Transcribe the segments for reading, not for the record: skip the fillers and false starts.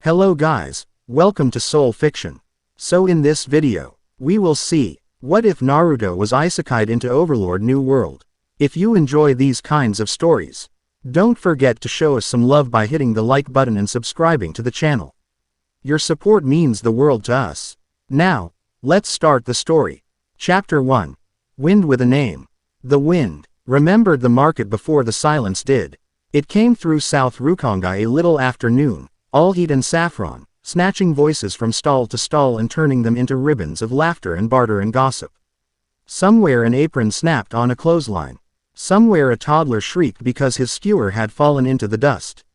Hello guys, welcome to Soul Fiction. So in this video, we will see, what if Naruto was isekai'd into Overlord New World? If you enjoy these kinds of stories, don't forget to show us some love by hitting the like button and subscribing to the channel. Your support means the world to us. Now, let's start the story. Chapter 1. Wind with a Name. The wind remembered the market before the silence did. It came through South Rukongai a little after noon, all heat and saffron, snatching voices from stall to stall and turning them into ribbons of laughter and barter and gossip. Somewhere an apron snapped on a clothesline. Somewhere a toddler shrieked because his skewer had fallen into the dust.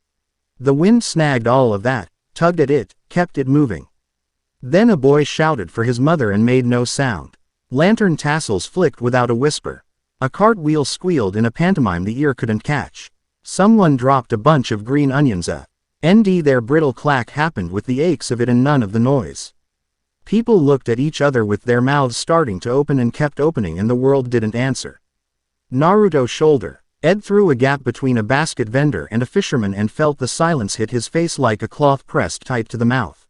The wind snagged all of that, tugged at it, kept it moving. Then a boy shouted for his mother and made no sound. Lantern tassels flicked without a whisper. A cartwheel squealed in a pantomime the ear couldn't catch. Someone dropped a bunch of green onions. Their brittle clack happened with the aches of it and none of the noise. People looked at each other with their mouths starting to open and kept opening, and the world didn't answer. Naruto's shoulder. Ed threw a gap between a basket vendor and a fisherman and felt the silence hit his face like a cloth pressed tight to the mouth.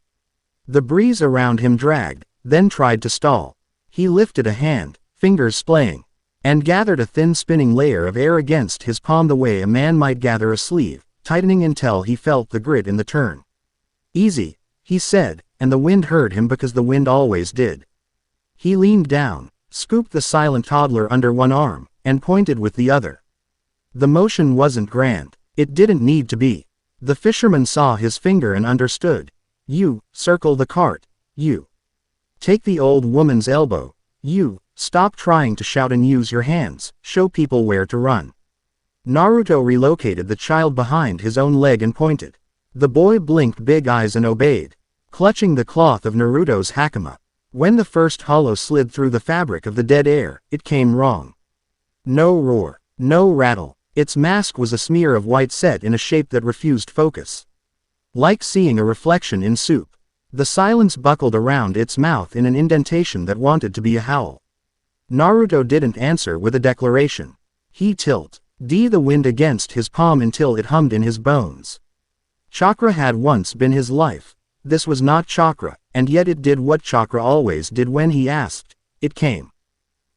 The breeze around him dragged, then tried to stall. He lifted a hand, fingers splaying, and gathered a thin spinning layer of air against his palm the way a man might gather a sleeve, tightening until he felt the grit in the turn. "Easy," he said, and the wind heard him because the wind always did. He leaned down, scooped the silent toddler under one arm, and pointed with the other. The motion wasn't grand. It didn't need to be. The fisherman saw his finger and understood. "You, circle the cart. You. Take the old woman's elbow. You, stop trying to shout and use your hands, show people where to run." Naruto relocated the child behind his own leg and pointed. The boy blinked big eyes and obeyed, clutching the cloth of Naruto's hakama. When the first hollow slid through the fabric of the dead air, it came wrong. No roar, no rattle. Its mask was a smear of white set in a shape that refused focus. Like seeing a reflection in soup. The silence buckled around its mouth in an indentation that wanted to be a howl. Naruto didn't answer with a declaration. He tilted the wind against his palm until it hummed in his bones. Chakra had once been his life. This was not chakra, and yet it did what chakra always did when he asked. It came.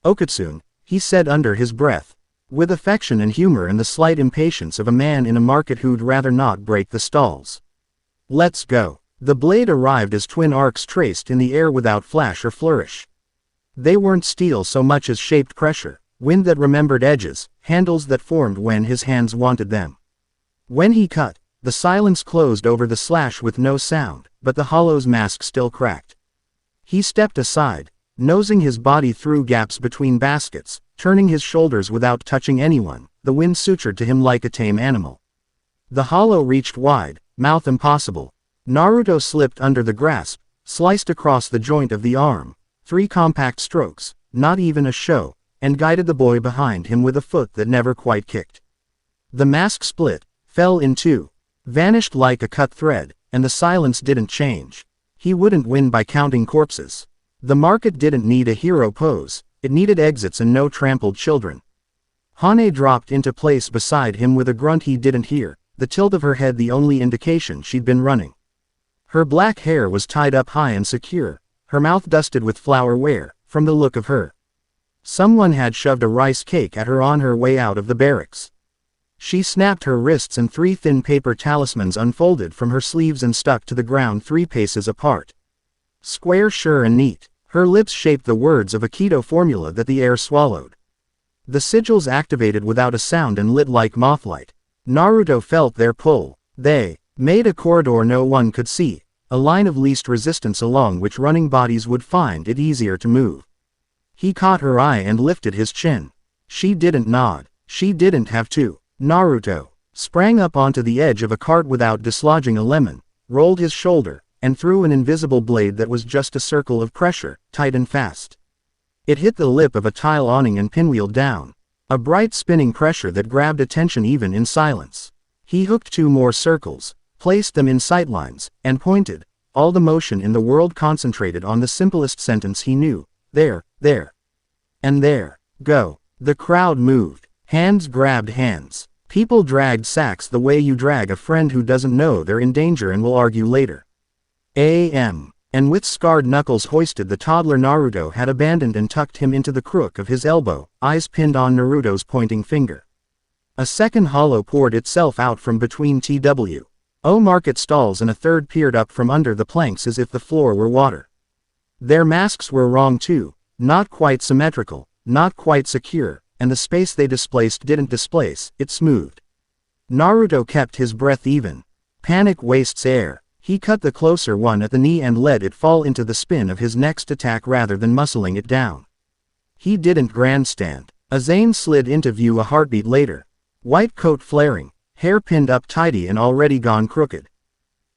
"Okatsun," he said under his breath, with affection and humor and the slight impatience of a man in a market who'd rather not break the stalls. "Let's go." The blade arrived as twin arcs traced in the air without flash or flourish. They weren't steel so much as shaped pressure, wind that remembered edges, handles that formed when his hands wanted them. When he cut, the silence closed over the slash with no sound, but the hollow's mask still cracked. He stepped aside, nosing his body through gaps between baskets, turning his shoulders without touching anyone, the wind sutured to him like a tame animal. The hollow reached wide, mouth impossible. Naruto slipped under the grasp, sliced across the joint of the arm, 3 compact strokes, not even a show, and guided the boy behind him with a foot that never quite kicked. The mask split, fell in two, vanished like a cut thread, and the silence didn't change. He wouldn't win by counting corpses. The market didn't need a hero pose, it needed exits and no trampled children. Hane dropped into place beside him with a grunt he didn't hear, the tilt of her head the only indication she'd been running. Her black hair was tied up high and secure, her mouth dusted with flourware, from the look of her. Someone had shoved a rice cake at her on her way out of the barracks. She snapped her wrists and 3 thin paper talismans unfolded from her sleeves and stuck to the ground 3 paces apart. Square, sure and neat. Her lips shaped the words of a keto formula that the air swallowed. The sigils activated without a sound and lit like mothlight. Naruto felt their pull. They made a corridor no one could see, a line of least resistance along which running bodies would find it easier to move. He caught her eye and lifted his chin. She didn't nod. She didn't have to. Naruto sprang up onto the edge of a cart without dislodging a lemon, rolled his shoulder, and threw an invisible blade that was just a circle of pressure, tight and fast. It hit the lip of a tile awning and pinwheeled down. A bright spinning pressure that grabbed attention even in silence. He hooked 2 more circles, placed them in sightlines, and pointed, all the motion in the world concentrated on the simplest sentence he knew. There, and there. Go. The crowd moved. Hands grabbed hands. People dragged sacks the way you drag a friend who doesn't know they're in danger and will argue later. And with scarred knuckles hoisted, the toddler Naruto had abandoned and tucked him into the crook of his elbow, eyes pinned on Naruto's pointing finger. A second hollow poured itself out from between TWO market stalls, and a third peered up from under the planks as if the floor were water. Their masks were wrong too, not quite symmetrical, not quite secure, and the space they displaced didn't displace, it smoothed. Naruto kept his breath even. Panic wastes air. He cut the closer one at the knee and let it fall into the spin of his next attack rather than muscling it down. He didn't grandstand. Azane slid into view a heartbeat later. White coat flaring, hair pinned up tidy and already gone crooked.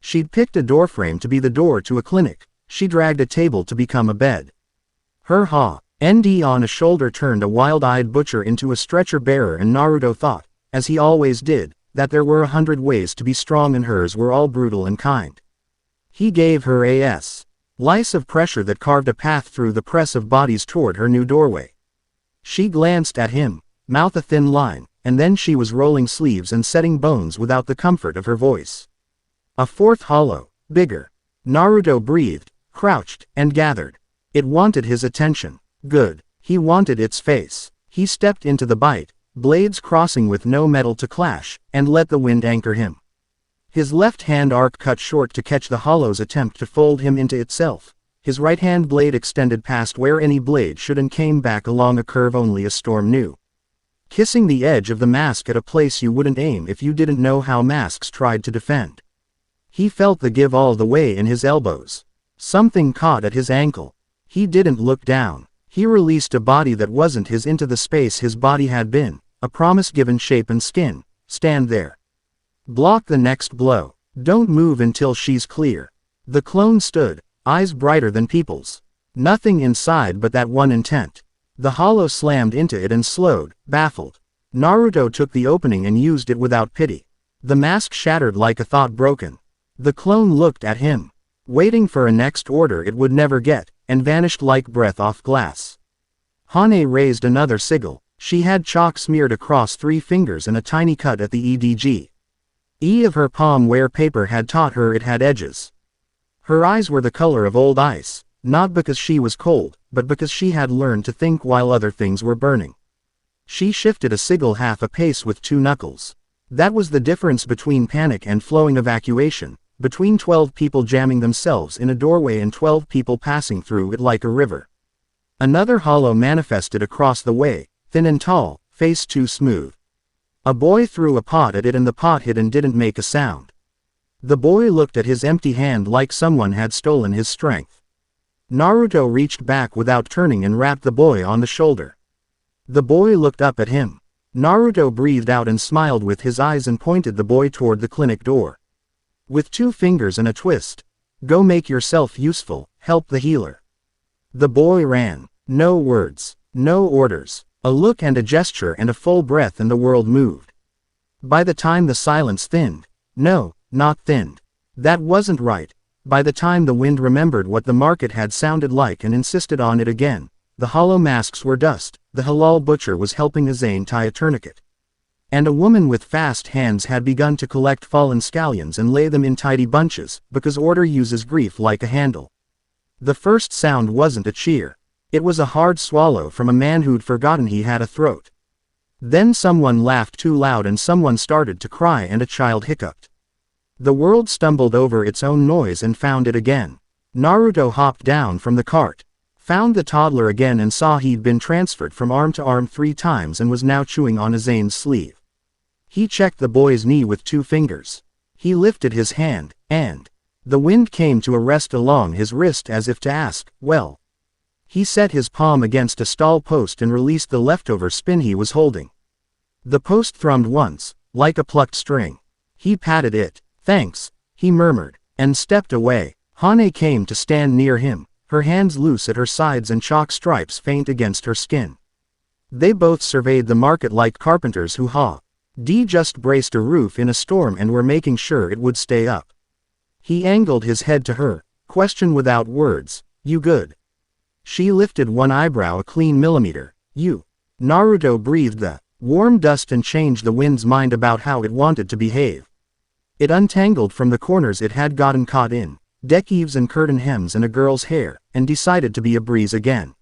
She'd picked a doorframe to be the door to a clinic. She dragged a table to become a bed. Her ND on a shoulder turned a wild-eyed butcher into a stretcher bearer, and Naruto thought, as he always did, that there were 100 ways to be strong and hers were all brutal and kind. He gave her a slice of pressure that carved a path through the press of bodies toward her new doorway. She glanced at him, mouth a thin line, and then she was rolling sleeves and setting bones without the comfort of her voice. A fourth hollow, bigger. Naruto breathed, crouched, and gathered. It wanted his attention. Good. He wanted its face. He stepped into the bite, blades crossing with no metal to clash, and let the wind anchor him. His left hand arc cut short to catch the hollow's attempt to fold him into itself. His right hand blade extended past where any blade should and came back along a curve only a storm knew. Kissing the edge of the mask at a place you wouldn't aim if you didn't know how masks tried to defend. He felt the give all the way in his elbows. Something caught at his ankle. He didn't look down. He released a body that wasn't his into the space his body had been. A promise given shape and skin. Stand there. Block the next blow. Don't move until she's clear. The clone stood, eyes brighter than people's. Nothing inside but that one intent. The hollow slammed into it and slowed, baffled. Naruto took the opening and used it without pity. The mask shattered like a thought broken. The clone looked at him, waiting for a next order it would never get, and vanished like breath off glass. Hane raised another sigil. She had chalk smeared across 3 fingers and a tiny cut at the EDG. Of her palm where paper had taught her it had edges. Her eyes were the color of old ice, not because she was cold, but because she had learned to think while other things were burning. She shifted a sigil half a pace with 2 knuckles. That was the difference between panic and flowing evacuation, between 12 people jamming themselves in a doorway and 12 people passing through it like a river. Another hollow manifested across the way, thin and tall, face too smooth. A boy threw a pot at it and the pot hit and didn't make a sound. The boy looked at his empty hand like someone had stolen his strength. Naruto reached back without turning and rapped the boy on the shoulder. The boy looked up at him. Naruto breathed out and smiled with his eyes and pointed the boy toward the clinic door. With 2 fingers and a twist. Go make yourself useful, help the healer. The boy ran. No words, no orders. A look and a gesture and a full breath and the world moved. By the time the silence thinned. No, not thinned. That wasn't right. By the time the wind remembered what the market had sounded like and insisted on it again, the hollow masks were dust, the halal butcher was helping Azane tie a tourniquet. And a woman with fast hands had begun to collect fallen scallions and lay them in tidy bunches, because order uses grief like a handle. The first sound wasn't a cheer. It was a hard swallow from a man who'd forgotten he had a throat. Then someone laughed too loud and someone started to cry and a child hiccuped. The world stumbled over its own noise and found it again. Naruto hopped down from the cart, found the toddler again and saw he'd been transferred from arm to arm 3 times and was now chewing on Azane's sleeve. He checked the boy's knee with 2 fingers. He lifted his hand, and the wind came to a rest along his wrist as if to ask, well. He set his palm against a stall post and released the leftover spin he was holding. The post thrummed once, like a plucked string. He patted it. Thanks, he murmured, and stepped away. Hane came to stand near him, her hands loose at her sides and chalk stripes faint against her skin. They both surveyed the market like carpenters who just braced a roof in a storm and were making sure it would stay up. He angled his head to her, question without words, you good? She lifted one eyebrow a clean millimeter. You. Naruto breathed the warm dust and changed the wind's mind about how it wanted to behave. It untangled from the corners it had gotten caught in, deck eaves and curtain hems and a girl's hair, and decided to be a breeze again.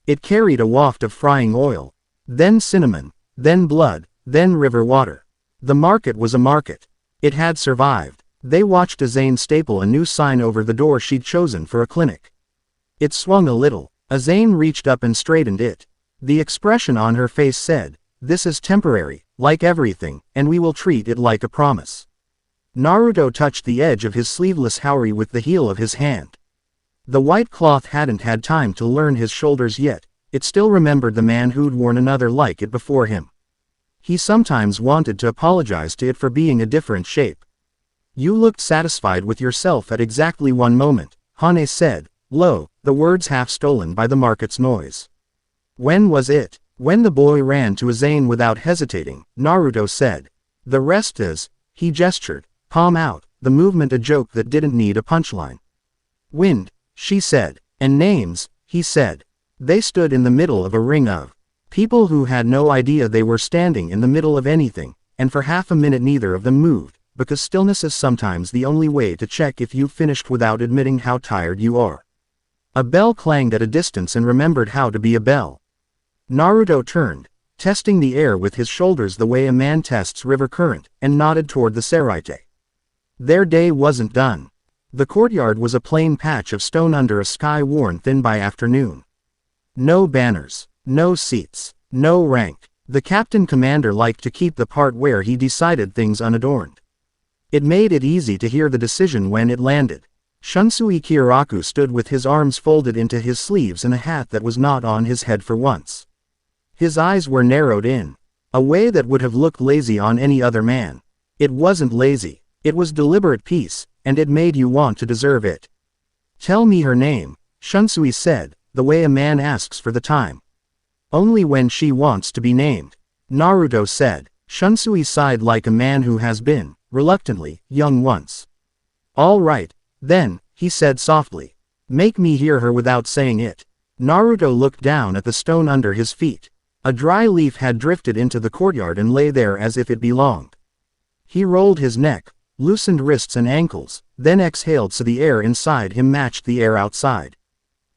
It carried a waft of frying oil, then cinnamon, then blood, then river water. The market was a market. It had survived. They watched Azane staple a new sign over the door she'd chosen for a clinic. It swung a little. Azane reached up and straightened it. The expression on her face said, "This is temporary, like everything, and we will treat it like a promise." Naruto touched the edge of his sleeveless haori with the heel of his hand. The white cloth hadn't had time to learn his shoulders yet. It still remembered the man who'd worn another like it before him. He sometimes wanted to apologize to it for being a different shape. "You looked satisfied with yourself at exactly one moment," Hane said, low, the words half stolen by the market's noise. "When was it?" When the boy ran to Azane without hesitating, Naruto said. "The rest is," he gestured, palm out, the movement a joke that didn't need a punchline. "Wind," she said. "And names," he said. They stood in the middle of a ring of people who had no idea they were standing in the middle of anything, and for half a minute neither of them moved, because stillness is sometimes the only way to check if you've finished without admitting how tired you are. A bell clanged at a distance and remembered how to be a bell. Naruto turned, testing the air with his shoulders the way a man tests river current, and nodded toward the seraite. Their day wasn't done. The courtyard was a plain patch of stone under a sky worn thin by afternoon. No banners, no seats, no rank. The captain commander liked to keep the part where he decided things unadorned. It made it easy to hear the decision when it landed. Shunsui Kyoraku stood with his arms folded into his sleeves and a hat that was not on his head for once. His eyes were narrowed in a way that would have looked lazy on any other man. It wasn't lazy. It was deliberate peace, and it made you want to deserve it. "Tell me her name," Shunsui said, the way a man asks for the time. "Only when she wants to be named," Naruto said. Shunsui sighed like a man who has been, reluctantly, young once. "All right, then," he said softly. "Make me hear her without saying it." Naruto looked down at the stone under his feet. A dry leaf had drifted into the courtyard and lay there as if it belonged. He rolled his neck, loosened wrists and ankles, then exhaled so the air inside him matched the air outside.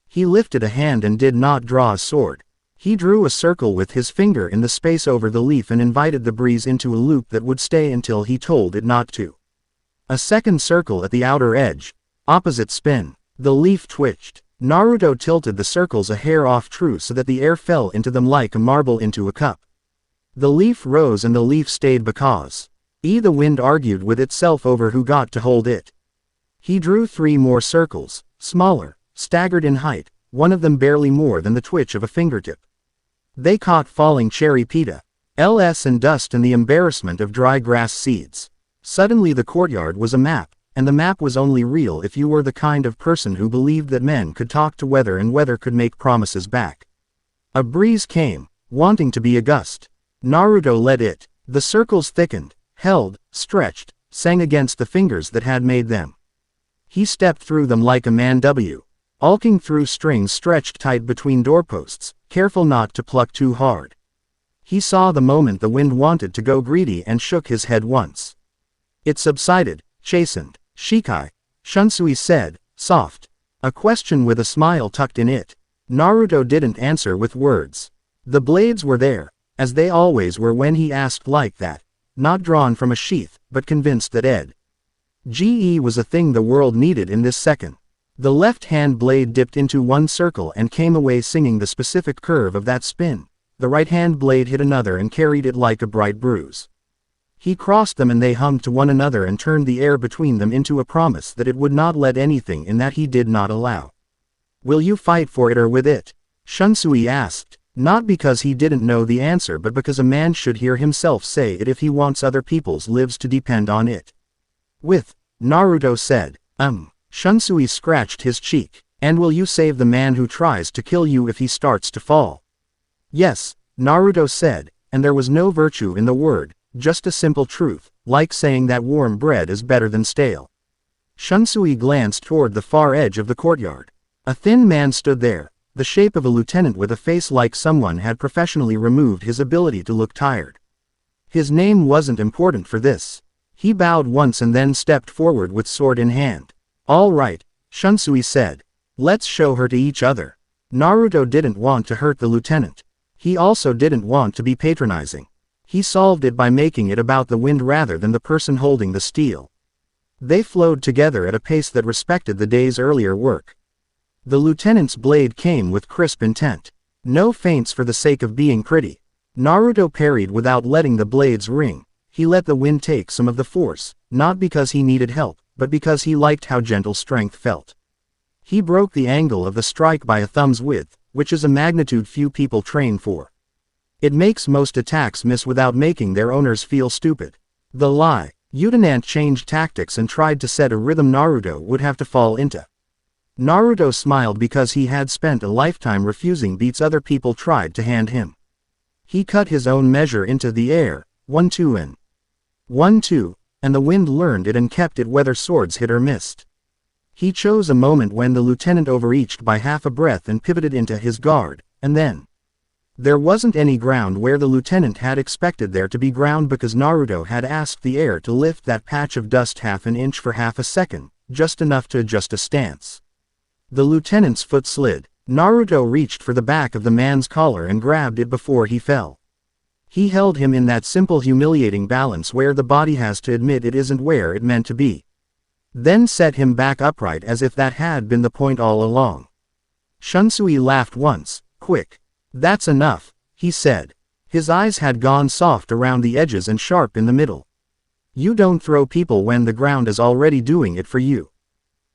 He lifted a hand and did not draw a sword. He drew a circle with his finger in the space over the leaf and invited the breeze into a loop that would stay until he told it not to. A second circle at the outer edge. Opposite spin. The leaf twitched. Naruto tilted the circles a hair off true so that the air fell into them like a marble into a cup. The leaf rose and the leaf stayed because the wind argued with itself over who got to hold it. He drew 3 more circles, smaller, staggered in height, one of them barely more than the twitch of a fingertip. They caught falling cherry pita, ls and dust and the embarrassment of dry grass seeds. Suddenly the courtyard was a map. And the map was only real if you were the kind of person who believed that men could talk to weather and weather could make promises back. A breeze came, wanting to be a gust. Naruto led it. The circles thickened, held, stretched, sang against the fingers that had made them. He stepped through them like a man alking through strings stretched tight between doorposts, careful not to pluck too hard. He saw the moment the wind wanted to go greedy and shook his head once. It subsided, chastened. "Shikai," Shunsui said, soft. A question with a smile tucked in it. Naruto didn't answer with words. The blades were there, as they always were when he asked like that, not drawn from a sheath, but convinced that GE was a thing the world needed in this second. The left-hand blade dipped into one circle and came away singing the specific curve of that spin. The right-hand blade hit another and carried it like a bright bruise. He crossed them and they hummed to one another and turned the air between them into a promise that it would not let anything in that he did not allow. "Will you fight for it or with it?" Shunsui asked, not because he didn't know the answer but because a man should hear himself say it if he wants other people's lives to depend on it. "With," Naruto said. Shunsui scratched his cheek. "And will you save the man who tries to kill you if he starts to fall?" "Yes," Naruto said, and there was no virtue in the word. Just a simple truth, like saying that warm bread is better than stale. Shunsui glanced toward the far edge of the courtyard. A thin man stood there, the shape of a lieutenant with a face like someone had professionally removed his ability to look tired. His name wasn't important for this. He bowed once and then stepped forward with sword in hand. All right, Shunsui said. Let's show her to each other. Naruto didn't want to hurt the lieutenant. He also didn't want to be patronizing. He solved it by making it about the wind rather than the person holding the steel. They flowed together at a pace that respected the day's earlier work. The lieutenant's blade came with crisp intent. No feints for the sake of being pretty. Naruto parried without letting the blades ring. He let the wind take some of the force, not because he needed help, but because he liked how gentle strength felt. He broke the angle of the strike by a thumb's width, which is a magnitude few people train for. It makes most attacks miss without making their owners feel stupid. The lie. Udenant changed tactics and tried to set a rhythm Naruto would have to fall into. Naruto smiled because he had spent a lifetime refusing beats other people tried to hand him. He cut his own measure into the air, 1-2 and 1-2, and the wind learned it and kept it whether swords hit or missed. He chose a moment when the lieutenant overreached by half a breath and pivoted into his guard, and then. There wasn't any ground where the lieutenant had expected there to be ground because Naruto had asked the air to lift that patch of dust half an inch for half a second, just enough to adjust a stance. The lieutenant's foot slid. Naruto reached for the back of the man's collar and grabbed it before he fell. He held him in that simple humiliating balance where the body has to admit it isn't where it meant to be. Then set him back upright as if that had been the point all along. Shunsui laughed once, quick. That's enough, he said. His eyes had gone soft around the edges and sharp in the middle. You don't throw people when the ground is already doing it for you.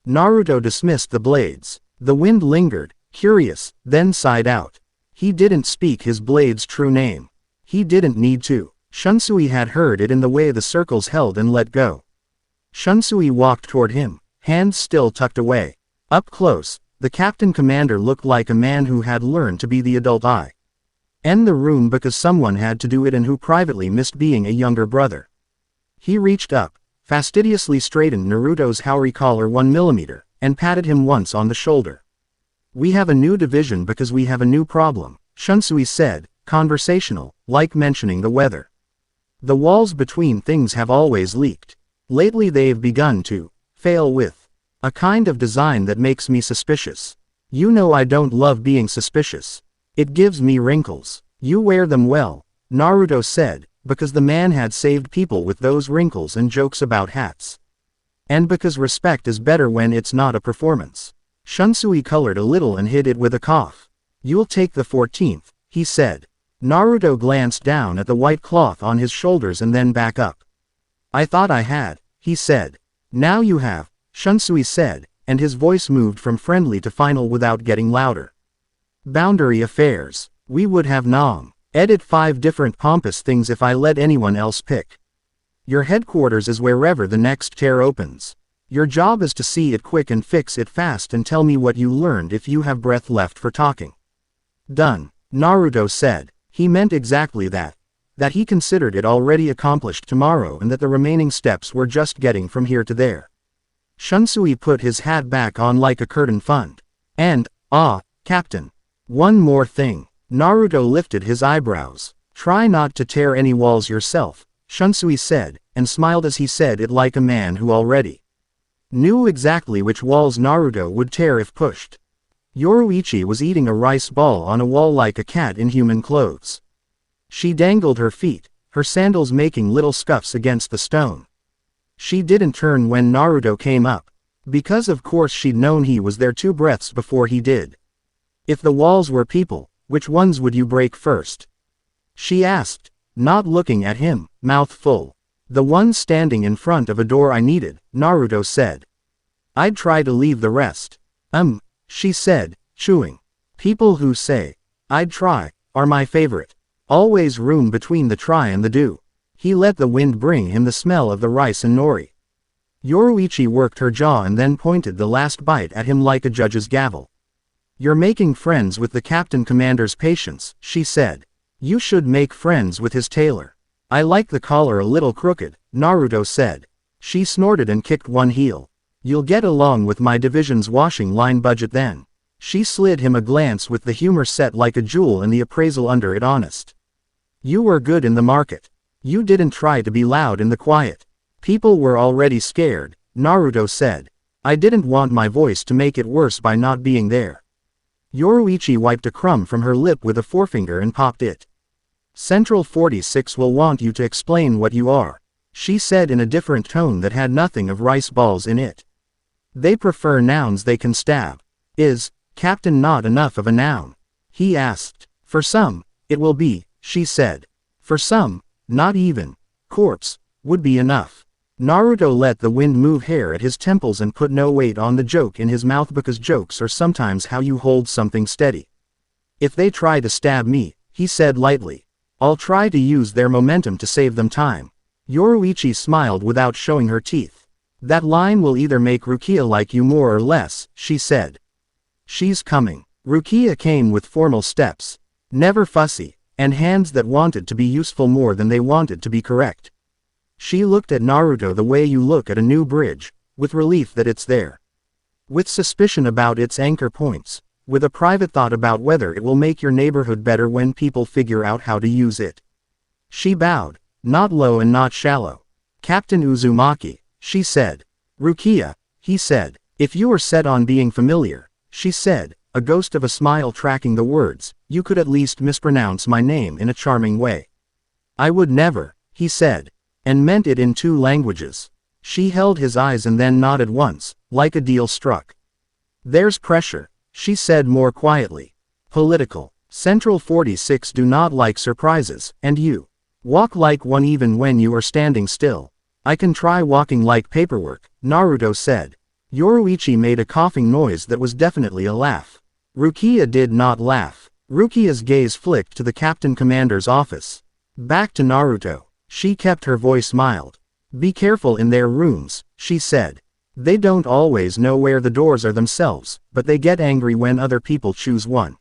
Naruto dismissed the blades. The wind lingered, curious, then sighed out. He didn't speak his blade's true name. He didn't need to. Shunsui had heard it in the way the circles held and let go. Shunsui walked toward him, hands still tucked away. Up close, the captain commander looked like a man who had learned to be the adult I. And the room because someone had to do it and who privately missed being a younger brother. He reached up, fastidiously straightened Naruto's Haori collar 1 millimeter, and patted him once on the shoulder. We have a new division because we have a new problem, Shunsui said, conversational, like mentioning the weather. The walls between things have always leaked. Lately they've begun to fail with a kind of design that makes me suspicious. You know I don't love being suspicious. It gives me wrinkles. You wear them well, Naruto said, because the man had saved people with those wrinkles and jokes about hats. And because respect is better when it's not a performance. Shunsui colored a little and hid it with a cough. You'll take the 14th, he said. Naruto glanced down at the white cloth on his shoulders and then back up. I thought I had, he said. Now you have, Shunsui said, and his voice moved from friendly to final without getting louder. Boundary affairs. We would have Nam. Edit 5 different pompous things if I let anyone else pick. Your headquarters is wherever the next tear opens. Your job is to see it quick and fix it fast and tell me what you learned if you have breath left for talking. Done, Naruto said. He meant exactly that. That he considered it already accomplished tomorrow and that the remaining steps were just getting from here to there. Shunsui put his hat back on like a curtain fund. And, Captain. One more thing. Naruto lifted his eyebrows. Try not to tear any walls yourself, Shunsui said, and smiled as he said it like a man who already knew exactly which walls Naruto would tear if pushed. Yoruichi was eating a rice ball on a wall like a cat in human clothes. She dangled her feet, her sandals making little scuffs against the stone. She didn't turn when Naruto came up, because of course she'd known he was there 2 breaths before he did. If the walls were people, which ones would you break first? She asked, not looking at him, mouth full. The ones standing in front of a door I needed, Naruto said. I'd try to leave the rest. She said, chewing. People who say, I'd try, are my favorite. Always room between the try and the do. He let the wind bring him the smell of the rice and nori. Yoruichi worked her jaw and then pointed the last bite at him like a judge's gavel. You're making friends with the captain commander's patience, she said. You should make friends with his tailor. I like the collar a little crooked, Naruto said. She snorted and kicked one heel. You'll get along with my division's washing line budget then. She slid him a glance with the humor set like a jewel and the appraisal under it honest. You were good in the market. You didn't try to be loud in the quiet. People were already scared, Naruto said. I didn't want my voice to make it worse by not being there. Yoruichi wiped a crumb from her lip with a forefinger and popped it. Central 46 will want you to explain what you are, she said in a different tone that had nothing of rice balls in it. They prefer nouns they can stab. Is captain not enough of a noun? He asked. For some, it will be, she said. For some, not even. Corpse would be enough. Naruto let the wind move hair at his temples and put no weight on the joke in his mouth because jokes are sometimes how you hold something steady. If they try to stab me, he said lightly, I'll try to use their momentum to save them time. Yoruichi smiled without showing her teeth. That line will either make Rukia like you more or less, she said. She's coming. Rukia came with formal steps, never fussy, and hands that wanted to be useful more than they wanted to be correct. She looked at Naruto the way you look at a new bridge, with relief that it's there. With suspicion about its anchor points, with a private thought about whether it will make your neighborhood better when people figure out how to use it. She bowed, not low and not shallow. Captain Uzumaki, she said. Rukia, he said. If you are set on being familiar, she said, a ghost of a smile tracking the words, you could at least mispronounce my name in a charming way. I would never, he said, and meant it in 2 languages. She held his eyes and then nodded once, like a deal struck. There's pressure, she said more quietly. Political. Central 46 do not like surprises, and you walk like one even when you are standing still. I can try walking like paperwork, Naruto said. Yoruichi made a coughing noise that was definitely a laugh. Rukia did not laugh. Rukia's gaze flicked to the captain commander's office. Back to Naruto. She kept her voice mild. Be careful in their rooms, she said. They don't always know where the doors are themselves, but they get angry when other people choose one.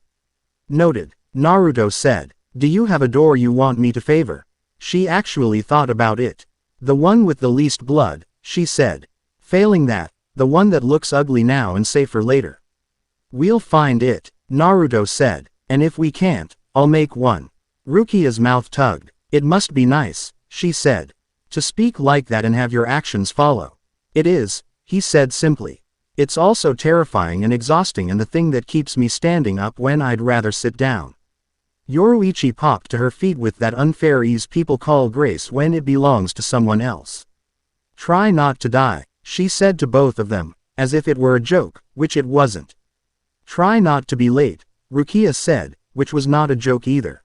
Noted, Naruto said. Do you have a door you want me to favor? She actually thought about it. The one with the least blood, she said. Failing that, the one that looks ugly now and safer later. We'll find it, Naruto said, and if we can't, I'll make one. Rukia's mouth tugged. It must be nice, she said. To speak like that and have your actions follow. It is, he said simply. It's also terrifying and exhausting and the thing that keeps me standing up when I'd rather sit down. Yoruichi popped to her feet with that unfair ease people call grace when it belongs to someone else. Try not to die, she said to both of them, as if it were a joke, which it wasn't. Try not to be late, Rukia said, which was not a joke either.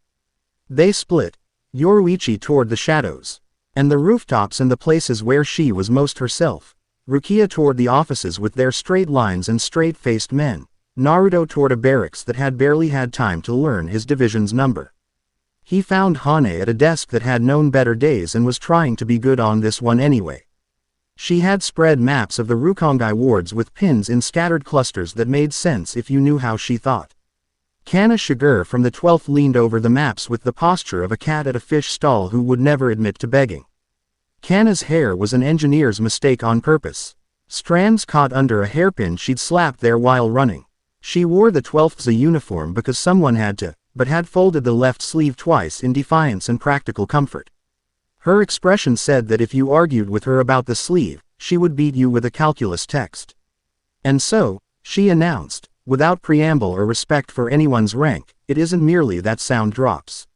They split. Yoruichi toward the shadows, and the rooftops and the places where she was most herself. Rukia toward the offices with their straight lines and straight-faced men. Naruto toward a barracks that had barely had time to learn his division's number. He found Hane at a desk that had known better days and was trying to be good on this one anyway. She had spread maps of the Rukongai wards with pins in scattered clusters that made sense if you knew how she thought. Kana Shiger from the 12th leaned over the maps with the posture of a cat at a fish stall who would never admit to begging. Kana's hair was an engineer's mistake on purpose. Strands caught under a hairpin she'd slapped there while running. She wore the 12th's uniform because someone had to, but had folded the left sleeve twice in defiance and practical comfort. Her expression said that if you argued with her about the sleeve, she would beat you with a calculus text. And so, she announced, without preamble or respect for anyone's rank, it isn't merely that sound drops.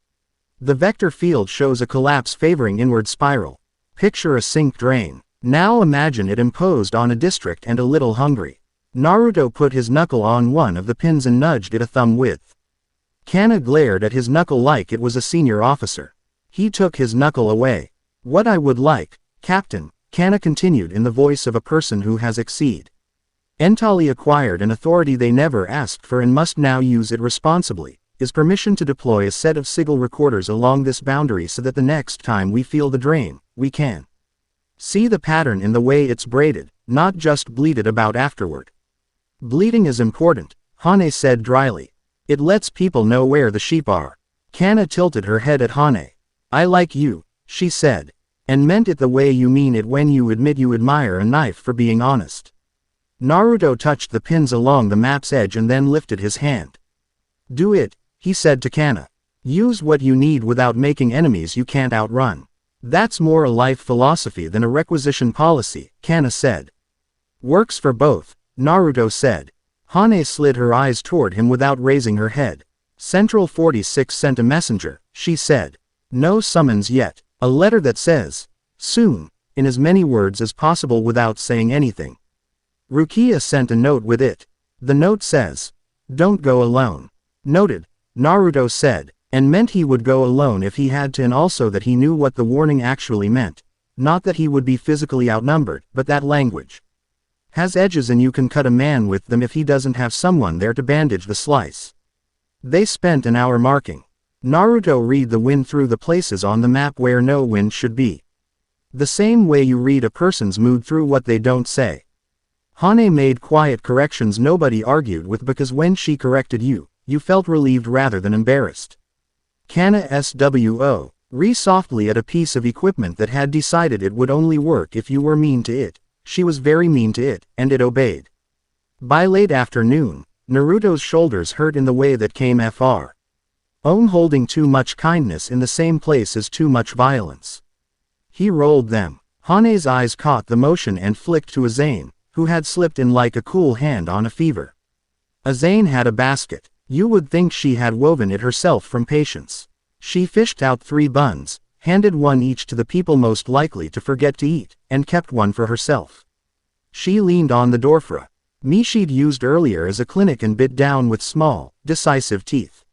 The vector field shows a collapse favoring inward spiral. Picture a sink drain. Now imagine it imposed on a district and a little hungry. Naruto put his knuckle on one of the pins and nudged it a thumb width. Kana glared at his knuckle like it was a senior officer. He took his knuckle away. What I would like, Captain, Kana continued in the voice of a person who has exceeded. Entirely acquired an authority they never asked for and must now use it responsibly, is permission to deploy a set of sigil recorders along this boundary so that the next time we feel the drain, we can see the pattern in the way it's braided, not just bleated about afterward. Bleeding is important, Hane said dryly. It lets people know where the sheep are. Kana tilted her head at Hane. I like you, she said, and meant it the way you mean it when you admit you admire a knife for being honest. Naruto touched the pins along the map's edge and then lifted his hand. Do it, he said to Kana. Use what you need without making enemies you can't outrun. That's more a life philosophy than a requisition policy, Kana said. Works for both, Naruto said. Hane slid her eyes toward him without raising her head. Central 46 sent a messenger, she said. No summons yet. A letter that says, soon, in as many words as possible without saying anything. Rukia sent a note with it. The note says, don't go alone. Noted, Naruto said, and meant he would go alone if he had to, and also that he knew what the warning actually meant. Not that he would be physically outnumbered, but that language has edges and you can cut a man with them if he doesn't have someone there to bandage the slice. They spent an hour marking. Naruto read the wind through the places on the map where no wind should be. The same way you read a person's mood through what they don't say. Hane made quiet corrections nobody argued with because when she corrected you, you felt relieved rather than embarrassed. Kana SWO, re softly at a piece of equipment that had decided it would only work if you were mean to it. She was very mean to it, and it obeyed. By late afternoon, Naruto's shoulders hurt in the way that came fr. Holding too much kindness in the same place as too much violence. He rolled them. Hane's eyes caught the motion and flicked to Azane, who had slipped in like a cool hand on a fever. Azane had a basket. You would think she had woven it herself from patience. She fished out 3 buns, handed one each to the people most likely to forget to eat, and kept one for herself. She leaned on the doorfra. Me she'd used earlier as a clinic and bit down with small, decisive teeth.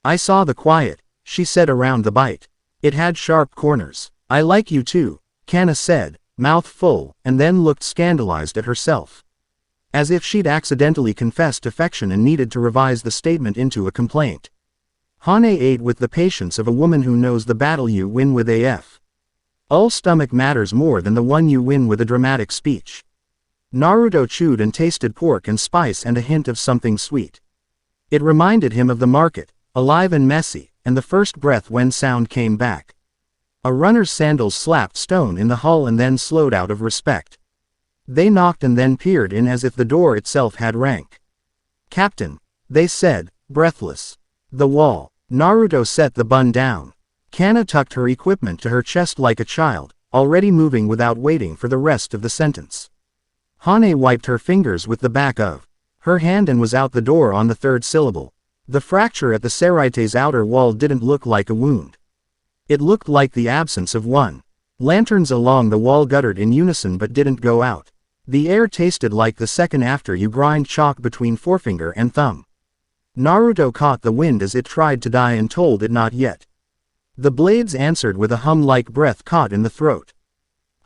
I saw the quiet, she said around the bite. It had sharp corners. I like you too, Kana said, mouth full, and then looked scandalized at herself. As if she'd accidentally confessed affection and needed to revise the statement into a complaint. Hane ate with the patience of a woman who knows the battle you win with AF. All stomach matters more than the one you win with a dramatic speech. Naruto chewed and tasted pork and spice and a hint of something sweet. It reminded him of the market, alive and messy, and the first breath when sound came back. A runner's sandals slapped stone in the hall and then slowed out of respect. They knocked and then peered in as if the door itself had rank. Captain, they said, breathless. The wall. Naruto set the bun down. Kana tucked her equipment to her chest like a child, already moving without waiting for the rest of the sentence. Hane wiped her fingers with the back of her hand and was out the door on the 3rd syllable. The fracture at the Seraite's outer wall didn't look like a wound. It looked like the absence of one. Lanterns along the wall guttered in unison but didn't go out. The air tasted like the second after you grind chalk between forefinger and thumb. Naruto caught the wind as it tried to die and told it not yet. The blades answered with a hum like breath caught in the throat.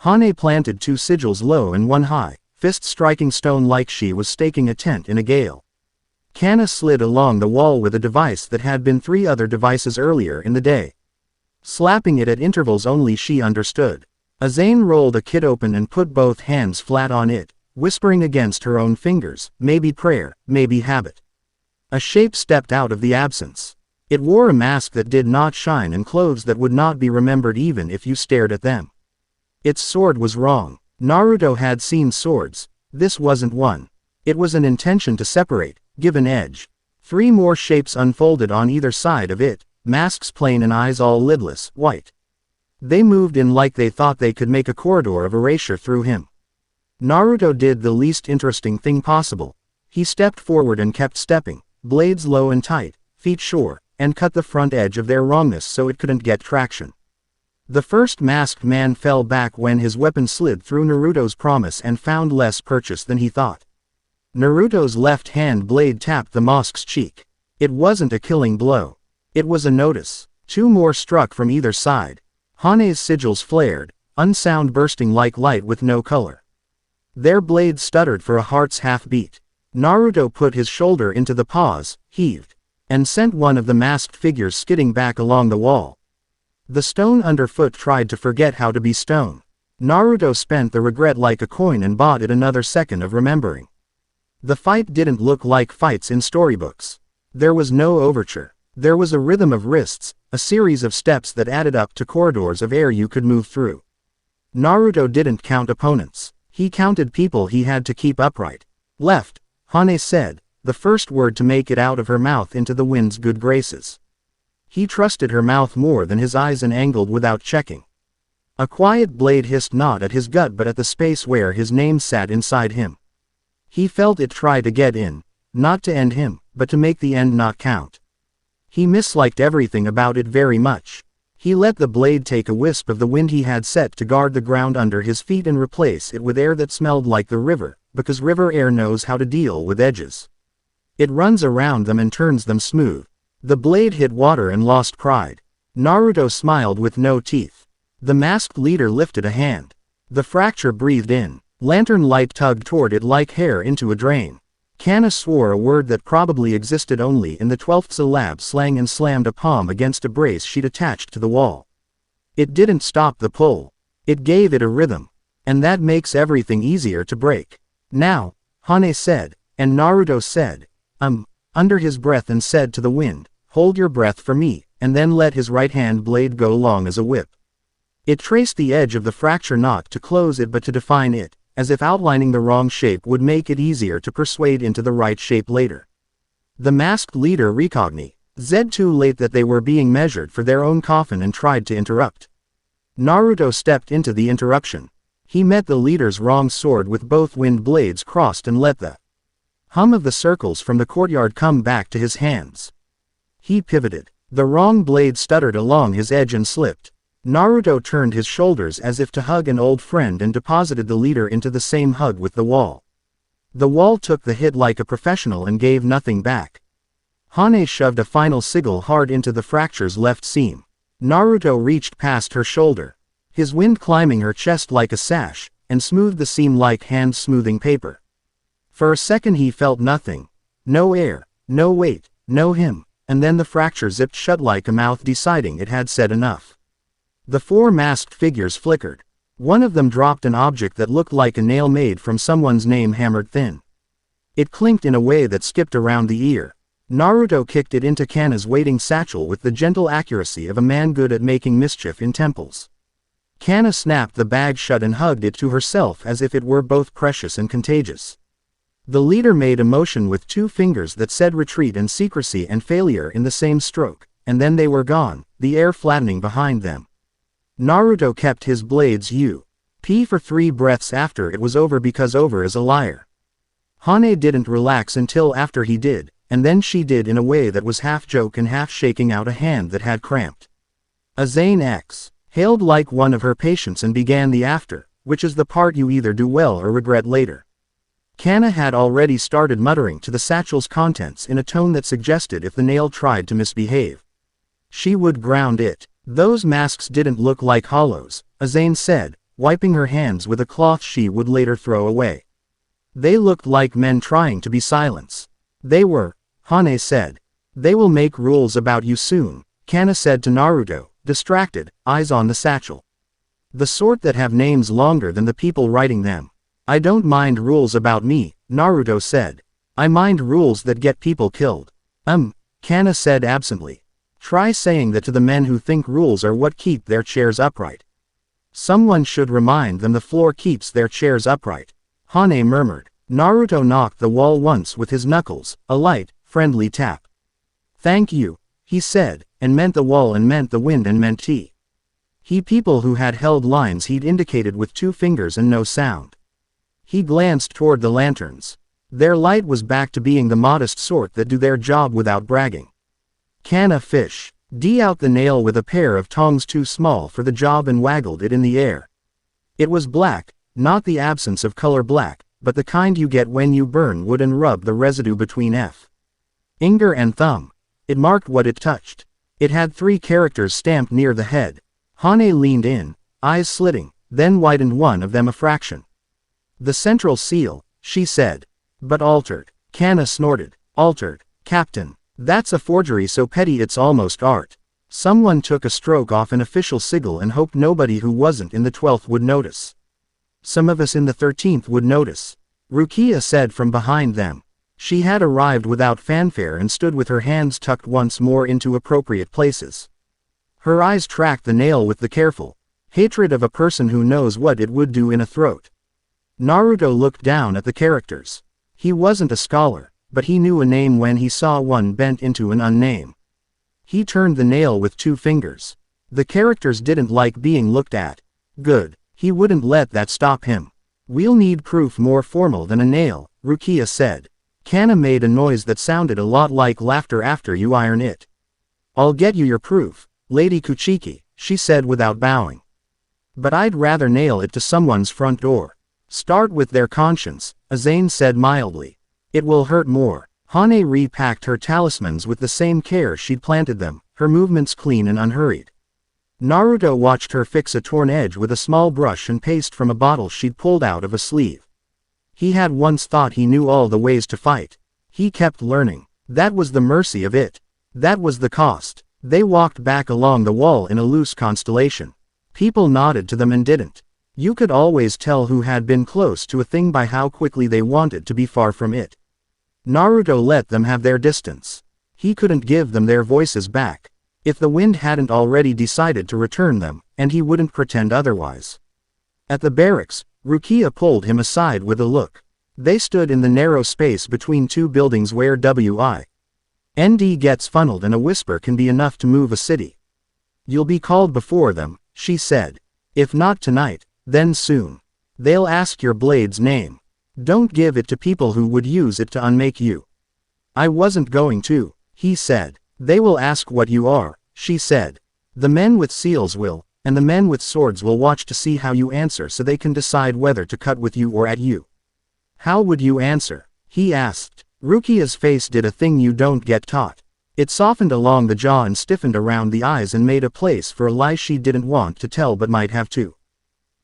Hane planted 2 sigils low and 1 high, fist striking stone like she was staking a tent in a gale. Kana slid along the wall with a device that had been 3 other devices earlier in the day. Slapping it at intervals only she understood. Azane rolled a kit open and put both hands flat on it, whispering against her own fingers, maybe prayer, maybe habit. A shape stepped out of the absence. It wore a mask that did not shine and clothes that would not be remembered even if you stared at them. Its sword was wrong. Naruto had seen swords. This wasn't one. It was an intention to separate, give an edge. 3 more shapes unfolded on either side of it, masks plain and eyes all lidless, white. They moved in like they thought they could make a corridor of erasure through him. Naruto did the least interesting thing possible. He stepped forward and kept stepping, blades low and tight, feet sure, and cut the front edge of their wrongness so it couldn't get traction. The first masked man fell back when his weapon slid through Naruto's promise and found less purchase than he thought. Naruto's left hand blade tapped the mask's cheek. It wasn't a killing blow. It was a notice. 2 more struck from either side. Hane's sigils flared, unsound bursting like light with no color. Their blades stuttered for a heart's half-beat. Naruto put his shoulder into the pause, heaved, and sent one of the masked figures skidding back along the wall. The stone underfoot tried to forget how to be stone. Naruto spent the regret like a coin and bought it another second of remembering. The fight didn't look like fights in storybooks. There was no overture. There was a rhythm of wrists, a series of steps that added up to corridors of air you could move through. Naruto didn't count opponents. He counted people he had to keep upright. Left, Hane said, the first word to make it out of her mouth into the wind's good graces. He trusted her mouth more than his eyes and angled without checking. A quiet blade hissed not at his gut but at the space where his name sat inside him. He felt it try to get in, not to end him, but to make the end not count. He misliked everything about it very much. He let the blade take a wisp of the wind he had set to guard the ground under his feet and replace it with air that smelled like the river, because river air knows how to deal with edges. It runs around them and turns them smooth. The blade hit water and lost pride. Naruto smiled with no teeth. The masked leader lifted a hand. The fracture breathed in. Lantern light tugged toward it like hair into a drain. Kana swore a word that probably existed only in the 12th syllab slang and slammed a palm against a brace sheet attached to the wall. It didn't stop the pull. It gave it a rhythm. And that makes everything easier to break. Now, Hane said, and Naruto said, under his breath and said to the wind, hold your breath for me, and then let his right hand blade go long as a whip. It traced the edge of the fracture not to close it but to define it, as if outlining the wrong shape would make it easier to persuade into the right shape later. The masked leader recognized too late that they were being measured for their own coffin and tried to interrupt. Naruto stepped into the interruption. He met the leader's wrong sword with both wind blades crossed and let the hum of the circles from the courtyard come back to his hands. He pivoted. The wrong blade stuttered along his edge and slipped. Naruto turned his shoulders as if to hug an old friend and deposited the leader into the same hug with the wall. The wall took the hit like a professional and gave nothing back. Hane shoved a final sigil hard into the fracture's left seam. Naruto reached past her shoulder, his wind climbing her chest like a sash, and smoothed the seam like hand smoothing paper. For a second he felt nothing. No air, no weight, no him, and then the fracture zipped shut like a mouth deciding it had said enough. The four masked figures flickered. One of them dropped an object that looked like a nail made from someone's name hammered thin. It clinked in a way that skipped around the ear. Naruto kicked it into Kana's waiting satchel with the gentle accuracy of a man good at making mischief in temples. Kana snapped the bag shut and hugged it to herself as if it were both precious and contagious. The leader made a motion with two fingers that said retreat and secrecy and failure in the same stroke, and then they were gone, the air flattening behind them. Naruto kept his blades U.P. for 3 breaths after it was over because over is a liar. Hane didn't relax until after he did, and then she did in a way that was half joke and half shaking out a hand that had cramped. Azane X hailed like one of her patients and began the after, which is the part you either do well or regret later. Kana had already started muttering to the satchel's contents in a tone that suggested if the nail tried to misbehave, she would ground it. Those masks didn't look like hollows, Azane said, wiping her hands with a cloth she would later throw away. They looked like men trying to be silence. They were, Hane said. They will make rules about you soon, Kana said to Naruto, distracted, eyes on the satchel. The sort that have names longer than the people writing them. I don't mind rules about me, Naruto said. I mind rules that get people killed. Kana said absently. Try saying that to the men who think rules are what keep their chairs upright. Someone should remind them the floor keeps their chairs upright. Hane murmured. Naruto knocked the wall once with his knuckles, a light, friendly tap. Thank you, he said, and meant the wall and meant the wind and meant tea. He people who had held lines he'd indicated with 2 fingers and no sound. He glanced toward the lanterns. Their light was back to being the modest sort that do their job without bragging. Kana fish. D out the nail with a pair of tongs too small for the job and waggled it in the air. It was black, not the absence of color black, but the kind you get when you burn wood and rub the residue between finger and thumb. It marked what it touched. It had 3 characters stamped near the head. Hane leaned in, eyes slitting, then widened one of them a fraction. The central seal, she said. But altered. Kana snorted. Altered, Captain. That's a forgery so petty it's almost art. Someone took a stroke off an official sigil and hoped nobody who wasn't in the 12th would notice. Some of us in the 13th would notice. Rukia said from behind them. She had arrived without fanfare and stood with her hands tucked once more into appropriate places. Her eyes tracked the nail with the careful hatred of a person who knows what it would do in a throat. Naruto looked down at the characters. He wasn't a scholar, but he knew a name when he saw one bent into an unname. He turned the nail with 2 fingers. The characters didn't like being looked at. Good. He wouldn't let that stop him. We'll need proof more formal than a nail, Rukia said. Kana made a noise that sounded a lot like laughter after you iron it. I'll get you your proof, Lady Kuchiki, she said without bowing. But I'd rather nail it to someone's front door. Start with their conscience, Azane said mildly. It will hurt more. Hane repacked her talismans with the same care she'd planted them, her movements clean and unhurried. Naruto watched her fix a torn edge with a small brush and paste from a bottle she'd pulled out of a sleeve. He had once thought he knew all the ways to fight. He kept learning. That was the mercy of it. That was the cost. They walked back along the wall in a loose constellation. People nodded to them and didn't. You could always tell who had been close to a thing by how quickly they wanted to be far from it. Naruto let them have their distance. He couldn't give them their voices back. If the wind hadn't already decided to return them, and he wouldn't pretend otherwise. At the barracks, Rukia pulled him aside with a look. They stood in the narrow space between two buildings where WIND gets funneled and a whisper can be enough to move a city. You'll be called before them, she said. If not tonight, then soon. They'll ask your blade's name. Don't give it to people who would use it to unmake you. I wasn't going to, he said. They will ask what you are, she said. The men with seals will, and the men with swords will watch to see how you answer so they can decide whether to cut with you or at you. How would you answer? He asked. Rukia's face did a thing you don't get taught. It softened along the jaw and stiffened around the eyes and made a place for a lie she didn't want to tell but might have to.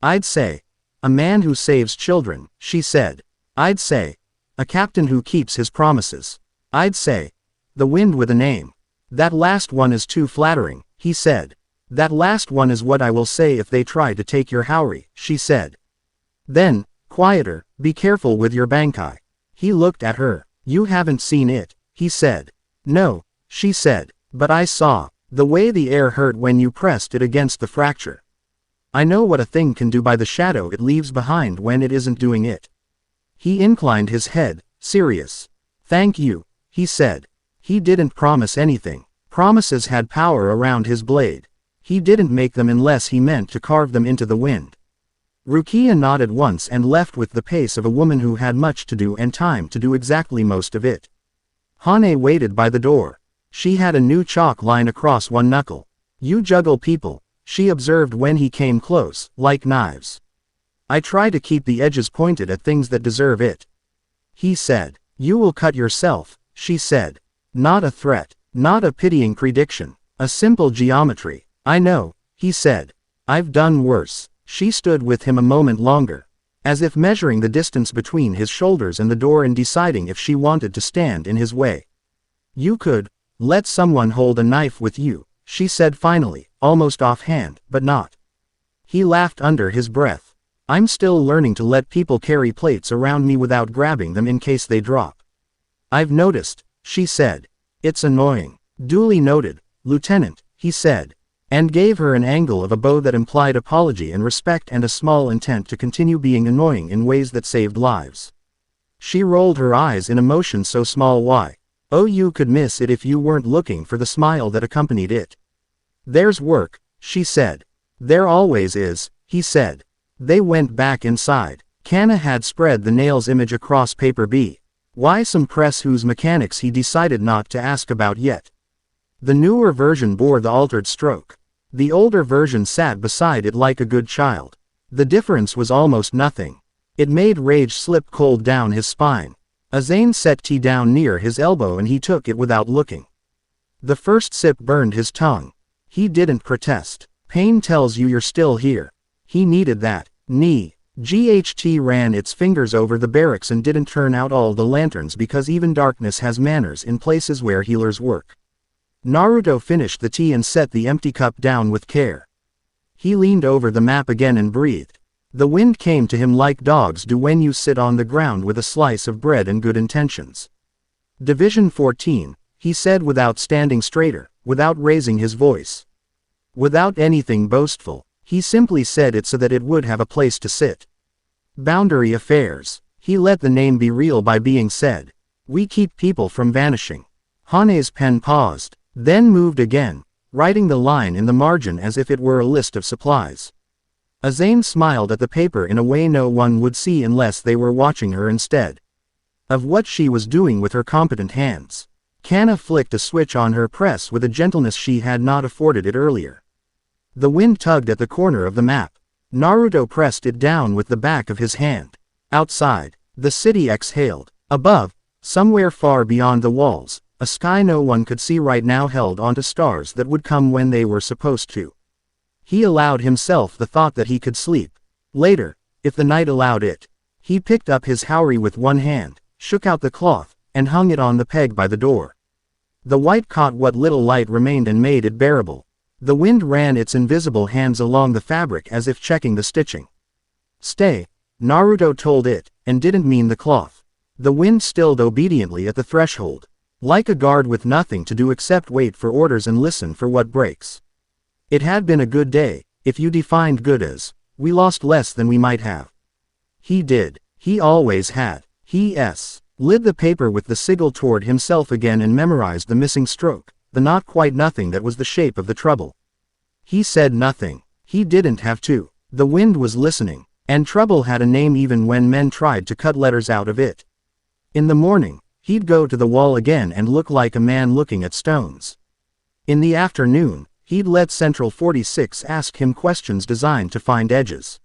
I'd say, a man who saves children, she said. I'd say, a captain who keeps his promises. I'd say, the wind with a name. That last one is too flattering, he said. That last one is what I will say if they try to take your Haori, she said. Then, quieter, be careful with your Bankai. He looked at her. You haven't seen it, he said. No, she said, but I saw, the way the air hurt when you pressed it against the fracture. I know what a thing can do by the shadow it leaves behind when it isn't doing it. He inclined his head, serious. Thank you, he said. He didn't promise anything. Promises had power around his blade. He didn't make them unless he meant to carve them into the wind. Rukia nodded once and left with the pace of a woman who had much to do and time to do exactly most of it. Hane waited by the door. She had a new chalk line across one knuckle. You juggle people, she observed when he came close, like knives. I try to keep the edges pointed at things that deserve it. He said. You will cut yourself, she said. Not a threat, not a pitying prediction, a simple geometry. I know, he said. I've done worse. She stood with him a moment longer, as if measuring the distance between his shoulders and the door and deciding if she wanted to stand in his way. You could let someone hold a knife with you, she said finally, almost offhand, but not. He laughed under his breath. I'm still learning to let people carry plates around me without grabbing them in case they drop. I've noticed, she said. It's annoying. Duly noted, Lieutenant, he said, and gave her an angle of a bow that implied apology and respect and a small intent to continue being annoying in ways that saved lives. She rolled her eyes in a motion so small why, oh, you could miss it if you weren't looking for the smile that accompanied it. There's work, she said. There always is, he said. They went back inside. Kana had spread the nail's image across paper B. Why some press whose mechanics he decided not to ask about yet. The newer version bore the altered stroke. The older version sat beside it like a good child. The difference was almost nothing. It made rage slip cold down his spine. Azane set tea down near his elbow and he took it without looking. The first sip burned his tongue. He didn't protest. Pain tells you you're still here. He needed that. GHT ran its fingers over the barracks and didn't turn out all the lanterns because even darkness has manners in places where healers work. Naruto finished the tea and set the empty cup down with care. He leaned over the map again and breathed. The wind came to him like dogs do when you sit on the ground with a slice of bread and good intentions. Division 14, he said without standing straighter, without raising his voice. Without anything boastful. He simply said it so that it would have a place to sit. Boundary affairs. He let the name be real by being said. We keep people from vanishing. Hane's pen paused, then moved again, writing the line in the margin as if it were a list of supplies. Azane smiled at the paper in a way no one would see unless they were watching her instead of what she was doing with her competent hands. Kana flicked a switch on her press with a gentleness she had not afforded it earlier. The wind tugged at the corner of the map. Naruto pressed it down with the back of his hand. Outside, the city exhaled. Above, somewhere far beyond the walls, a sky no one could see right now held onto stars that would come when they were supposed to. He allowed himself the thought that he could sleep. Later, if the night allowed it. He picked up his haori with one hand, shook out the cloth, and hung it on the peg by the door. The white caught what little light remained and made it bearable. The wind ran its invisible hands along the fabric as if checking the stitching. Stay, Naruto told it, and didn't mean the cloth. The wind stilled obediently at the threshold, like a guard with nothing to do except wait for orders and listen for what breaks. It had been a good day, if you defined good as, we lost less than we might have. He did. He always had. He lid the paper with the sigil toward himself again and memorized the missing stroke, the not quite nothing that was the shape of the trouble. He said nothing. He didn't have to. The wind was listening, and trouble had a name even when men tried to cut letters out of it. In the morning, he'd go to the wall again and look like a man looking at stones. In the afternoon, he'd let Central 46 ask him questions designed to find edges.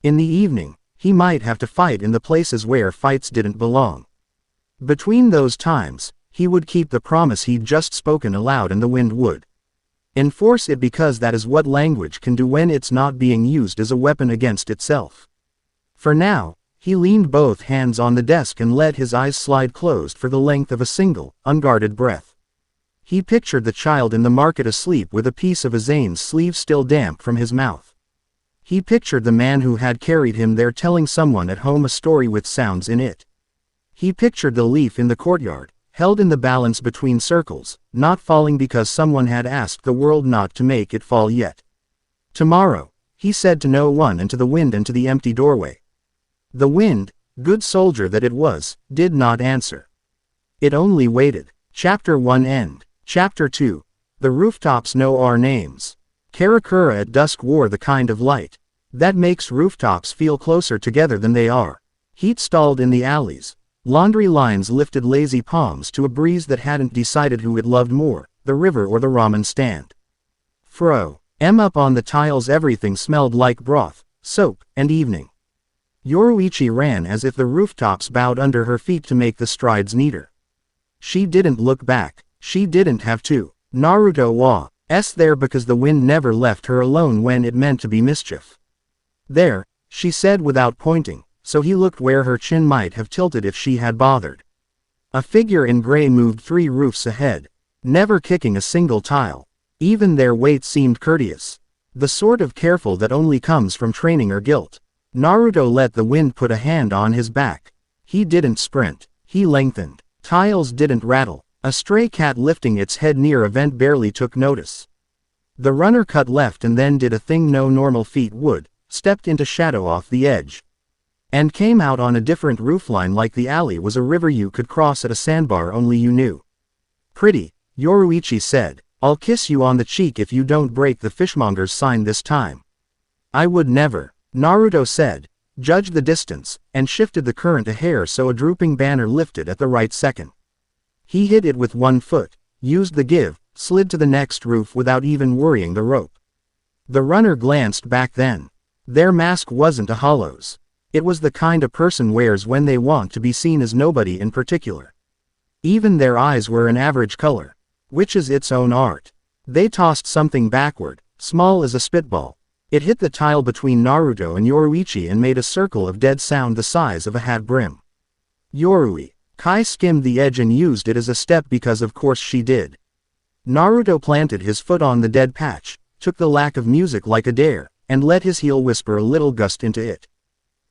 In the evening, he might have to fight in the places where fights didn't belong. Between those times, he would keep the promise he'd just spoken aloud and the wind would enforce it because that is what language can do when it's not being used as a weapon against itself. For now, he leaned both hands on the desk and let his eyes slide closed for the length of a single, unguarded breath. He pictured the child in the market asleep with a piece of Azane's sleeve still damp from his mouth. He pictured the man who had carried him there telling someone at home a story with sounds in it. He pictured the leaf in the courtyard, held in the balance between circles, not falling because someone had asked the world not to make it fall yet. Tomorrow, he said to no one and to the wind and to the empty doorway. The wind, good soldier that it was, did not answer. It only waited. Chapter 1 End. Chapter 2. The rooftops know our names. Karakura at dusk wore the kind of light that makes rooftops feel closer together than they are. Heat stalled in the alleys. Laundry lines lifted lazy palms to a breeze that hadn't decided who it loved more, the river or the ramen stand. Up on the tiles everything smelled like broth, soap, and evening. Yoruichi ran as if the rooftops bowed under her feet to make the strides neater. She didn't look back. She didn't have to. Naruto was there because the wind never left her alone when it meant to be mischief. There, she said without pointing, so he looked where her chin might have tilted if she had bothered. A figure in gray moved 3 roofs ahead, never kicking a single tile. Even their weight seemed courteous. The sort of careful that only comes from training or guilt. Naruto let the wind put a hand on his back. He didn't sprint. He lengthened. Tiles didn't rattle. A stray cat lifting its head near a vent barely took notice. The runner cut left and then did a thing no normal feet would, stepped into shadow off the edge. And came out on a different roofline like the alley was a river you could cross at a sandbar only you knew. Pretty, Yoruichi said. I'll kiss you on the cheek if you don't break the fishmonger's sign this time. I would never, Naruto said, judged the distance, and shifted the current a hair so a drooping banner lifted at the right second. He hit it with one foot, used the give, slid to the next roof without even worrying the rope. The runner glanced back then. Their mask wasn't a hollow's. It was the kind a person wears when they want to be seen as nobody in particular. Even their eyes were an average color, which is its own art. They tossed something backward, small as a spitball. It hit the tile between Naruto and Yoruichi and made a circle of dead sound the size of a hat brim. Kai skimmed the edge and used it as a step because of course she did. Naruto planted his foot on the dead patch, took the lack of music like a dare, and let his heel whisper a little gust into it.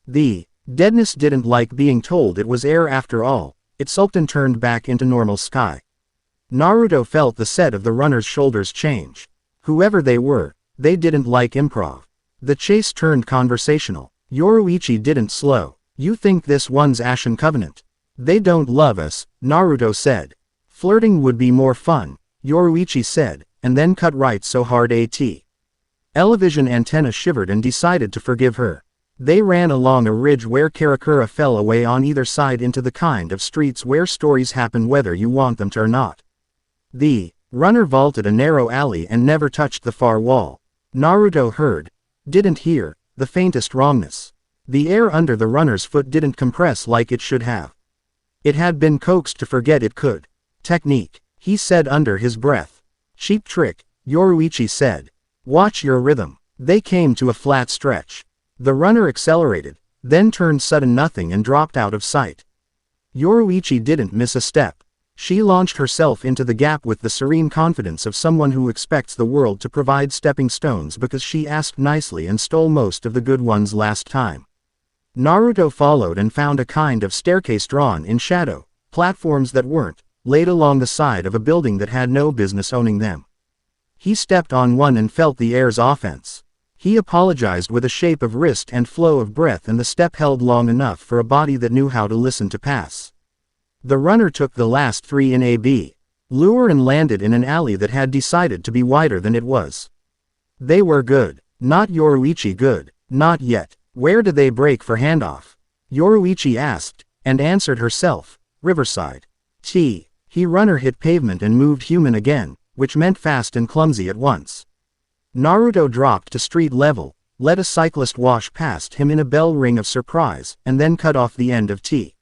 The deadness didn't like being told it was air after all. It sulked and turned back into normal sky. Naruto felt the set of the runner's shoulders change. Whoever they were, they didn't like improv. The chase turned conversational. Yoruichi didn't slow. You think this one's Ashen Covenant? They don't love us, Naruto said. Flirting would be more fun, Yoruichi said, and then cut right so hard at. Elevision Antenna shivered and decided to forgive her. They ran along a ridge where Karakura fell away on either side into the kind of streets where stories happen whether you want them to or not. The runner vaulted a narrow alley and never touched the far wall. Naruto heard, didn't hear, the faintest wrongness. The air under the runner's foot didn't compress like it should have. It had been coaxed to forget it could. Technique, he said under his breath. Cheap trick, Yoruichi said. Watch your rhythm. They came to a flat stretch. The runner accelerated, then turned sudden nothing and dropped out of sight. Yoruichi didn't miss a step. She launched herself into the gap with the serene confidence of someone who expects the world to provide stepping stones because she asked nicely and stole most of the good ones last time. Naruto followed and found a kind of staircase drawn in shadow, platforms that weren't, laid along the side of a building that had no business owning them. He stepped on one and felt the air's offense. He apologized with a shape of wrist and flow of breath, and the step held long enough for a body that knew how to listen to pass. The runner took the last 3 in a B. Lure and landed in an alley that had decided to be wider than it was. They were good. Not Yoruichi good. Not yet. Where did they break for handoff? Yoruichi asked, and answered herself, Riverside. He runner hit pavement and moved human again, which meant fast and clumsy at once. Naruto dropped to street level, let a cyclist wash past him in a bell ring of surprise, and then cut off the end of T.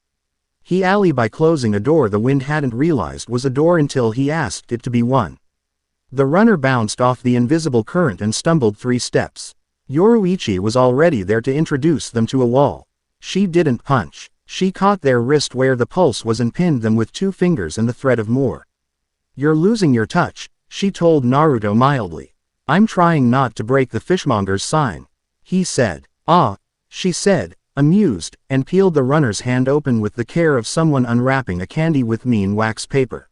He alley by closing a door the wind hadn't realized was a door until he asked it to be one. The runner bounced off the invisible current and stumbled 3 steps. Yoruichi was already there to introduce them to a wall. She didn't punch. She caught their wrist where the pulse was and pinned them with 2 fingers and the thread of more. You're losing your touch, she told Naruto mildly. I'm trying not to break the fishmonger's sign. He said. Ah, she said, amused, and peeled the runner's hand open with the care of someone unwrapping a candy with mean wax paper.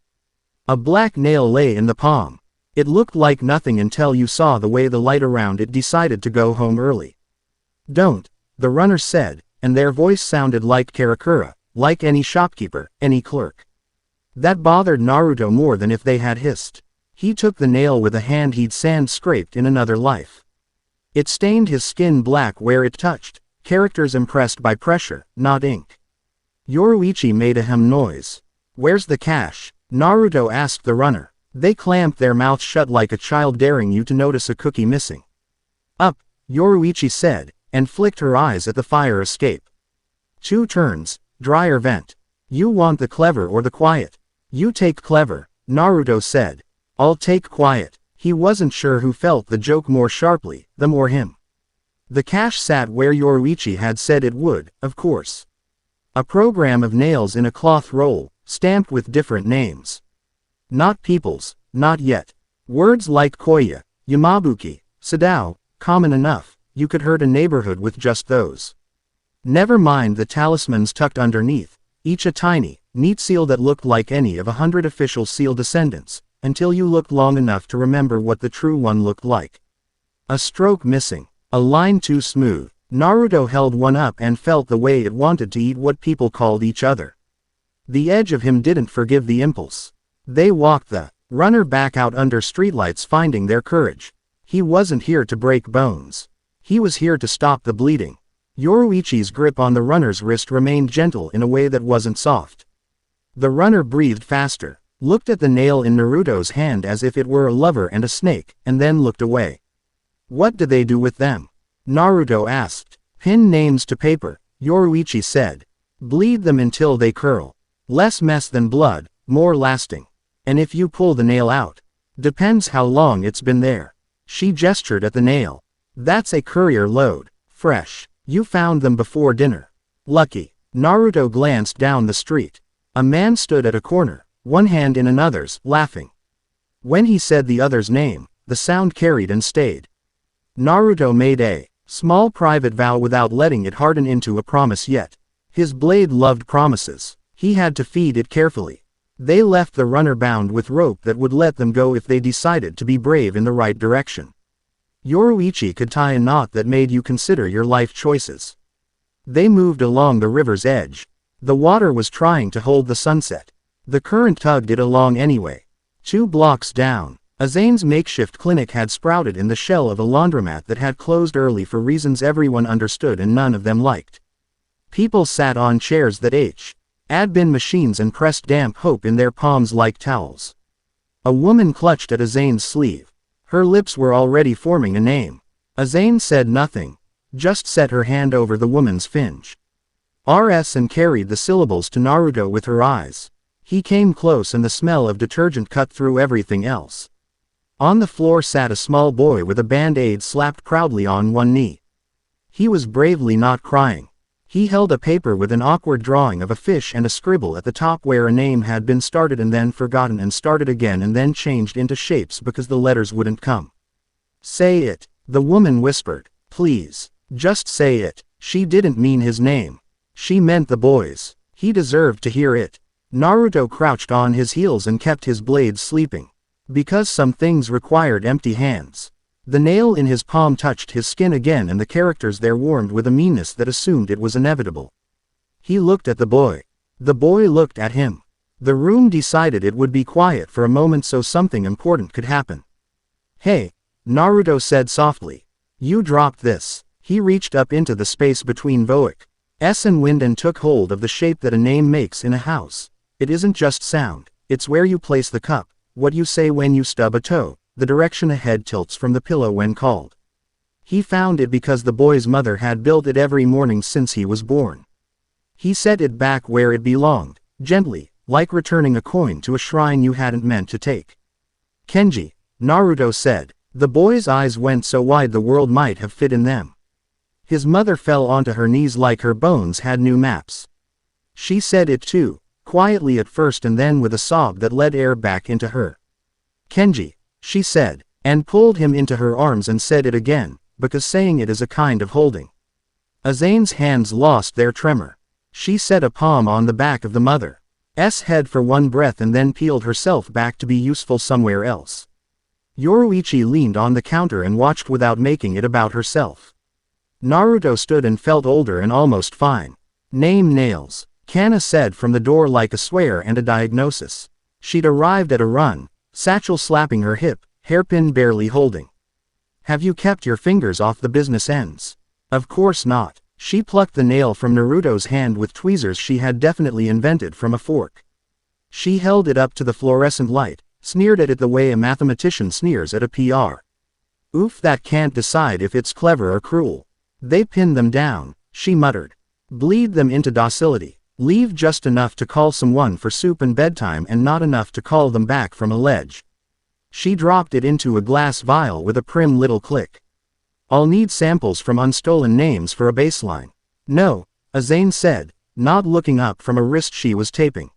A black nail lay in the palm. It looked like nothing until you saw the way the light around it decided to go home early. Don't, the runner said, and their voice sounded like Karakura, like any shopkeeper, any clerk. That bothered Naruto more than if they had hissed. He took the nail with a hand he'd sand scraped in another life. It stained his skin black where it touched, characters impressed by pressure, not ink. Yoruichi made a hem noise. Where's the cash? Naruto asked the runner. They clamped their mouths shut like a child daring you to notice a cookie missing. Up, Yoruichi said, and flicked her eyes at the fire escape. 2 turns, dry or vent. You want the clever or the quiet? You take clever, Naruto said. I'll take quiet. He wasn't sure who felt the joke more sharply, them or him. The cash sat where Yoruichi had said it would, of course. A program of nails in a cloth roll, stamped with different names. Not people's, not yet. Words like Koya, Yamabuki, Sadao, common enough, you could hurt a neighborhood with just those. Never mind the talismans tucked underneath, each a tiny, neat seal that looked like any of 100 official seal descendants, until you looked long enough to remember what the true one looked like. A stroke missing, a line too smooth. Naruto held one up and felt the way it wanted to eat what people called each other. The edge of him didn't forgive the impulse. They walked the runner back out under streetlights, finding their courage. He wasn't here to break bones. He was here to stop the bleeding. Yoruichi's grip on the runner's wrist remained gentle in a way that wasn't soft. The runner breathed faster, looked at the nail in Naruto's hand as if it were a lover and a snake, and then looked away. What do they do with them? Naruto asked. Pin names to paper, Yoruichi said. Bleed them until they curl. Less mess than blood, more lasting. And if you pull the nail out, depends how long it's been there. She gestured at the nail. That's a courier load. Fresh. You found them before dinner. Lucky. Naruto glanced down the street. A man stood at a corner, one hand in another's, laughing. When he said the other's name, the sound carried and stayed. Naruto made a small private vow without letting it harden into a promise yet. His blade loved promises. He had to feed it carefully. They left the runner bound with rope that would let them go if they decided to be brave in the right direction. Yoruichi could tie a knot that made you consider your life choices. They moved along the river's edge. The water was trying to hold the sunset. The current tugged it along anyway. 2 blocks down, Azane's makeshift clinic had sprouted in the shell of a laundromat that had closed early for reasons everyone understood and none of them liked. People sat on chairs that had been machines and pressed damp hope in their palms like towels. A woman clutched at Azane's sleeve. Her lips were already forming a name. Azane said nothing, just set her hand over the woman's finge. RS and carried the syllables to Naruto with her eyes. He came close and the smell of detergent cut through everything else. On the floor sat a small boy with a band-aid slapped proudly on one knee. He was bravely not crying. He held a paper with an awkward drawing of a fish and a scribble at the top where a name had been started and then forgotten and started again and then changed into shapes because the letters wouldn't come. "Say it," the woman whispered. "Please, just say it." She didn't mean his name. She meant the boy's. He deserved to hear it. Naruto crouched on his heels and kept his blades sleeping. Because some things required empty hands. The nail in his palm touched his skin again and the characters there warmed with a meanness that assumed it was inevitable. He looked at the boy. The boy looked at him. The room decided it would be quiet for a moment so something important could happen. "Hey," Naruto said softly. "You dropped this." He reached up into the space between Voic's and wind and took hold of the shape that a name makes in a house. It isn't just sound, it's where you place the cup, what you say when you stub a toe, the direction a head tilts from the pillow when called. He found it because the boy's mother had built it every morning since he was born. He set it back where it belonged, gently, like returning a coin to a shrine you hadn't meant to take. "Kenji," Naruto said. The boy's eyes went so wide the world might have fit in them. His mother fell onto her knees like her bones had new maps. She said it too, quietly at first and then with a sob that let air back into her. "Kenji," she said, and pulled him into her arms and said it again, because saying it is a kind of holding. Azane's hands lost their tremor. She set a palm on the back of the mother's head for one breath and then peeled herself back to be useful somewhere else. Yoruichi leaned on the counter and watched without making it about herself. Naruto stood and felt older and almost fine. "Name nails," Kana said from the door like a swear and a diagnosis. She'd arrived at a run, satchel slapping her hip, hairpin barely holding. "Have you kept your fingers off the business ends?" "Of course not." She plucked the nail from Naruto's hand with tweezers she had definitely invented from a fork. She held it up to the fluorescent light, sneered at it the way a mathematician sneers at a PR. "Oof, that can't decide if it's clever or cruel. They pin them down," she muttered. "Bleed them into docility. Leave just enough to call someone for soup and bedtime and not enough to call them back from a ledge." She dropped it into a glass vial with a prim little click. "I'll need samples from unstolen names for a baseline." "No," Azane said, not looking up from a wrist she was taping.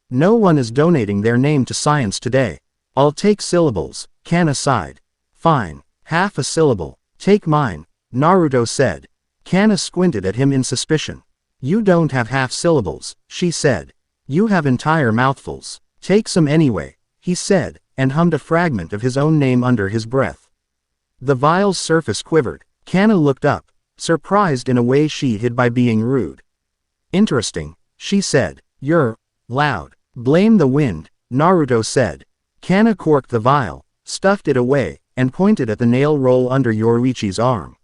"No one is donating their name to science today. I'll take syllables," Kana sighed. "Fine, half a syllable. Take mine," Naruto said. Kana squinted at him in suspicion. "You don't have half syllables," she said. "You have entire mouthfuls. Take some anyway," he said, and hummed a fragment of his own name under his breath. The vial's surface quivered. Kana looked up, surprised in a way she hid by being rude. "Interesting," she said. "You're loud." "Blame the wind," Naruto said. Kana corked the vial, stuffed it away, and pointed at the nail roll under Yoruichi's arm.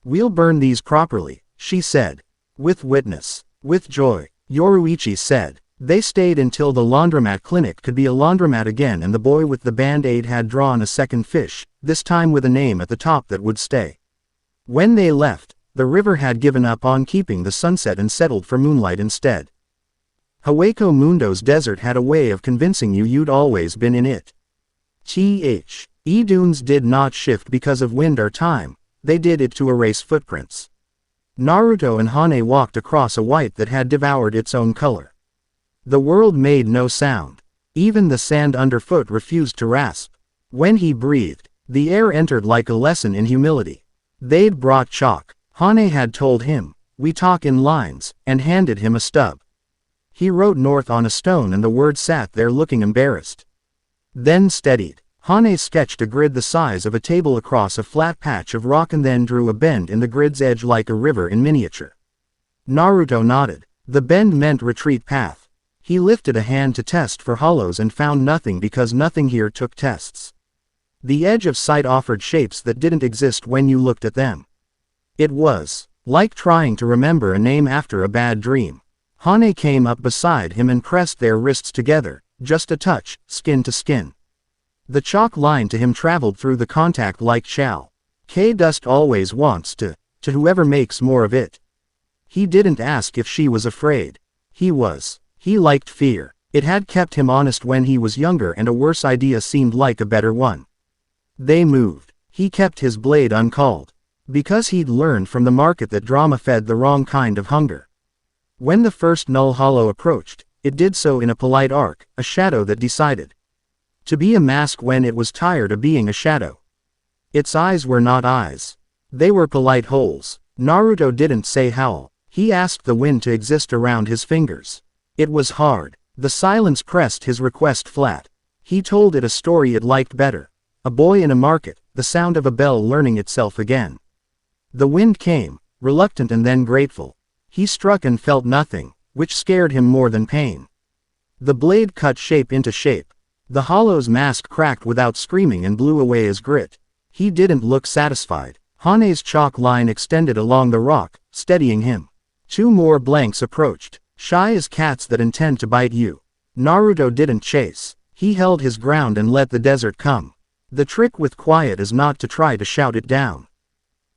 "We'll burn these properly," she said. "With witness." "With joy," Yoruichi said. They stayed until the laundromat clinic could be a laundromat again and the boy with the band-aid had drawn a second fish, this time with a name at the top that would stay. When they left, the river had given up on keeping the sunset and settled for moonlight instead. Ho Mundo's desert had a way of convincing you you'd always been in it. Dunes did not shift because of wind or time, they did it to erase footprints. Naruto and Hane walked across a white that had devoured its own color. The world made no sound. Even the sand underfoot refused to rasp. When he breathed, the air entered like a lesson in humility. They'd brought chalk. Hane had told him, "We talk in lines," and handed him a stub. He wrote north on a stone and the word sat there looking embarrassed. Then steadied. Hane sketched a grid the size of a table across a flat patch of rock and then drew a bend in the grid's edge like a river in miniature. Naruto nodded. The bend meant retreat path. He lifted a hand to test for hollows and found nothing because nothing here took tests. The edge of sight offered shapes that didn't exist when you looked at them. It was like trying to remember a name after a bad dream. Hane came up beside him and pressed their wrists together, just a touch, skin to skin. The chalk line to him traveled through the contact like chow. Dust always wants to whoever makes more of it. He didn't ask if she was afraid. He liked fear. It had kept him honest when he was younger, and a worse idea seemed like a better one. They moved. He kept his blade uncalled. Because he'd learned from the market that drama fed the wrong kind of hunger. When the first null hollow approached, it did so in a polite arc, a shadow that decided to be a mask when it was tired of being a shadow. Its eyes were not eyes. They were polite holes. Naruto didn't say howl. He asked the wind to exist around his fingers. It was hard. The silence pressed his request flat. He told it a story it liked better. A boy in a market, the sound of a bell learning itself again. The wind came, reluctant and then grateful. He struck and felt nothing, which scared him more than pain. The blade cut shape into shape. The hollow's mask cracked without screaming and blew away as grit. He didn't look satisfied. Hane's chalk line extended along the rock, steadying him. 2 more blanks approached, shy as cats that intend to bite you. Naruto didn't chase. He held his ground and let the desert come. The trick with quiet is not to try to shout it down.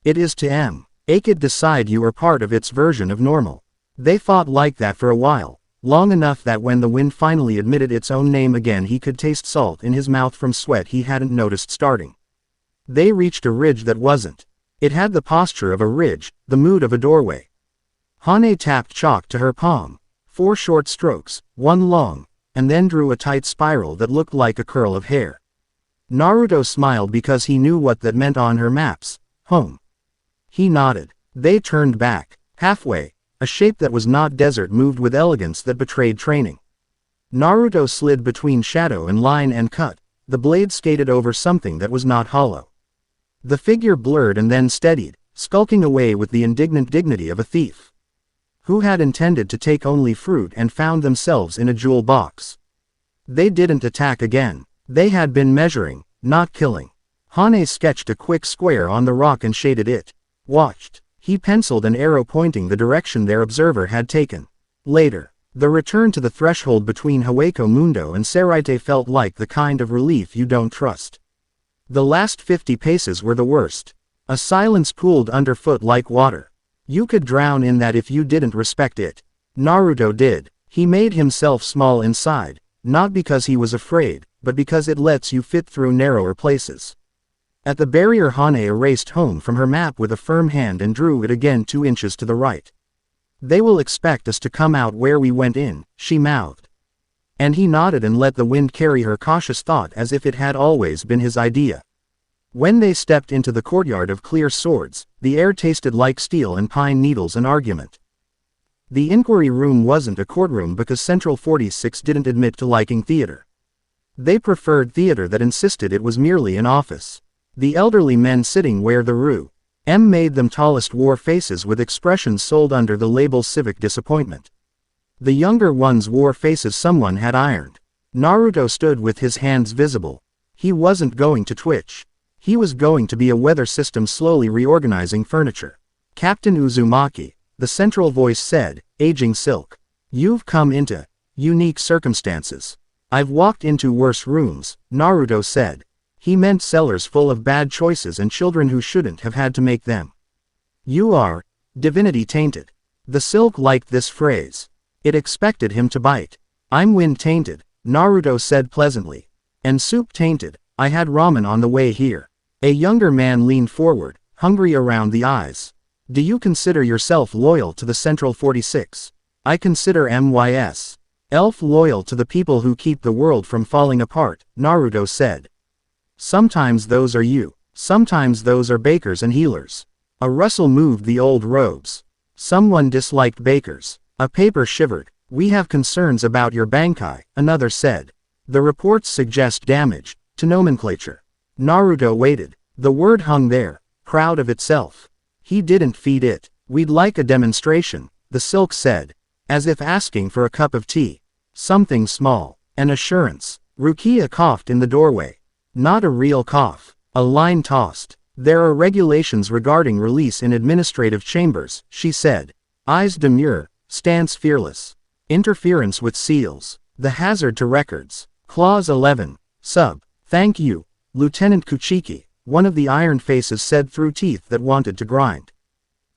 It is to make it decide you are part of its version of normal. They fought like that for a while, long enough that when the wind finally admitted its own name again, he could taste salt in his mouth from sweat he hadn't noticed starting. They reached a ridge that wasn't. It had the posture of a ridge, the mood of a doorway. Hane tapped chalk to her palm. 4 short strokes, 1 long, and then drew a tight spiral that looked like a curl of hair. Naruto smiled because he knew what that meant on her maps. Home. He nodded. They turned back. Halfway, a shape that was not desert moved with elegance that betrayed training. Naruto slid between shadow and line and cut. The blade skated over something that was not hollow. The figure blurred and then steadied, skulking away with the indignant dignity of a thief who had intended to take only fruit and found themselves in a jewel box. They didn't attack again. They had been measuring, not killing. Hane sketched a quick square on the rock and shaded it. Watched. He penciled an arrow pointing the direction their observer had taken. Later, the return to the threshold between Ho Mundo and Seraite felt like the kind of relief you don't trust. The last 50 paces were the worst. A silence pooled underfoot like water. You could drown in that if you didn't respect it. Naruto did. He made himself small inside, not because he was afraid, but because it lets you fit through narrower places. At the barrier, Hane erased home from her map with a firm hand and drew it again 2 inches to the right. They will expect us to come out where we went in, she mouthed. And he nodded and let the wind carry her cautious thought as if it had always been his idea. When they stepped into the courtyard of clear swords, the air tasted like steel and pine needles and argument. The inquiry room wasn't a courtroom because Central 46 didn't admit to liking theater. They preferred theater that insisted it was merely an office. The elderly men sitting where the room made them tallest wore faces with expressions sold under the label civic disappointment. The younger ones wore faces someone had ironed. Naruto stood with his hands visible. He wasn't going to twitch. He was going to be a weather system slowly reorganizing furniture. Captain Uzumaki, the central voice said, aging silk. You've come into unique circumstances. I've walked into worse rooms, Naruto said. He meant cellars full of bad choices and children who shouldn't have had to make them. You are divinity tainted. The silk liked this phrase. It expected him to bite. I'm wind tainted, Naruto said pleasantly. And soup tainted. I had ramen on the way here. A younger man leaned forward, hungry around the eyes. Do you consider yourself loyal to the Central 46? I consider myself loyal to the people who keep the world from falling apart, Naruto said. Sometimes those are you. Sometimes those are bakers and healers. A rustle moved the old robes. Someone disliked bakers. A paper shivered. We have concerns about your bankai, another said. The reports suggest damage to nomenclature. Naruto waited. The word hung there, proud of itself. He didn't feed it. We'd like a demonstration, the silk said, as if asking for a cup of tea. Something small. An assurance. Rukia coughed in the doorway. Not a real cough. A line tossed. There are regulations regarding release in administrative chambers, she said. Eyes demure, stance fearless. Interference with seals. The hazard to records. Clause 11. Sub. Thank you, Lieutenant Kuchiki, one of the iron faces said through teeth that wanted to grind.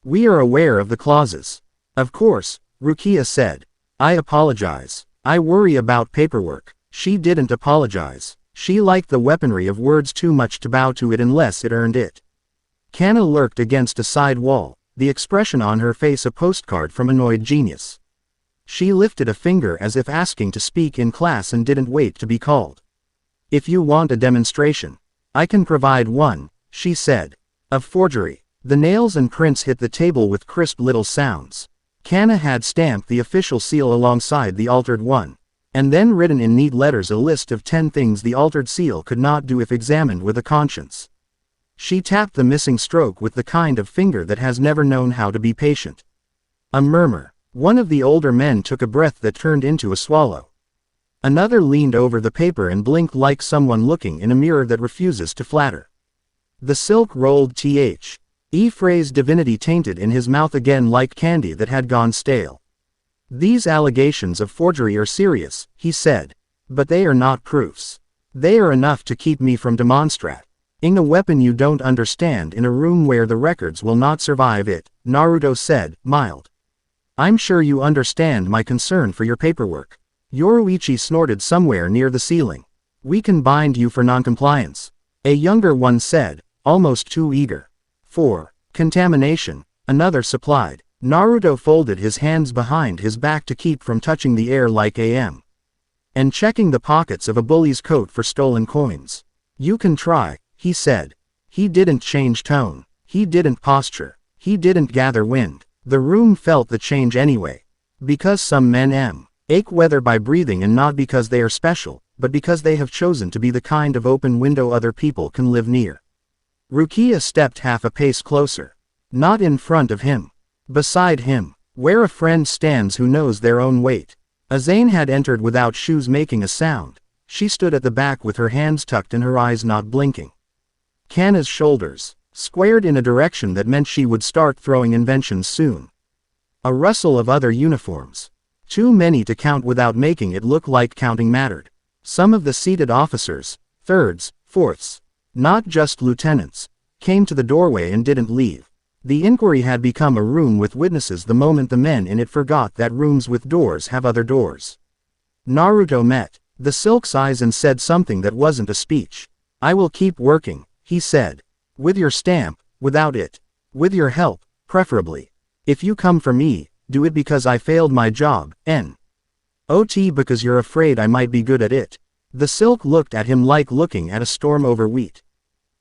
We are aware of the clauses. Of course, Rukia said. I apologize. I worry about paperwork. She didn't apologize. She liked the weaponry of words too much to bow to it unless it earned it. Kana lurked against a side wall, the expression on her face a postcard from annoyed genius. She lifted a finger as if asking to speak in class and didn't wait to be called. If you want a demonstration, I can provide one, she said. Of forgery. The nails and prints hit the table with crisp little sounds. Kana had stamped the official seal alongside the altered one, and then written in neat letters a list of 10 things the altered seal could not do if examined with a conscience. She tapped the missing stroke with the kind of finger that has never known how to be patient. A murmur. One of the older men took a breath that turned into a swallow. Another leaned over the paper and blinked like someone looking in a mirror that refuses to flatter. The silk rolled phrase divinity tainted in his mouth again like candy that had gone stale. These allegations of forgery are serious, he said. But they are not proofs. They are enough to keep me from demonstrating a weapon you don't understand in a room where the records will not survive it, Naruto said, mild. I'm sure you understand my concern for your paperwork. Yoruichi snorted somewhere near the ceiling. We can bind you for noncompliance. A younger one said, almost too eager. 4. Contamination, another supplied. Naruto folded his hands behind his back to keep from touching the air like AM. And checking the pockets of a bully's coat for stolen coins. You can try, he said. He didn't change tone. He didn't posture. He didn't gather wind. The room felt the change anyway. Because some men ache whether by breathing and not because they are special, but because they have chosen to be the kind of open window other people can live near. Rukia stepped half a pace closer. Not in front of him. Beside him, where a friend stands who knows their own weight. Azane had entered without shoes making a sound. She stood at the back with her hands tucked and her eyes not blinking. Kana's shoulders squared in a direction that meant she would start throwing inventions soon. A rustle of other uniforms. Too many to count without making it look like counting mattered. Some of the seated officers, thirds, fourths, not just lieutenants, came to the doorway and didn't leave. The inquiry had become a room with witnesses the moment the men in it forgot that rooms with doors have other doors. Naruto met the Silk's eyes and said something that wasn't a speech. I will keep working, he said. With your stamp, without it. With your help, preferably. If you come for me, do it because I failed my job, not because you're afraid I might be good at it. The Silk looked at him like looking at a storm over wheat.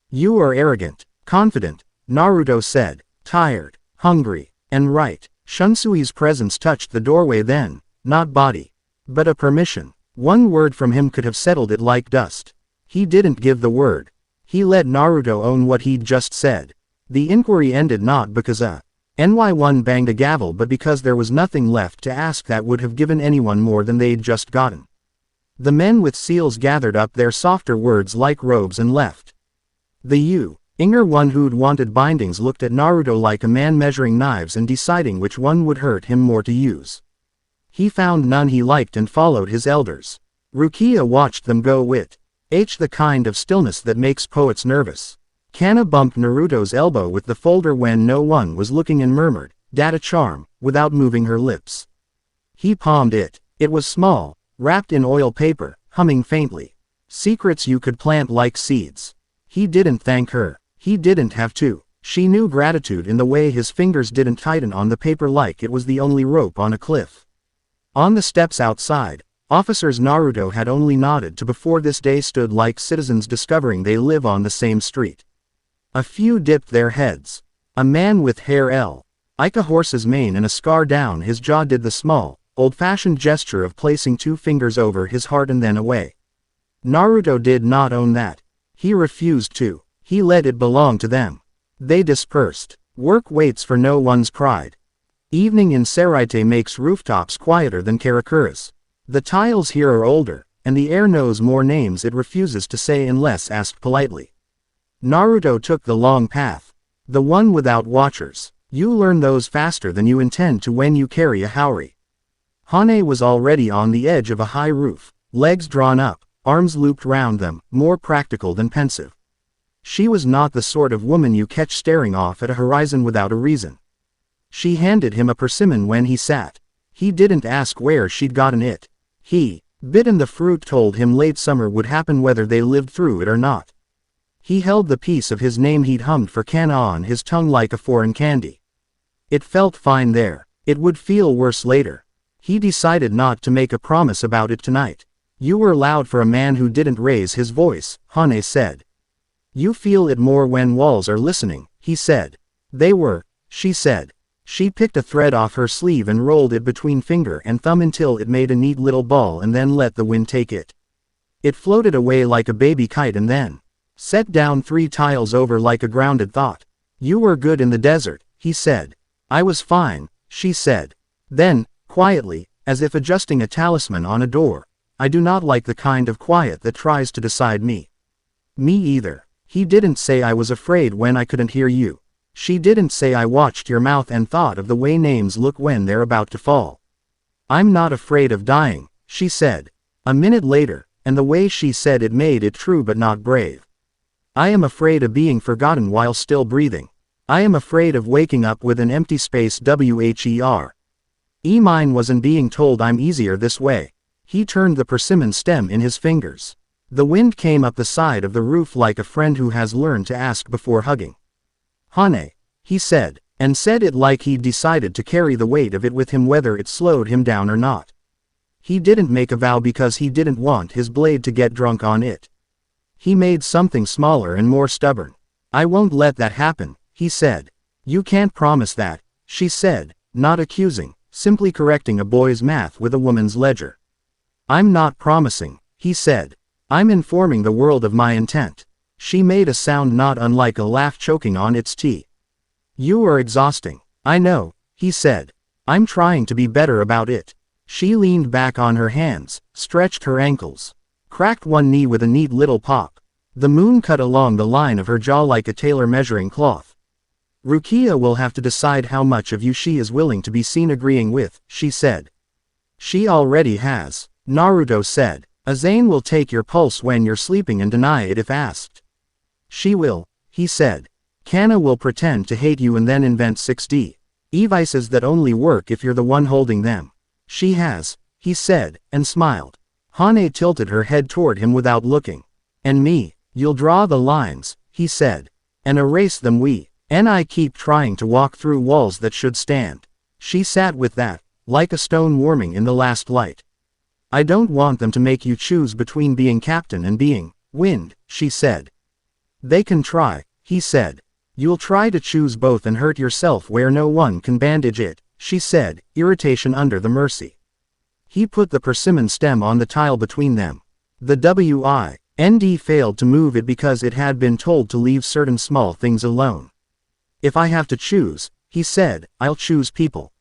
You are arrogant, confident, Naruto said. Tired, hungry, and right. Shunsui's presence touched the doorway then, not body, but a permission. One word from him could have settled it like dust. He didn't give the word. He let Naruto own what he'd just said. The inquiry ended not because NY1 banged a gavel but because there was nothing left to ask that would have given anyone more than they'd just gotten. The men with seals gathered up their softer words like robes and left. The Inger one who'd wanted bindings looked at Naruto like a man measuring knives and deciding which one would hurt him more to use. He found none he liked and followed his elders. Rukia watched them go with the kind of stillness that makes poets nervous. Kana bumped Naruto's elbow with the folder when no one was looking and murmured, "Data charm," without moving her lips. He palmed it. It was small, wrapped in oil paper, humming faintly. Secrets you could plant like seeds. He didn't thank her. He didn't have to. She knew gratitude in the way his fingers didn't tighten on the paper like it was the only rope on a cliff. On the steps outside, officers Naruto had only nodded to before this day stood like citizens discovering they live on the same street. A few dipped their heads. A man with hair like a horse's mane and a scar down his jaw did the small, old-fashioned gesture of placing 2 fingers over his heart and then away. Naruto did not own that. He refused to. He let it belong to them. They dispersed. Work waits for no one's pride. Evening in Seraite makes rooftops quieter than Karakura's. The tiles here are older, and the air knows more names it refuses to say unless asked politely. Naruto took the long path. The one without watchers. You learn those faster than you intend to when you carry a Haori. Hane was already on the edge of a high roof, legs drawn up, arms looped round them, more practical than pensive. She was not the sort of woman you catch staring off at a horizon without a reason. She handed him a persimmon when he sat. He didn't ask where she'd gotten it. He, bitten the fruit, told him late summer would happen whether they lived through it or not. He held the piece of his name he'd hummed for Kana on his tongue like a foreign candy. It felt fine there. It would feel worse later. He decided not to make a promise about it tonight. You were loud for a man who didn't raise his voice, Hane said. You feel it more when walls are listening, he said. They were, she said. She picked a thread off her sleeve and rolled it between finger and thumb until it made a neat little ball and then let the wind take it. It floated away like a baby kite and then set down 3 tiles over like a grounded thought. You were good in the desert, he said. I was fine, she said. Then, quietly, as if adjusting a talisman on a door, I do not like the kind of quiet that tries to decide me. Me either. He didn't say I was afraid when I couldn't hear you. She didn't say I watched your mouth and thought of the way names look when they're about to fall. I'm not afraid of dying, she said. A minute later, and the way she said it made it true but not brave. I am afraid of being forgotten while still breathing. I am afraid of waking up with an empty space where. Mine wasn't being told I'm easier this way. He turned the persimmon stem in his fingers. The wind came up the side of the roof like a friend who has learned to ask before hugging. Hane, he said, and said it like he'd decided to carry the weight of it with him whether it slowed him down or not. He didn't make a vow because he didn't want his blade to get drunk on it. He made something smaller and more stubborn. I won't let that happen, he said. You can't promise that, she said, not accusing, simply correcting a boy's math with a woman's ledger. I'm not promising, he said. I'm informing the world of my intent. She made a sound not unlike a laugh choking on its tea. You are exhausting. I know, he said. I'm trying to be better about it. She leaned back on her hands, stretched her ankles, cracked one knee with a neat little pop. The moon cut along the line of her jaw like a tailor measuring cloth. Rukia will have to decide how much of you she is willing to be seen agreeing with, she said. She already has, Naruto said. Azane will take your pulse when you're sleeping and deny it if asked. She will, he said. Kana will pretend to hate you and then invent 6D vices that only work if you're the one holding them. She has, he said, and smiled. Hane tilted her head toward him without looking. And me, you'll draw the lines, he said. And erase them and I keep trying to walk through walls that should stand. She sat with that, like a stone warming in the last light. I don't want them to make you choose between being captain and being wind, she said. They can try, he said. You'll try to choose both and hurt yourself where no one can bandage it, she said, irritation under the mercy. He put the persimmon stem on the tile between them. The wind failed to move it because it had been told to leave certain small things alone. If I have to choose, he said, I'll choose people.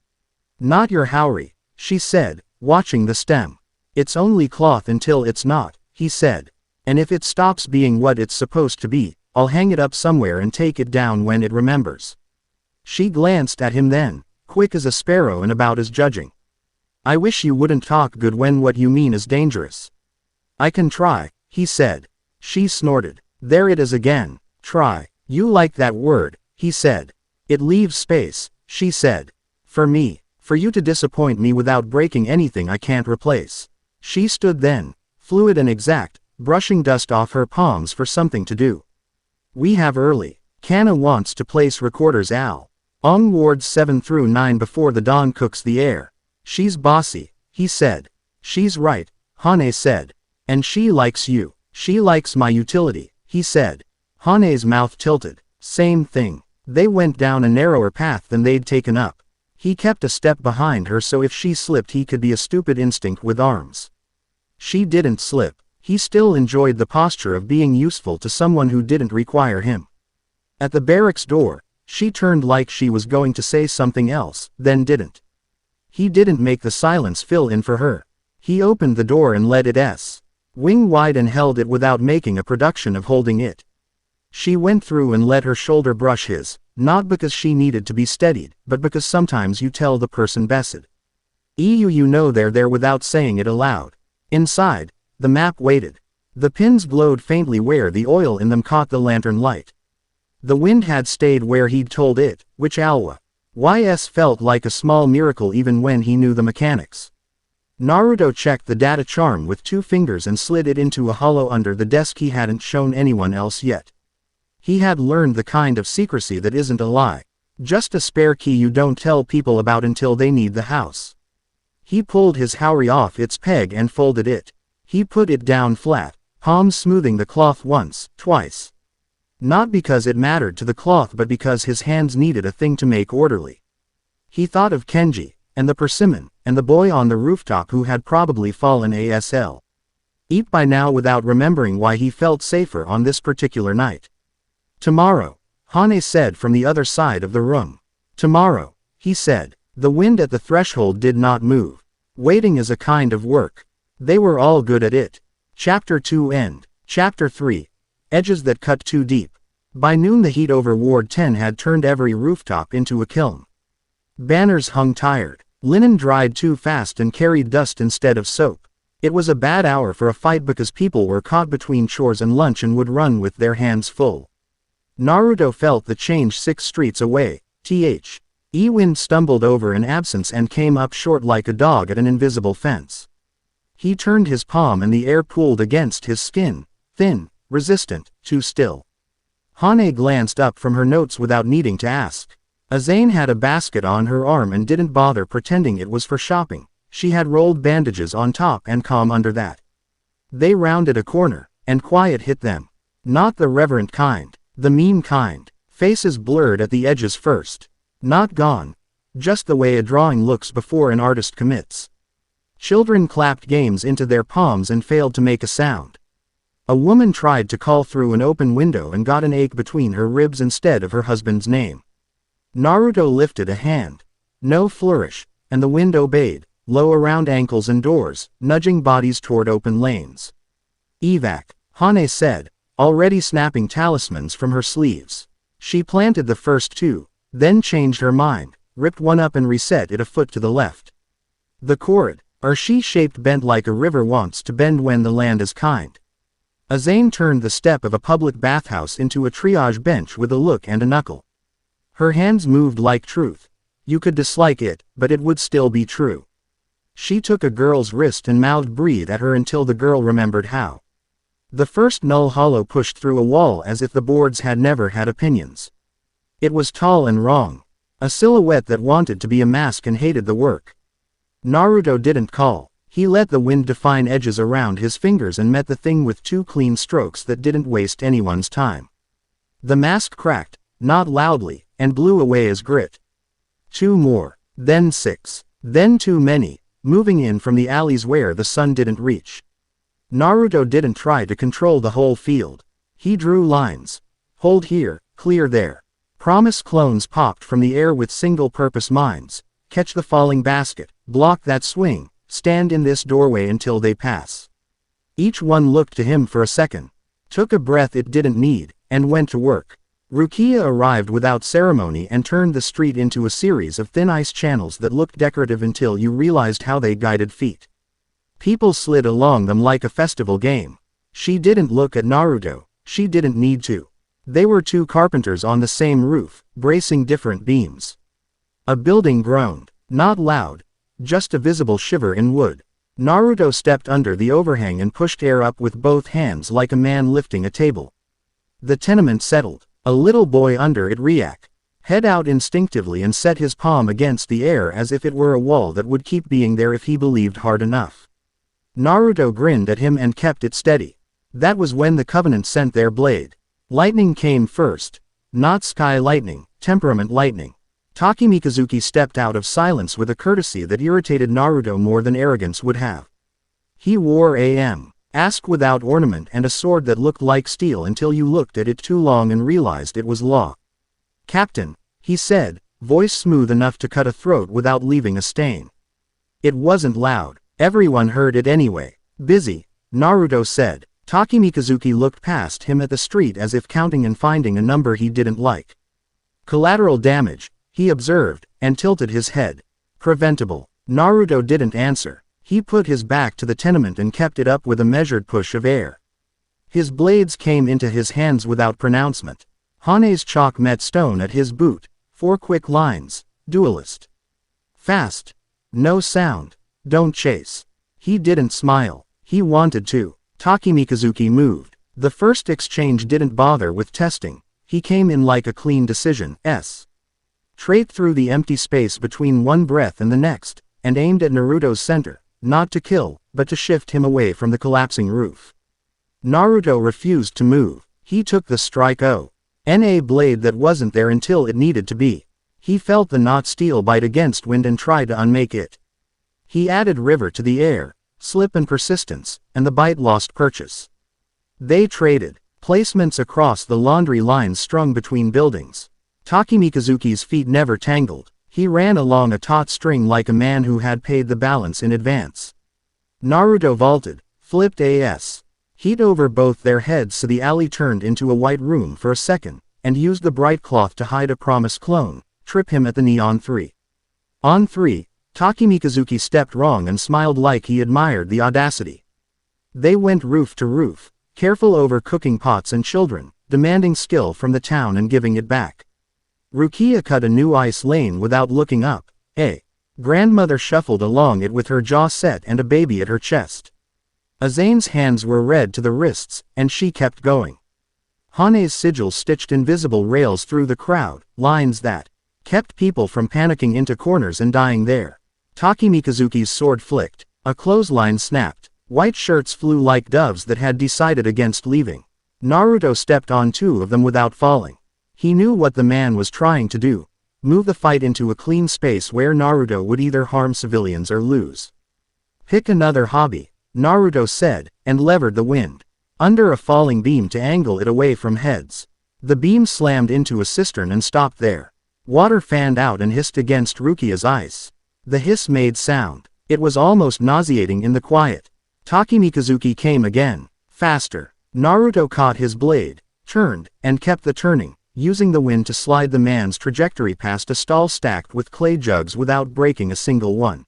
Not your Haori, she said, watching the stem. It's only cloth until it's not, he said. And if it stops being what it's supposed to be, I'll hang it up somewhere and take it down when it remembers. She glanced at him then, quick as a sparrow and about as judging. I wish you wouldn't talk good when what you mean is dangerous. I can try, he said. She snorted. There it is again. Try. You like that word, he said. It leaves space, she said. For me. For you to disappoint me without breaking anything I can't replace. She stood then, fluid and exact, brushing dust off her palms for something to do. We have early. Kana wants to place recorders Al. On wards 7 through 9 before the dawn cooks the air. She's bossy, he said. She's right, Hane said. And she likes you. She likes my utility, he said. Hane's mouth tilted. Same thing. They went down a narrower path than they'd taken up. He kept a step behind her so if she slipped he could be a stupid instinct with arms. She didn't slip. He still enjoyed the posture of being useful to someone who didn't require him. At the barracks door, she turned like she was going to say something else, then didn't. He didn't make the silence fill in for her. He opened the door and let it wing wide, and held it without making a production of holding it. She went through and let her shoulder brush his, not because she needed to be steadied, but because sometimes you tell the person best. You know they're there without saying it aloud. Inside, the map waited. The pins glowed faintly where the oil in them caught the lantern light. The wind had stayed where he'd told it, which Alwa YS felt like a small miracle even when he knew the mechanics. Naruto checked the data charm with 2 fingers and slid it into a hollow under the desk he hadn't shown anyone else yet. He had learned the kind of secrecy that isn't a lie. Just a spare key you don't tell people about until they need the house. He pulled his haori off its peg and folded it. He put it down flat, palms smoothing the cloth once, twice. Not because it mattered to the cloth but because his hands needed a thing to make orderly. He thought of Kenji, and the persimmon, and the boy on the rooftop who had probably fallen asleep by now without remembering why he felt safer on this particular night. Tomorrow, Hane said from the other side of the room. Tomorrow, he said. The wind at the threshold did not move. Waiting is a kind of work. They were all good at it. Chapter 2 End. Chapter 3. Edges that cut too deep. By noon the heat over Ward 10 had turned every rooftop into a kiln. Banners hung tired. Linen dried too fast and carried dust instead of soap. It was a bad hour for a fight because people were caught between chores and lunch and would run with their hands full. Naruto felt the change 6 streets away. Wind stumbled over an absence and came up short like a dog at an invisible fence. He turned his palm and the air pooled against his skin, thin, resistant, too still. Hane glanced up from her notes without needing to ask. Azane had a basket on her arm and didn't bother pretending it was for shopping. She had rolled bandages on top and calm under that. They rounded a corner, and quiet hit them. Not the reverent kind, the mean kind. Faces blurred at the edges first. Not gone. Just the way a drawing looks before an artist commits. Children clapped games into their palms and failed to make a sound. A woman tried to call through an open window and got an ache between her ribs instead of her husband's name. Naruto lifted a hand. No flourish, and the wind obeyed, low around ankles and doors, nudging bodies toward open lanes. Evac, Hane said, already snapping talismans from her sleeves. She planted the first 2, then changed her mind, ripped one up and reset it a foot to the left. The cord, she-shaped bent like a river wants to bend when the land is kind. Azane turned the step of a public bathhouse into a triage bench with a look and a knuckle. Her hands moved like truth. You could dislike it, but it would still be true. She took a girl's wrist and mouthed breathe at her until the girl remembered how. The first null hollow pushed through a wall as if the boards had never had opinions. It was tall and wrong. A silhouette that wanted to be a mask and hated the work. Naruto didn't call. He let the wind define edges around his fingers and met the thing with 2 clean strokes that didn't waste anyone's time. The mask cracked, not loudly, and blew away as grit. 2 more, then 6, then too many, moving in from the alleys where the sun didn't reach. Naruto didn't try to control the whole field. He drew lines. Hold here, clear there. Promise clones popped from the air with single-purpose minds. Catch the falling basket, block that swing, stand in this doorway until they pass. Each one looked to him for a second, took a breath it didn't need, and went to work. Rukia arrived without ceremony and turned the street into a series of thin ice channels that looked decorative until you realized how they guided feet. People slid along them like a festival game. She didn't look at Naruto, she didn't need to. They were 2 carpenters on the same roof, bracing different beams. A building groaned, not loud, just a visible shiver in wood. Naruto stepped under the overhang and pushed air up with both hands like a man lifting a table. The tenement settled. A little boy under it reacted, head out instinctively and set his palm against the air as if it were a wall that would keep being there if he believed hard enough. Naruto grinned at him and kept it steady. That was when the Covenant sent their blade. Lightning came first. Not sky lightning, temperament lightning. Takemikazuki stepped out of silence with a courtesy that irritated Naruto more than arrogance would have. He wore ask without ornament and a sword that looked like steel until you looked at it too long and realized it was law. Captain, he said, voice smooth enough to cut a throat without leaving a stain. It wasn't loud. Everyone heard it anyway. Busy, Naruto said. Takemikazuki looked past him at the street as if counting and finding a number he didn't like. Collateral damage, he observed, and tilted his head. Preventable. Naruto didn't answer. He put his back to the tenement and kept it up with a measured push of air. His blades came into his hands without pronouncement. Hane's chalk met stone at his boot. 4 quick lines. Duelist. Fast. No sound. Don't chase. He didn't smile. He wanted to. Takemikazuki moved. The first exchange didn't bother with testing. He came in like a clean decision. Straight through the empty space between one breath and the next, and aimed at Naruto's center, not to kill, but to shift him away from the collapsing roof. Naruto refused to move. He took the strike na blade that wasn't there until it needed to be. He felt the knot steel bite against wind and tried to unmake it. He added river to the air, slip and persistence, and the bite lost purchase. They traded. Placements across the laundry lines strung between buildings. Takemikazuki's feet never tangled. He ran along a taut string like a man who had paid the balance in advance. Naruto vaulted, flipped heat over both their heads so the alley turned into a white room for a second, and used the bright cloth to hide a promised clone, trip him at the knee on 3. On 3, Takemikazuki stepped wrong and smiled like he admired the audacity. They went roof to roof, careful over cooking pots and children, demanding skill from the town and giving it back. Rukia cut a new ice lane without looking up. Grandmother shuffled along it with her jaw set and a baby at her chest. Azane's hands were red to the wrists, and she kept going. Hane's sigil stitched invisible rails through the crowd, lines that kept people from panicking into corners and dying there. Takemikazuki's sword flicked. A clothesline snapped. White shirts flew like doves that had decided against leaving. Naruto stepped on 2 of them without falling. He knew what the man was trying to do. Move the fight into a clean space where Naruto would either harm civilians or lose. Pick another hobby, Naruto said, and levered the wind under a falling beam to angle it away from heads. The beam slammed into a cistern and stopped there. Water fanned out and hissed against Rukia's ice. The hiss made sound. It was almost nauseating in the quiet. Takemikazuki came again. Faster. Naruto caught his blade, turned, and kept the turning, using the wind to slide the man's trajectory past a stall stacked with clay jugs without breaking a single one.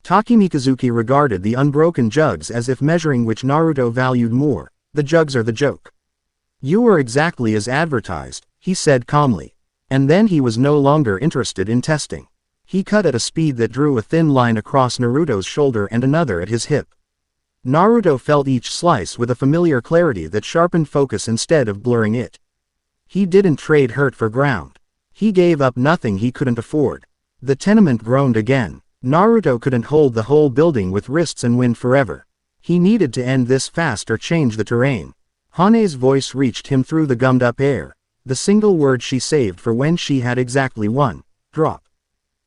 Takemikazuki regarded the unbroken jugs as if measuring which Naruto valued more. The jugs are the joke. You were exactly as advertised, he said calmly. And then he was no longer interested in testing. He cut at a speed that drew a thin line across Naruto's shoulder and another at his hip. Naruto felt each slice with a familiar clarity that sharpened focus instead of blurring it. He didn't trade hurt for ground. He gave up nothing he couldn't afford. The tenement groaned again. Naruto couldn't hold the whole building with wrists and wind forever. He needed to end this fast or change the terrain. Hane's voice reached him through the gummed-up air. The single word she saved for when she had exactly one. Drop.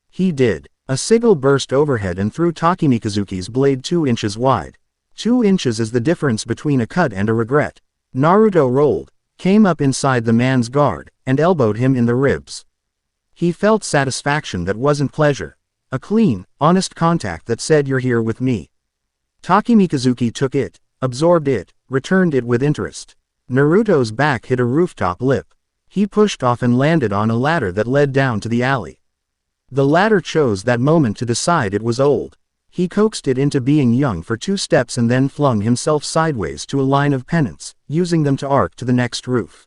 He did. A sigil burst overhead and threw Takemikazuki's blade 2 inches wide. 2 inches is the difference between a cut and a regret. Naruto rolled, came up inside the man's guard, and elbowed him in the ribs. He felt satisfaction that wasn't pleasure. A clean, honest contact that said you're here with me. Takemikazuki took it, absorbed it, returned it with interest. Naruto's back hit a rooftop lip. He pushed off and landed on a ladder that led down to the alley. The ladder chose that moment to decide it was old. He coaxed it into being young for 2 steps and then flung himself sideways to a line of pennants, using them to arc to the next roof.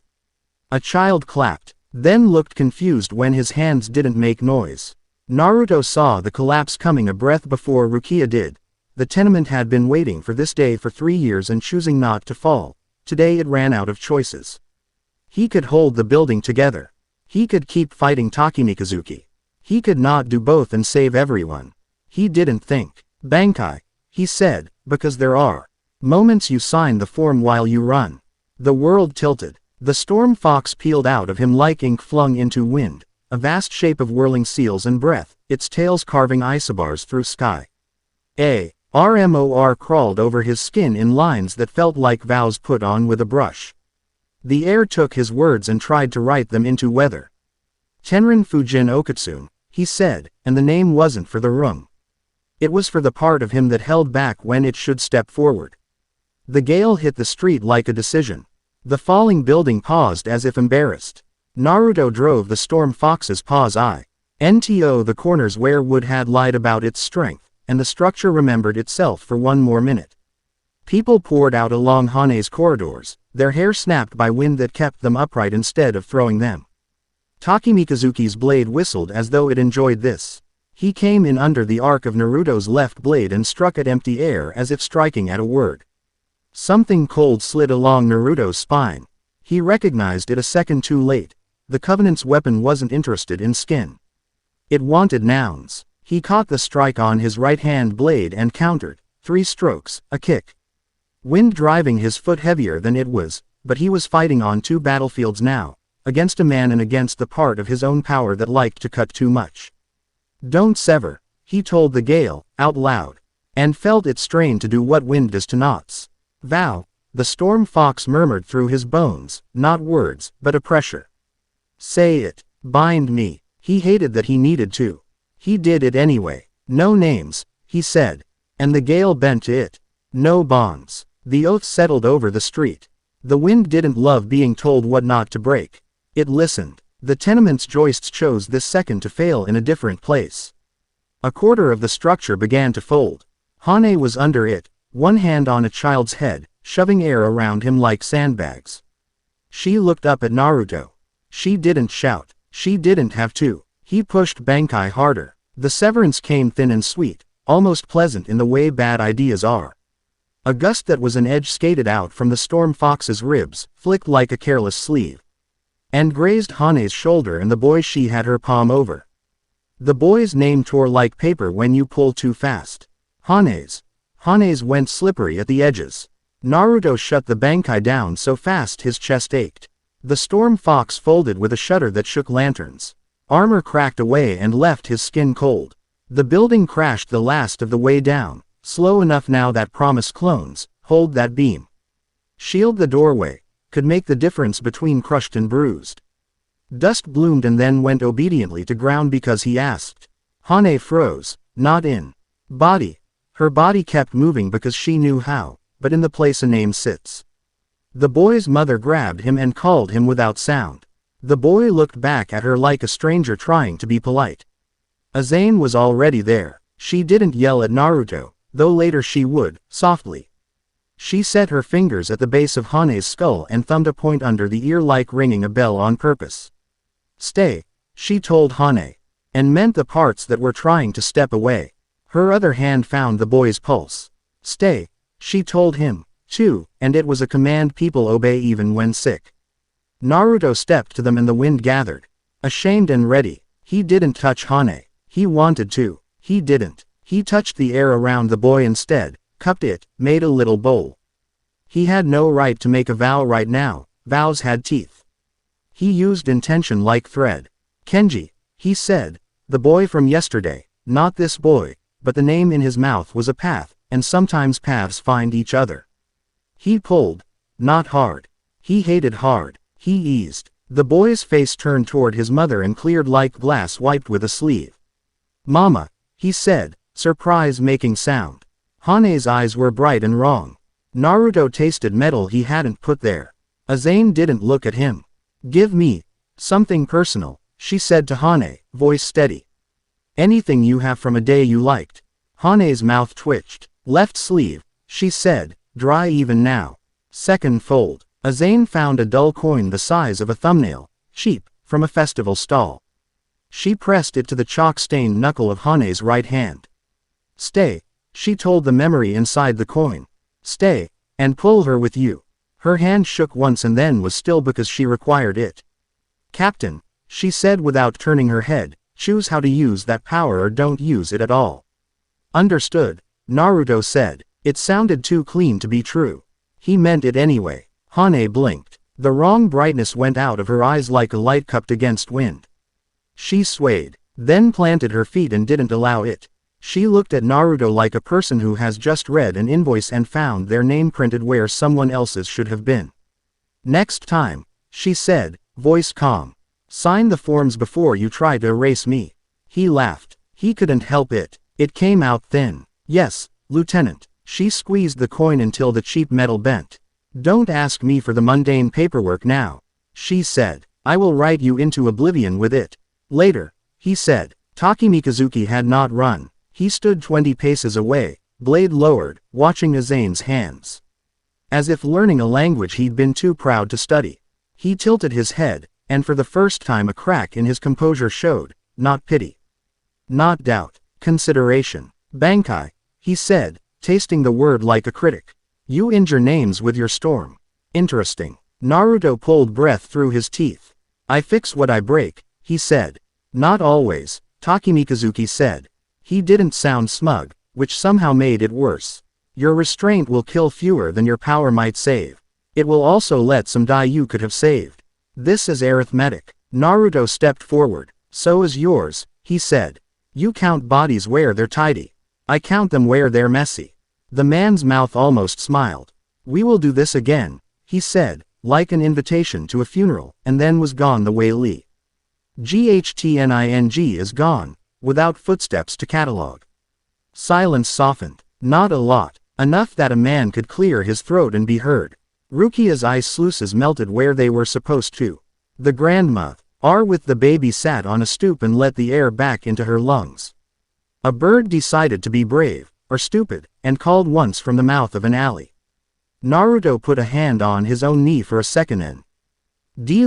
A child clapped, then looked confused when his hands didn't make noise. Naruto saw the collapse coming a breath before Rukia did. The tenement had been waiting for this day for 3 years and choosing not to fall. Today it ran out of choices. He could hold the building together. He could keep fighting Takemikazuki. He could not do both and save everyone. He didn't think. Bankai, he said, because there are moments you sign the form while you run. The world tilted. The storm fox peeled out of him like ink flung into wind, a vast shape of whirling seals and breath, its tails carving isobars through sky. RMOR crawled over his skin in lines that felt like vows put on with a brush. The air took his words and tried to write them into weather. Tenrin Fujin Okatsun, he said, and the name wasn't for the rung. It was for the part of him that held back when it should step forward. The gale hit the street like a decision. The falling building paused as if embarrassed. Naruto drove the storm fox's paw's eye. Nto the corners where wood had lied about its strength, and the structure remembered itself for one more minute. People poured out along Hane's corridors, their hair snapped by wind that kept them upright instead of throwing them. Takemikazuki's blade whistled as though it enjoyed this. He came in under the arc of Naruto's left blade and struck at empty air as if striking at a word. Something cold slid along Naruto's spine. He recognized it a second too late. The Covenant's weapon wasn't interested in skin. It wanted nouns. He caught the strike on his right-hand blade and countered. 3 strokes, a kick. Wind driving his foot heavier than it was, but he was fighting on 2 battlefields now, against a man and against the part of his own power that liked to cut too much. Don't sever, he told the gale, out loud, and felt it strain to do what wind does to knots. Vow, the storm fox murmured through his bones, not words, but a pressure. Say it, bind me. He hated that he needed to. He did it anyway. No names, he said. And the gale bent to it. No bonds. The oath settled over the street. The wind didn't love being told what not to break. It listened. The tenement's joists chose this second to fail in a different place. A quarter of the structure began to fold. Hane was under it, one hand on a child's head, shoving air around him like sandbags. She looked up at Naruto. She didn't shout. She didn't have to. He pushed Bankai harder. The severance came thin and sweet, almost pleasant in the way bad ideas are. A gust that was an edge skated out from the storm fox's ribs, flicked like a careless sleeve, and grazed Hane's shoulder and the boy she had her palm over. The boy's name tore like paper when you pull too fast. Hane's went slippery at the edges. Naruto shut the Bankai down so fast his chest ached. The storm fox folded with a shudder that shook lanterns. Armor cracked away and left his skin cold. The building crashed the last of the way down, slow enough now that promised clones, hold that beam. Shield the doorway, could make the difference between crushed and bruised. Dust bloomed and then went obediently to ground because he asked. Hane froze, not in body. Her body kept moving because she knew how, but in the place a name sits. The boy's mother grabbed him and called him without sound. The boy looked back at her like a stranger trying to be polite. Azane was already there. She didn't yell at Naruto, though later she would, softly. She set her fingers at the base of Hane's skull and thumbed a point under the ear like ringing a bell on purpose. Stay, she told Hane, and meant the parts that were trying to step away. Her other hand found the boy's pulse. Stay, she told him, too, and it was a command people obey even when sick. Naruto stepped to them and the wind gathered. Ashamed and ready, he didn't touch Hane. He wanted to. He didn't. He touched the air around the boy instead, cupped it, made a little bowl. He had no right to make a vow right now. Vows had teeth. He used intention like thread. Kenji, he said, the boy from yesterday, not this boy, but the name in his mouth was a path, and sometimes paths find each other. He pulled. Not hard. He hated hard. He eased. The boy's face turned toward his mother and cleared like glass wiped with a sleeve. Mama, he said, surprise making sound. Hane's eyes were bright and wrong. Naruto tasted metal he hadn't put there. Azane didn't look at him. Give me something personal, she said to Hane, voice steady. Anything you have from a day you liked. Hane's mouth twitched. Left sleeve, she said, dry even now. Second fold. Azane found a dull coin the size of a thumbnail, cheap, from a festival stall. She pressed it to the chalk-stained knuckle of Hane's right hand. Stay, she told the memory inside the coin. Stay, and pull her with you. Her hand shook once and then was still because she required it. Captain, she said without turning her head, choose how to use that power or don't use it at all. Understood, Naruto said. It sounded too clean to be true. He meant it anyway. Hane blinked. The wrong brightness went out of her eyes like a light cupped against wind. She swayed, then planted her feet and didn't allow it. She looked at Naruto like a person who has just read an invoice and found their name printed where someone else's should have been. Next time, she said, voice calm. Sign the forms before you try to erase me. He laughed. He couldn't help it. It came out thin. Yes, Lieutenant, She squeezed the coin until the cheap metal bent. "Don't ask me for the mundane paperwork now," she said. "I will write you into oblivion with it later," he said. Takemikazuki had not run. He stood 20 paces away, blade lowered, watching Azane's hands. As if learning a language he'd been too proud to study. He tilted his head, and for the first time a crack in his composure showed, not pity. Not doubt. Consideration. "Bankai," he said, tasting the word like a critic. "You injure names with your storm. Interesting." Naruto pulled breath through his teeth. "I fix what I break," he said. "Not always," Takemikazuki said. He didn't sound smug, which somehow made it worse. "Your restraint will kill fewer than your power might save. It will also let some die you could have saved. This is arithmetic." Naruto stepped forward. "So is yours," he said. "You count bodies where they're tidy. I count them where they're messy." The man's mouth almost smiled. "We will do this again," he said, like an invitation to a funeral, and then was gone the way Lee. Ghtning is gone, without footsteps to catalog. Silence softened. Not a lot. Enough that a man could clear his throat and be heard. Rukia's ice sluices melted where they were supposed to. The grandma, with the baby sat on a stoop and let the air back into her lungs. A bird decided to be brave, or stupid, and called once from the mouth of an alley. Naruto put a hand on his own knee for a second and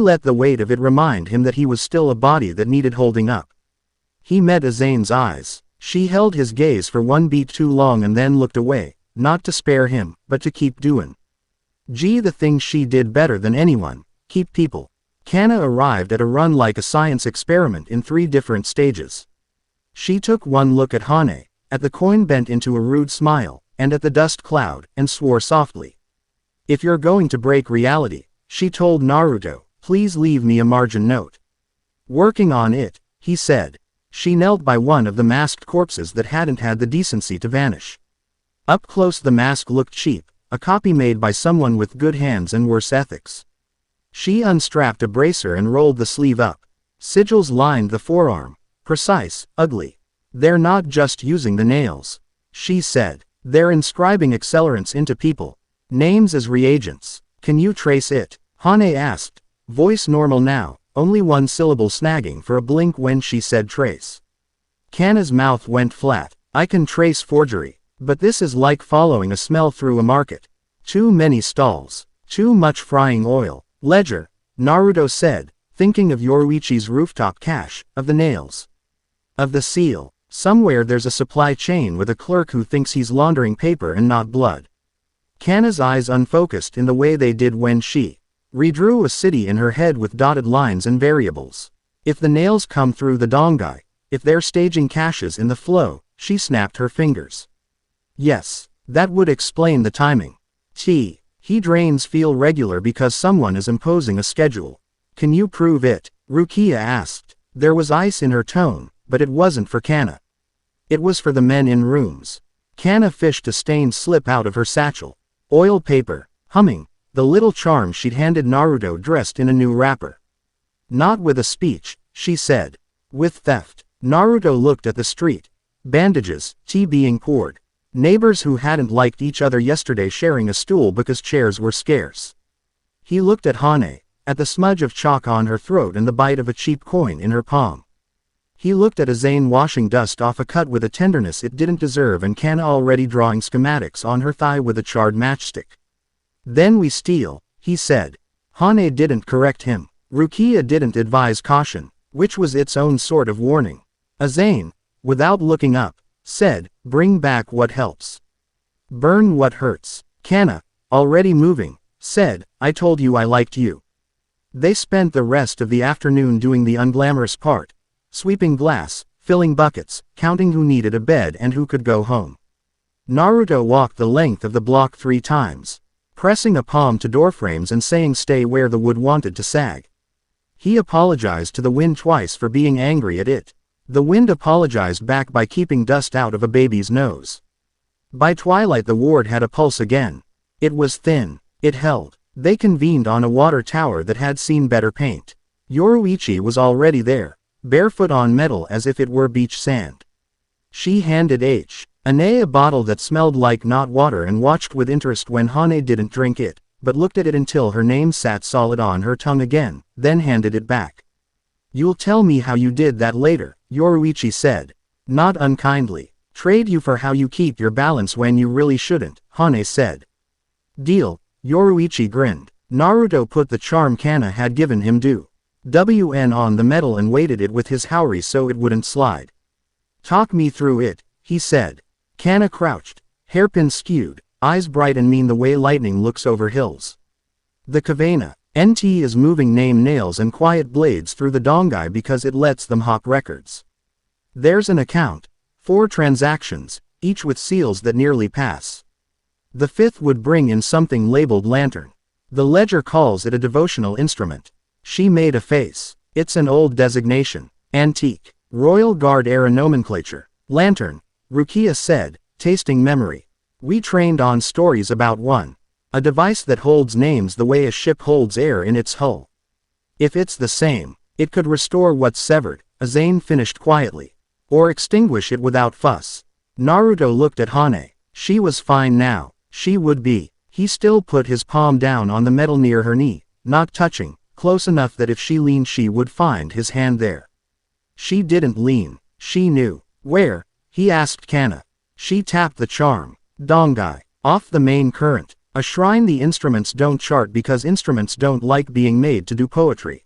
let the weight of it remind him that he was still a body that needed holding up. He met Azane's eyes. She held his gaze for one beat too long and then looked away, not to spare him, but to keep doing. The thing she did better than anyone, keep people. Kana arrived at a run like a science experiment in 3 different stages. She took one look at Hane, at the coin bent into a rude smile, and at the dust cloud, and swore softly. "If you're going to break reality," she told Naruto, "please leave me a margin note." "Working on it," he said. She knelt by one of the masked corpses that hadn't had the decency to vanish. Up close the mask looked cheap, a copy made by someone with good hands and worse ethics. She unstrapped a bracer and rolled the sleeve up. Sigils lined the forearm. Precise, ugly. "They're not just using the nails," she said. "They're inscribing accelerants into people. Names as reagents. Can you trace it?" Hane asked. Voice normal now, only one syllable snagging for a blink when she said trace. Kana's mouth went flat. "I can trace forgery. But this is like following a smell through a market. Too many stalls. Too much frying oil." "Ledger," Naruto said, thinking of Yoruichi's rooftop cache, of the nails. Of the seal. Somewhere there's a supply chain with a clerk who thinks he's laundering paper and not blood. Kana's eyes unfocused in the way they did when she redrew a city in her head with dotted lines and variables. If the nails come through the dongai, if they're staging caches in the flow, she snapped her fingers. Yes, that would explain the timing. Heat drains feel regular because someone is imposing a schedule. "Can you prove it?" Rukia asked. There was ice in her tone, but it wasn't for Kana. It was for the men in rooms. Kana fished a stained slip out of her satchel. Oil paper, humming, the little charm she'd handed Naruto dressed in a new wrapper. "Not with a speech," she said. "With theft." Naruto looked at the street. Bandages, tea being poured. Neighbors who hadn't liked each other yesterday sharing a stool because chairs were scarce. He looked at Hane, at the smudge of chalk on her throat and the bite of a cheap coin in her palm. He looked at Azane washing dust off a cut with a tenderness it didn't deserve and Kana already drawing schematics on her thigh with a charred matchstick. "Then we steal," he said. Hane didn't correct him. Rukia didn't advise caution, which was its own sort of warning. Azane, without looking up, said, "Bring back what helps. Burn what hurts." Kana, already moving, said, "I told you I liked you." They spent the rest of the afternoon doing the unglamorous part. Sweeping glass, filling buckets, counting who needed a bed and who could go home. Naruto walked the length of the block 3 times, pressing a palm to doorframes and saying stay where the wood wanted to sag. He apologized to the wind twice for being angry at it. The wind apologized back by keeping dust out of a baby's nose. By twilight the ward had a pulse again. It was thin. It held. They convened on a water tower that had seen better paint. Yoruichi was already there, barefoot on metal as if it were beach sand. She handed A bottle that smelled like not water and watched with interest when Hane didn't drink it, but looked at it until her name sat solid on her tongue again, then handed it back. You'll tell me how you did that later, Yoruichi said. Not unkindly. Trade you for how you keep your balance when you really shouldn't, Hane said. Deal, Yoruichi grinned. Naruto put the charm Kana had given him WN on the metal and weighted it with his haori so it wouldn't slide. Talk me through it, he said. Kana crouched, hairpin skewed, eyes bright and mean the way lightning looks over hills. The Kavana, NT is moving name nails and quiet blades through the dongai because it lets them hop records. There's an account, 4 transactions, each with seals that nearly pass. The 5th would bring in something labeled lantern. The ledger calls it a devotional instrument. She made a face. It's an old designation. Antique. Royal Guard era nomenclature. Lantern, Rukia said, tasting memory. We trained on stories about one. A device that holds names the way a ship holds air in its hull. If it's the same, it could restore what's severed, Azane finished quietly. Or extinguish it without fuss. Naruto looked at Hane. She was fine now. She would be. He still put his palm down on the metal near her knee, not touching, close enough that if she leaned she would find his hand there. She didn't lean. She knew. Where? He asked Kana. She tapped the charm. Dongai. Off the main current. A shrine the instruments don't chart because instruments don't like being made to do poetry.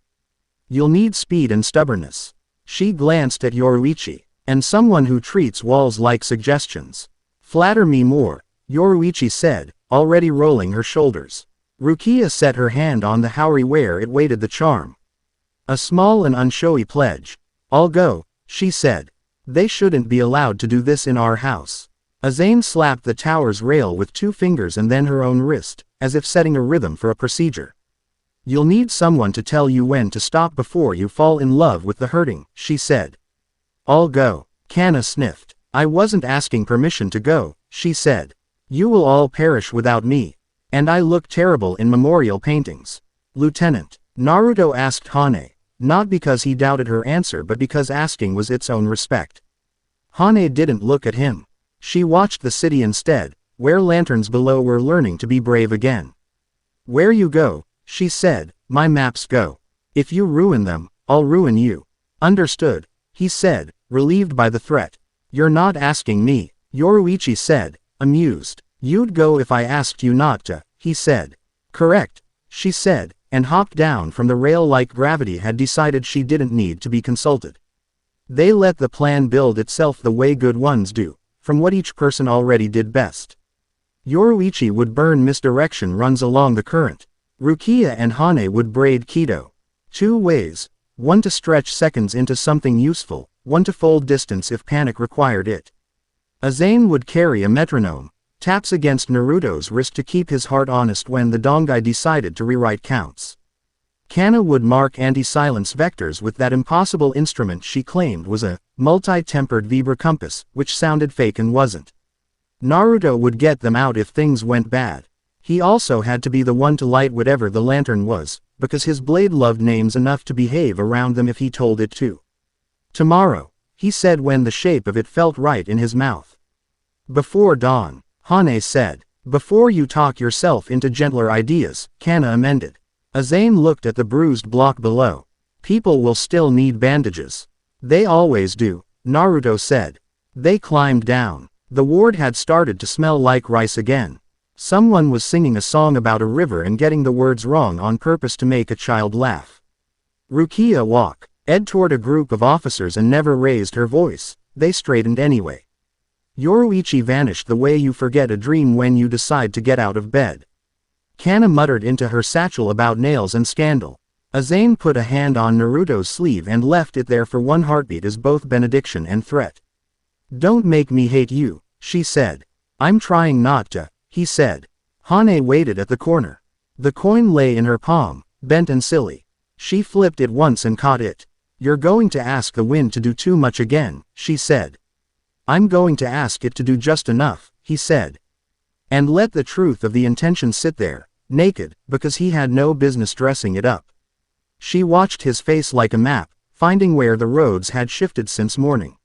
You'll need speed and stubbornness. She glanced at Yoruichi. And someone who treats walls like suggestions. Flatter me more, Yoruichi said, already rolling her shoulders. Rukia set her hand on the haori where it weighted the charm. A small and unshowy pledge. I'll go, she said. They shouldn't be allowed to do this in our house. Azane slapped the tower's rail with 2 fingers and then her own wrist, as if setting a rhythm for a procedure. You'll need someone to tell you when to stop before you fall in love with the hurting, she said. I'll go, Kana sniffed. I wasn't asking permission to go, she said. You will all perish without me. And I look terrible in memorial paintings. Lieutenant, Naruto asked Hane, not because he doubted her answer but because asking was its own respect. Hane didn't look at him. She watched the city instead, where lanterns below were learning to be brave again. Where you go, she said, my maps go. If you ruin them, I'll ruin you. Understood, he said, relieved by the threat. You're not asking me, Yoruichi said, amused. You'd go if I asked you not to, he said. Correct, she said, and hopped down from the rail like gravity had decided she didn't need to be consulted. They let the plan build itself the way good ones do, from what each person already did best. Yoruichi would burn misdirection runs along the current. Rukia and Hane would braid Kido. 2 ways, one to stretch seconds into something useful, one to fold distance if panic required it. Azane would carry a metronome, taps against Naruto's wrist to keep his heart honest when the dongai decided to rewrite counts. Kana would mark anti-silence vectors with that impossible instrument she claimed was a multi-tempered Vibra compass, which sounded fake and wasn't. Naruto would get them out if things went bad. He also had to be the one to light whatever the lantern was, because his blade loved names enough to behave around them if he told it to. Tomorrow, he said when the shape of it felt right in his mouth. Before dawn, Hane said. Before you talk yourself into gentler ideas, Kana amended. Azane looked at the bruised block below. People will still need bandages. They always do, Naruto said. They climbed down. The ward had started to smell like rice again. Someone was singing a song about a river and getting the words wrong on purpose to make a child laugh. Rukia walked toward a group of officers and never raised her voice. They straightened anyway. Yoruichi vanished the way you forget a dream when you decide to get out of bed. Kana muttered into her satchel about nails and scandal. Azane put a hand on Naruto's sleeve and left it there for 1 heartbeat as both benediction and threat. Don't make me hate you, she said. I'm trying not to, he said. Hane waited at the corner. The coin lay in her palm, bent and silly. She flipped it once and caught it. You're going to ask the wind to do too much again, she said. I'm going to ask it to do just enough, he said. And let the truth of the intention sit there, naked, because he had no business dressing it up. She watched his face like a map, finding where the roads had shifted since morning.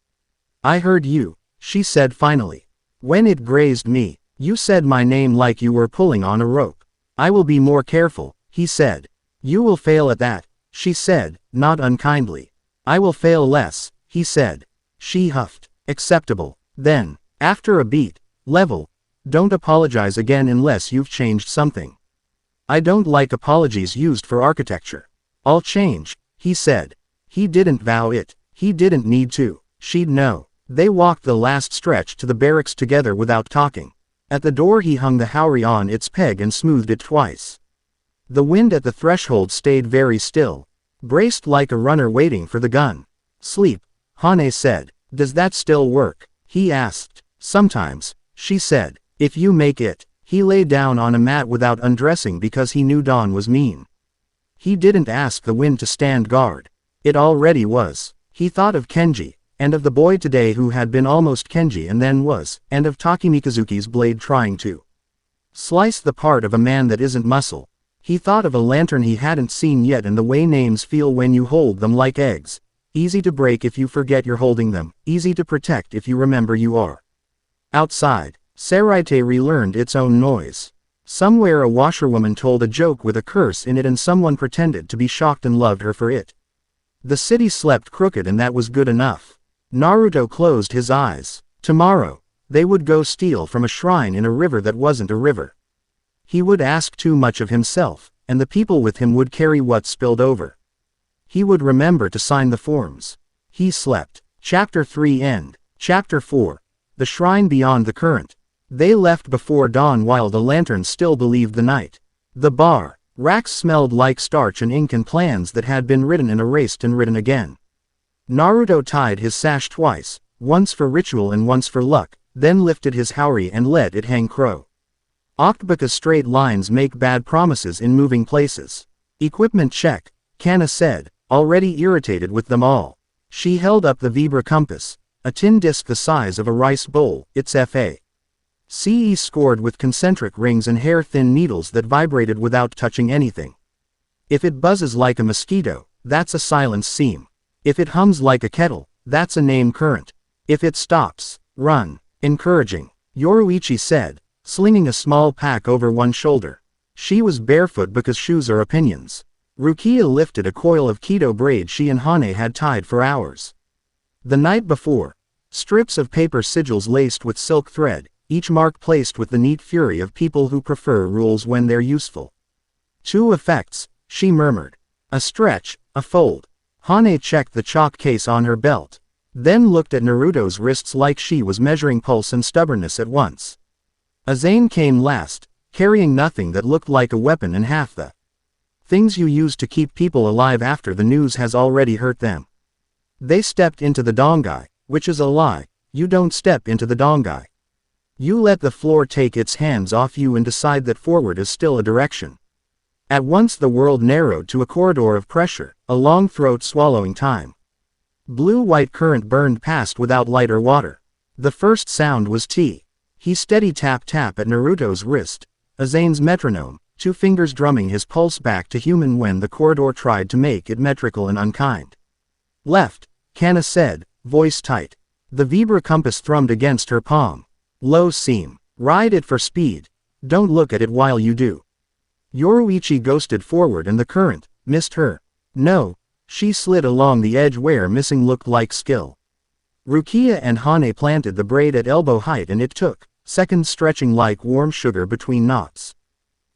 I heard you, she said finally. When it grazed me, you said my name like you were pulling on a rope. I will be more careful, he said. You will fail at that, she said, not unkindly. I will fail less, he said. She huffed. Acceptable. Then, after a beat, level. Don't apologize again unless you've changed something. I don't like apologies used for architecture. I'll change, he said. He didn't vow it. He didn't need to. She'd know. They walked the last stretch to the barracks together without talking. At the door he hung the hauri on its peg and smoothed it twice. The wind at the threshold stayed very still, braced like a runner waiting for the gun. Sleep, Hane said. Does that still work? He asked. Sometimes, she said. If you make it. He lay down on a mat without undressing because he knew Dawn was mean. He didn't ask the wind to stand guard. It already was. He thought of Kenji, and of the boy today who had been almost Kenji and then was, and of Takemikazuki's blade trying to slice the part of a man that isn't muscle. He thought of a lantern he hadn't seen yet and the way names feel when you hold them like eggs. Easy to break if you forget you're holding them, easy to protect if you remember you are. Outside, Saraite relearned its own noise. Somewhere a washerwoman told a joke with a curse in it and someone pretended to be shocked and loved her for it. The city slept crooked and that was good enough. Naruto closed his eyes. Tomorrow, they would go steal from a shrine in a river that wasn't a river. He would ask too much of himself, and the people with him would carry what spilled over. He would remember to sign the forms. He slept. Chapter 3 End. Chapter 4. The Shrine Beyond the Current. They left before dawn while the lanterns still believed the night. The bar. Racks smelled like starch and ink and plans that had been written and erased and written again. Naruto tied his sash twice, once for ritual and once for luck, then lifted his hauri and let it hang crow. Because straight lines make bad promises in moving places. Equipment check, Kana said, already irritated with them all. She held up the Vibra compass, a tin disc the size of a rice bowl, its FA. CE scored with concentric rings and hair-thin needles that vibrated without touching anything. If it buzzes like a mosquito, that's a silence seam. If it hums like a kettle, that's a name current. If it stops, run. Encouraging, Yoruichi said, slinging a small pack over one shoulder. She was barefoot because shoes are opinions. Rukia lifted a coil of keto braid she and Hane had tied for hours. The night before, strips of paper sigils laced with silk thread, each mark placed with the neat fury of people who prefer rules when they're useful. 2 effects, she murmured. A stretch, a fold. Hane checked the chalk case on her belt, then looked at Naruto's wrists like she was measuring pulse and stubbornness at once. Azane came last, carrying nothing that looked like a weapon and half the things you use to keep people alive after the news has already hurt them. They stepped into the dongai, which is a lie. You don't step into the dongai. You let the floor take its hands off you and decide that forward is still a direction. At once the world narrowed to a corridor of pressure, a long throat swallowing time. Blue-white current burned past without light or water. The first sound was tea. He steady tap-tap at Naruto's wrist, Azane's metronome, 2 fingers drumming his pulse back to human when the corridor tried to make it metrical and unkind. Left, Kana said, voice tight. The Vibra compass thrummed against her palm. Low seam. Ride it for speed. Don't look at it while you do. Yoruichi ghosted forward and the current missed her. No, she slid along the edge where missing looked like skill. Rukia and Hane planted the braid at elbow height and it took seconds stretching like warm sugar between knots.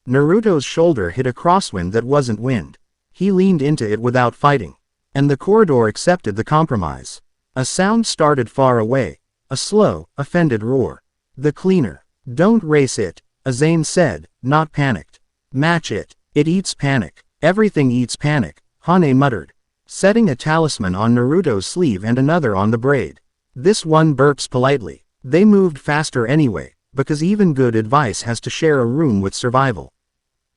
Naruto's shoulder hit a crosswind that wasn't wind. He leaned into it without fighting. And the corridor accepted the compromise. A sound started far away. A slow, offended roar. The cleaner. Don't race it, Azane said, not panicked. Match it. It eats panic. Everything eats panic, Hane muttered, setting a talisman on Naruto's sleeve and another on the braid. This one burps politely. They moved faster anyway, because even good advice has to share a room with survival.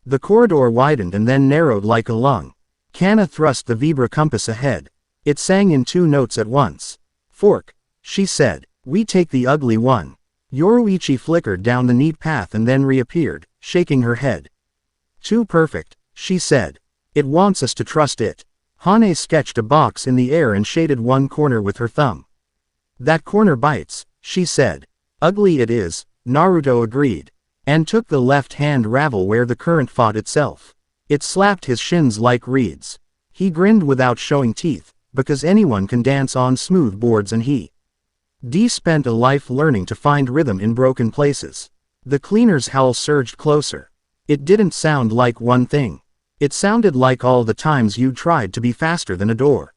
The corridor widened and then narrowed like a lung. Kana thrust the Vibra compass ahead. It sang in 2 notes at once. Fork, she said, we take the ugly one. Yoruichi flickered down the neat path and then reappeared, shaking her head. Too perfect, she said. It wants us to trust it. Hane sketched a box in the air and shaded one corner with her thumb. That corner bites, she said. Ugly it is, Naruto agreed, and took the left-hand ravel where the current fought itself. It slapped his shins like reeds. He grinned without showing teeth, because anyone can dance on smooth boards and he spent a life learning to find rhythm in broken places. The cleaner's howl surged closer. It didn't sound like one thing. It sounded like all the times you tried to be faster than a door.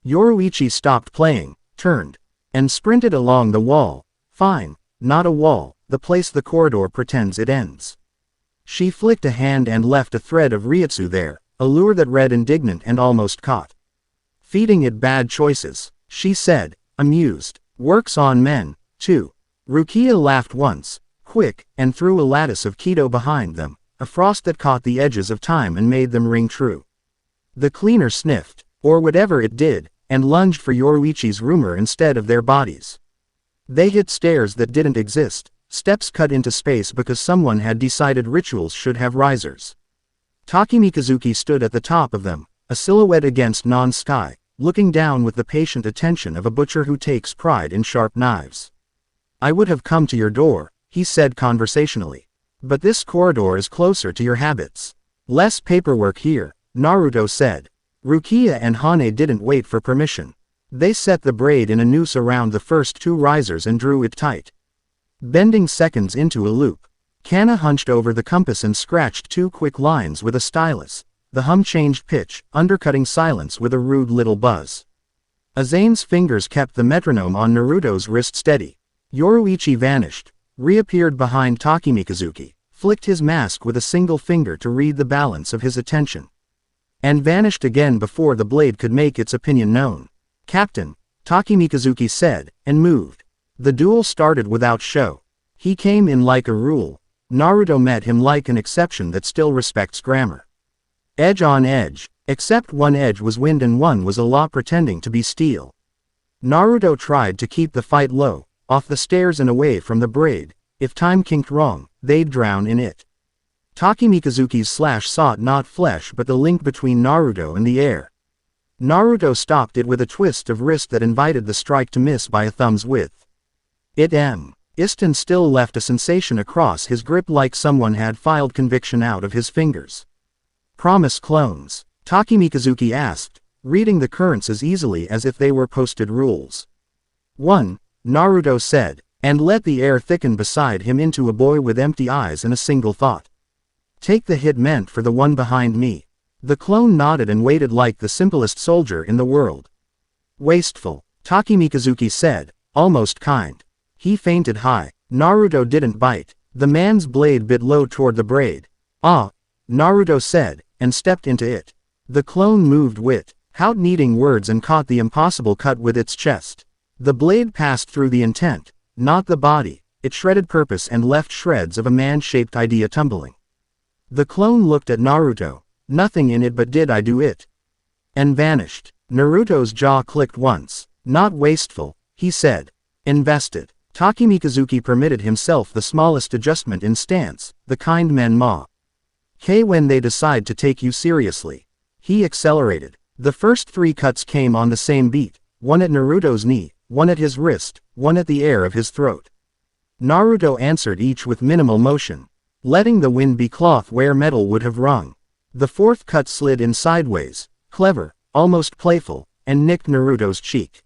Yoruichi stopped playing, turned, and sprinted along the wall. Fine, not a wall, the place the corridor pretends it ends. She flicked a hand and left a thread of ryutsu there, a lure that read indignant and almost caught. Feeding it bad choices, she said, amused. Works on men, too. Rukia laughed once, quick, and threw a lattice of keto behind them, a frost that caught the edges of time and made them ring true. The cleaner sniffed, or whatever it did, and lunged for Yoruichi's rumor instead of their bodies. They hit stairs that didn't exist, steps cut into space because someone had decided rituals should have risers. Takemikazuki stood at the top of them, a silhouette against non-sky, looking down with the patient attention of a butcher who takes pride in sharp knives. I would have come to your door, he said conversationally. But this corridor is closer to your habits. Less paperwork here, Naruto said. Rukia and Hane didn't wait for permission. They set the braid in a noose around the first two risers and drew it tight. Bending seconds into a loop, Kana hunched over the compass and scratched two quick lines with a stylus. The hum changed pitch, undercutting silence with a rude little buzz. Azane's fingers kept the metronome on Naruto's wrist steady. Yoruichi vanished, reappeared behind Takemikazuki, flicked his mask with a single finger to read the balance of his attention, and vanished again before the blade could make its opinion known. Captain, Takemikazuki said, and moved. The duel started without show. He came in like a rule. Naruto met him like an exception that still respects grammar. Edge on edge, except one edge was wind and one was a law pretending to be steel. Naruto tried to keep the fight low, off the stairs and away from the braid. If time kinked wrong, they'd drown in it. Takemikazuki's slash sought not flesh but the link between Naruto and the air. Naruto stopped it with a twist of wrist that invited the strike to miss by a thumb's width. Iston still left a sensation across his grip like someone had filed conviction out of his fingers. Promise clones? Takemikazuki asked, reading the currents as easily as if they were posted rules. 1, Naruto said, and let the air thicken beside him into a boy with empty eyes and a single thought. Take the hit meant for the one behind me. The clone nodded and waited like the simplest soldier in the world. Wasteful, Takemikazuki said, almost kind. He fainted high. Naruto didn't bite. The man's blade bit low toward the braid. Ah, Naruto said, and stepped into it. The clone moved without needing words and caught the impossible cut with its chest. The blade passed through the intent, not the body. It shredded purpose and left shreds of a man-shaped idea tumbling. The clone looked at Naruto. Nothing in it but did I do it? And vanished. Naruto's jaw clicked once. Not wasteful, he said. Invested. Takemikazuki permitted himself the smallest adjustment in stance, the kind men ma. When they decide to take you seriously. He accelerated. The first 3 cuts came on the same beat, one at Naruto's knee, one at his wrist, one at the air of his throat. Naruto answered each with minimal motion, letting the wind be cloth where metal would have rung. The 4th cut slid in sideways, clever, almost playful, and nicked Naruto's cheek.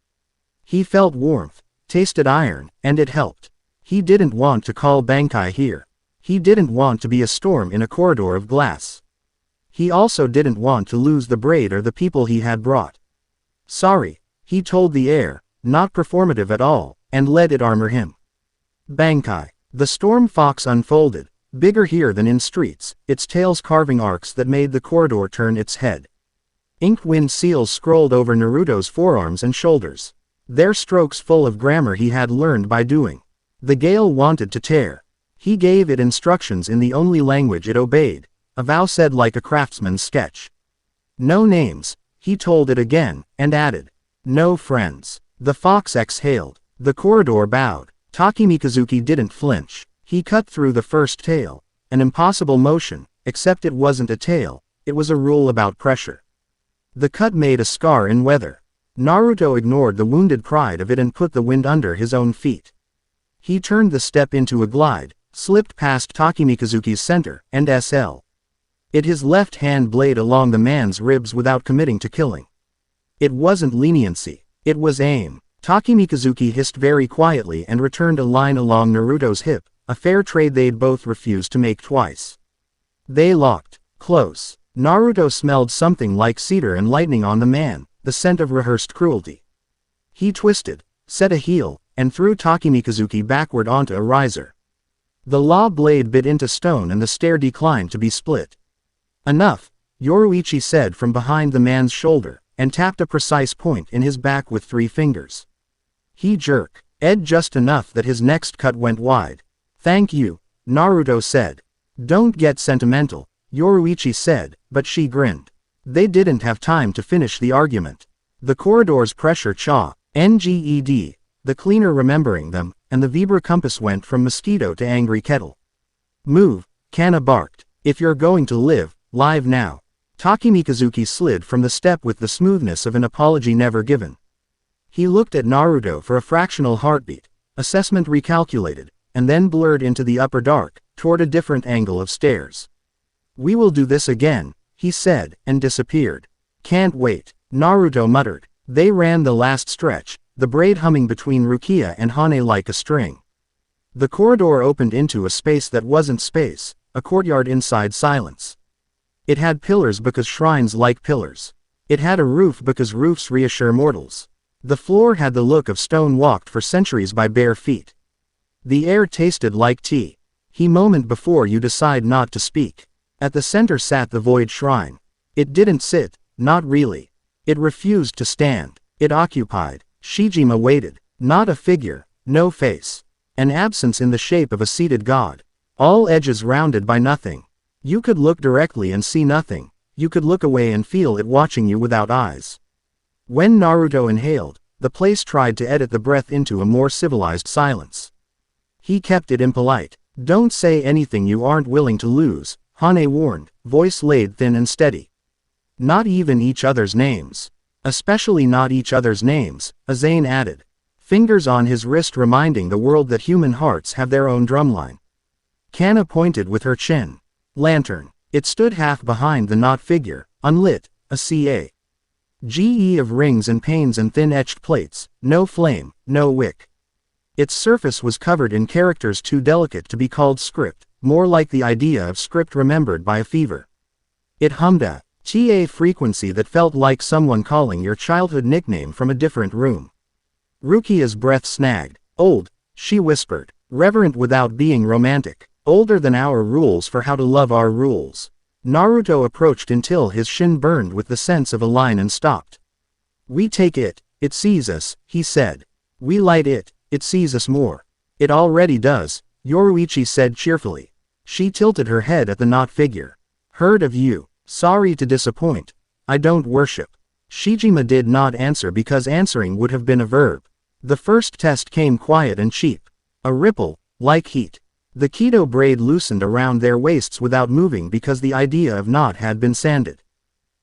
He felt warmth, tasted iron, and it helped. He didn't want to call Bankai here. He didn't want to be a storm in a corridor of glass. He also didn't want to lose the braid or the people he had brought. Sorry, he told the air, not performative at all, and let it armor him. Bankai. The storm fox unfolded, bigger here than in streets, its tails carving arcs that made the corridor turn its head. Inked wind seals scrolled over Naruto's forearms and shoulders. Their strokes full of grammar he had learned by doing. The gale wanted to tear. He gave it instructions in the only language it obeyed, a vow said like a craftsman's sketch. No names, he told it again, and added. No friends. The fox exhaled. The corridor bowed. Takemikazuki didn't flinch. He cut through the first tail. An impossible motion, except it wasn't a tail, it was a rule about pressure. The cut made a scar in weather. Naruto ignored the wounded pride of it and put the wind under his own feet. He turned the step into a glide, slipped past Takemikazuki's center, and It his left hand blade along the man's ribs without committing to killing. It wasn't leniency, it was aim. Takemikazuki hissed very quietly and returned a line along Naruto's hip, a fair trade they'd both refused to make twice. They locked close. Naruto smelled something like cedar and lightning on the man, the scent of rehearsed cruelty. He twisted, set a heel, and threw Takemikazuki backward onto a riser. The law blade bit into stone and the stair declined to be split. Enough, Yoruichi said from behind the man's shoulder, and tapped a precise point in his back with 3 fingers. He jerked just enough that his next cut went wide. Thank you, Naruto said. Don't get sentimental, Yoruichi said, but she grinned. They didn't have time to finish the argument. The corridor's pressure nged, the cleaner remembering them, and the Vibra compass went from mosquito to angry kettle. Move, Kana barked. If you're going to live now. Takemikazuki slid from the step with the smoothness of an apology never given. He looked at Naruto for a fractional heartbeat, assessment recalculated, and then blurred into the upper dark, toward a different angle of stairs. We will do this again, he said, and disappeared. Can't wait, Naruto muttered. They ran the last stretch, the braid humming between Rukia and Hane like a string. The corridor opened into a space that wasn't space, a courtyard inside silence. It had pillars because shrines like pillars. It had a roof because roofs reassure mortals. The floor had the look of stone walked for centuries by bare feet. The air tasted like tea. A moment before you decide not to speak. At the center sat the void shrine. It didn't sit, not really. It refused to stand. It occupied. Shijima waited. Not a figure, no face. An absence in the shape of a seated god. All edges rounded by nothing. You could look directly and see nothing. You could look away and feel it watching you without eyes. When Naruto inhaled, the place tried to edit the breath into a more civilized silence. He kept it impolite. Don't say anything you aren't willing to lose, Hane warned, voice laid thin and steady. Not even each other's names. Especially not each other's names, Azane added. Fingers on his wrist reminding the world that human hearts have their own drumline. Kana pointed with her chin. Lantern. It stood half behind the knot figure, unlit, a CAGE of rings and panes and thin-etched plates, no flame, no wick. Its surface was covered in characters too delicate to be called script, more like the idea of script remembered by a fever. It hummed a TA frequency that felt like someone calling your childhood nickname from a different room. Rukia's breath snagged. Old, she whispered, reverent without being romantic, older than our rules for how to love our rules. Naruto approached until his shin burned with the sense of a line and stopped. We take it, it sees us, he said. We light it, it sees us more. It already does, Yoruichi said cheerfully. She tilted her head at the knot figure. Heard of you, sorry to disappoint. I don't worship. Shijima did not answer because answering would have been a verb. The first test came quiet and cheap. A ripple, like heat. The keto braid loosened around their waists without moving because the idea of knot had been sanded.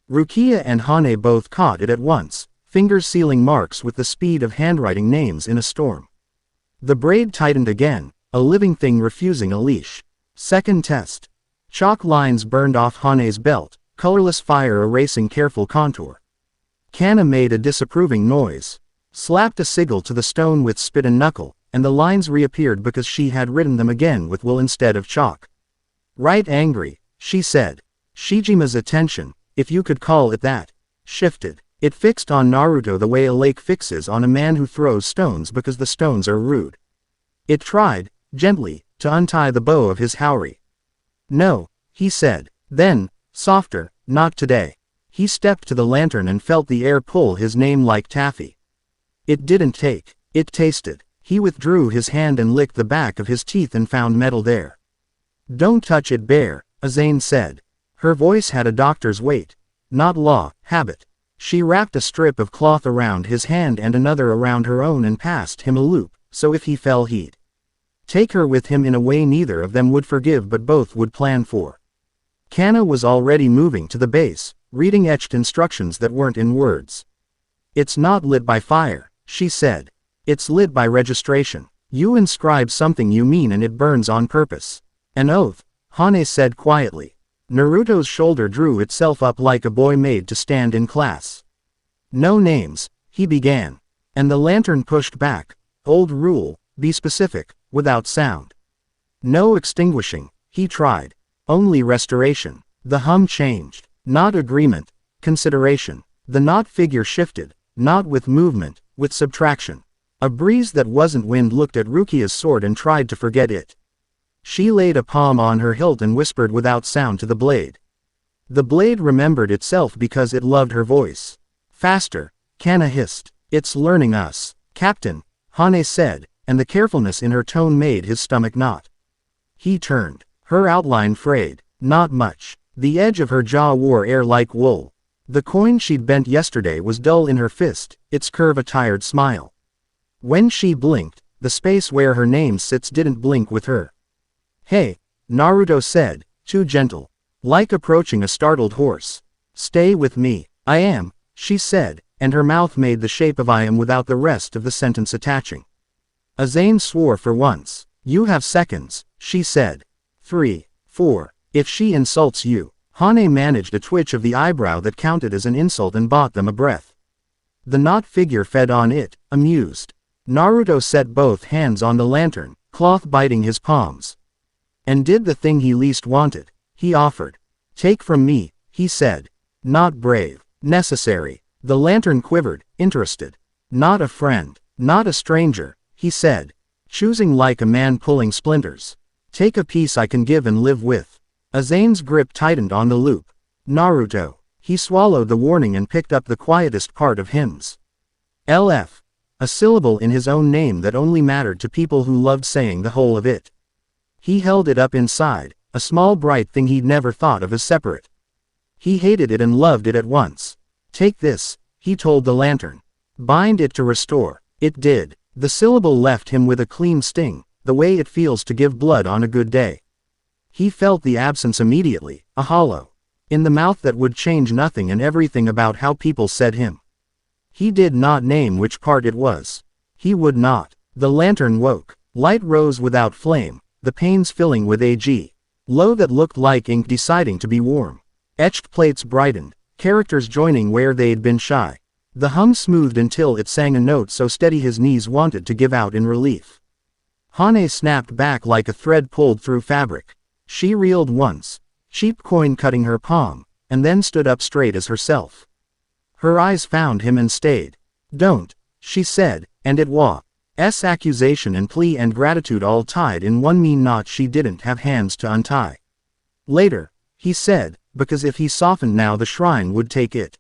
Rukia and Hane both caught it at once, fingers sealing marks with the speed of handwriting names in a storm. The braid tightened again, a living thing refusing a leash. Second test. Chalk lines burned off Hane's belt, colorless fire erasing careful contour. Kana made a disapproving noise. Slapped a sigil to the stone with spit and knuckle, and the lines reappeared because she had written them again with wool instead of chalk. Right angry, she said. Shijima's attention, if you could call it that, shifted. It fixed on Naruto the way a lake fixes on a man who throws stones because the stones are rude. It tried, gently, to untie the bow of his haori. No, he said. Then, softer, not today. He stepped to the lantern and felt the air pull his name like taffy. It didn't take, it tasted. He withdrew his hand and licked the back of his teeth and found metal there. Don't touch it bare, Azane said. Her voice had a doctor's weight. Not law, habit. She wrapped a strip of cloth around his hand and another around her own and passed him a loop, so if he fell he'd take her with him in a way neither of them would forgive but both would plan for. Kana was already moving to the base, reading etched instructions that weren't in words. It's not lit by fire, she said. It's lit by registration. You inscribe something you mean and it burns on purpose. An oath, Hane said quietly. Naruto's shoulder drew itself up like a boy made to stand in class. No names, he began. And the lantern pushed back. Old rule, be specific, without sound. No extinguishing, he tried. Only restoration. The hum changed. Not agreement, consideration. The not figure shifted, not with movement, with subtraction. A breeze that wasn't wind looked at Rukia's sword and tried to forget it. She laid a palm on her hilt and whispered without sound to the blade. The blade remembered itself because it loved her voice. Faster, Kana hissed. It's learning us, Captain, Hane said, and the carefulness in her tone made his stomach knot. He turned. Her outline frayed. Not much. The edge of her jaw wore air like wool. The coin she'd bent yesterday was dull in her fist, its curve a tired smile. When she blinked, the space where her name sits didn't blink with her. Hey, Naruto said, too gentle. Like approaching a startled horse. Stay with me. I am, she said, and her mouth made the shape of I am without the rest of the sentence attaching. Azane swore for once. You have seconds, she said. 3, 4. If she insults you. Hane managed a twitch of the eyebrow that counted as an insult and bought them a breath. The knot figure fed on it, amused. Naruto set both hands on the lantern, cloth biting his palms. And did the thing he least wanted. He offered. Take from me, he said. Not brave. Necessary. The lantern quivered, interested. Not a friend. Not a stranger, he said. Choosing like a man pulling splinters. Take a piece I can give and live with. Azane's grip tightened on the loop. Naruto. He swallowed the warning and picked up the quietest part of hymns. LF. A syllable in his own name that only mattered to people who loved saying the whole of it. He held it up inside, a small bright thing he'd never thought of as separate. He hated it and loved it at once. Take this, he told the lantern. Bind it to restore. It did. The syllable left him with a clean sting, the way it feels to give blood on a good day. He felt the absence immediately, a hollow. In the mouth that would change nothing and everything about how people said him. He did not name which part it was. He would not. The lantern woke. Light rose without flame, the panes filling with AG. Low that looked like ink deciding to be warm. Etched plates brightened, characters joining where they'd been shy. The hum smoothed until it sang a note so steady his knees wanted to give out in relief. Hane snapped back like a thread pulled through fabric. She reeled once, cheap coin cutting her palm, and then stood up straight as herself. Her eyes found him and stayed. Don't, she said, and it was. Accusation and plea and gratitude all tied in one mean knot she didn't have hands to untie. Later, he said, because if he softened now the shrine would take it.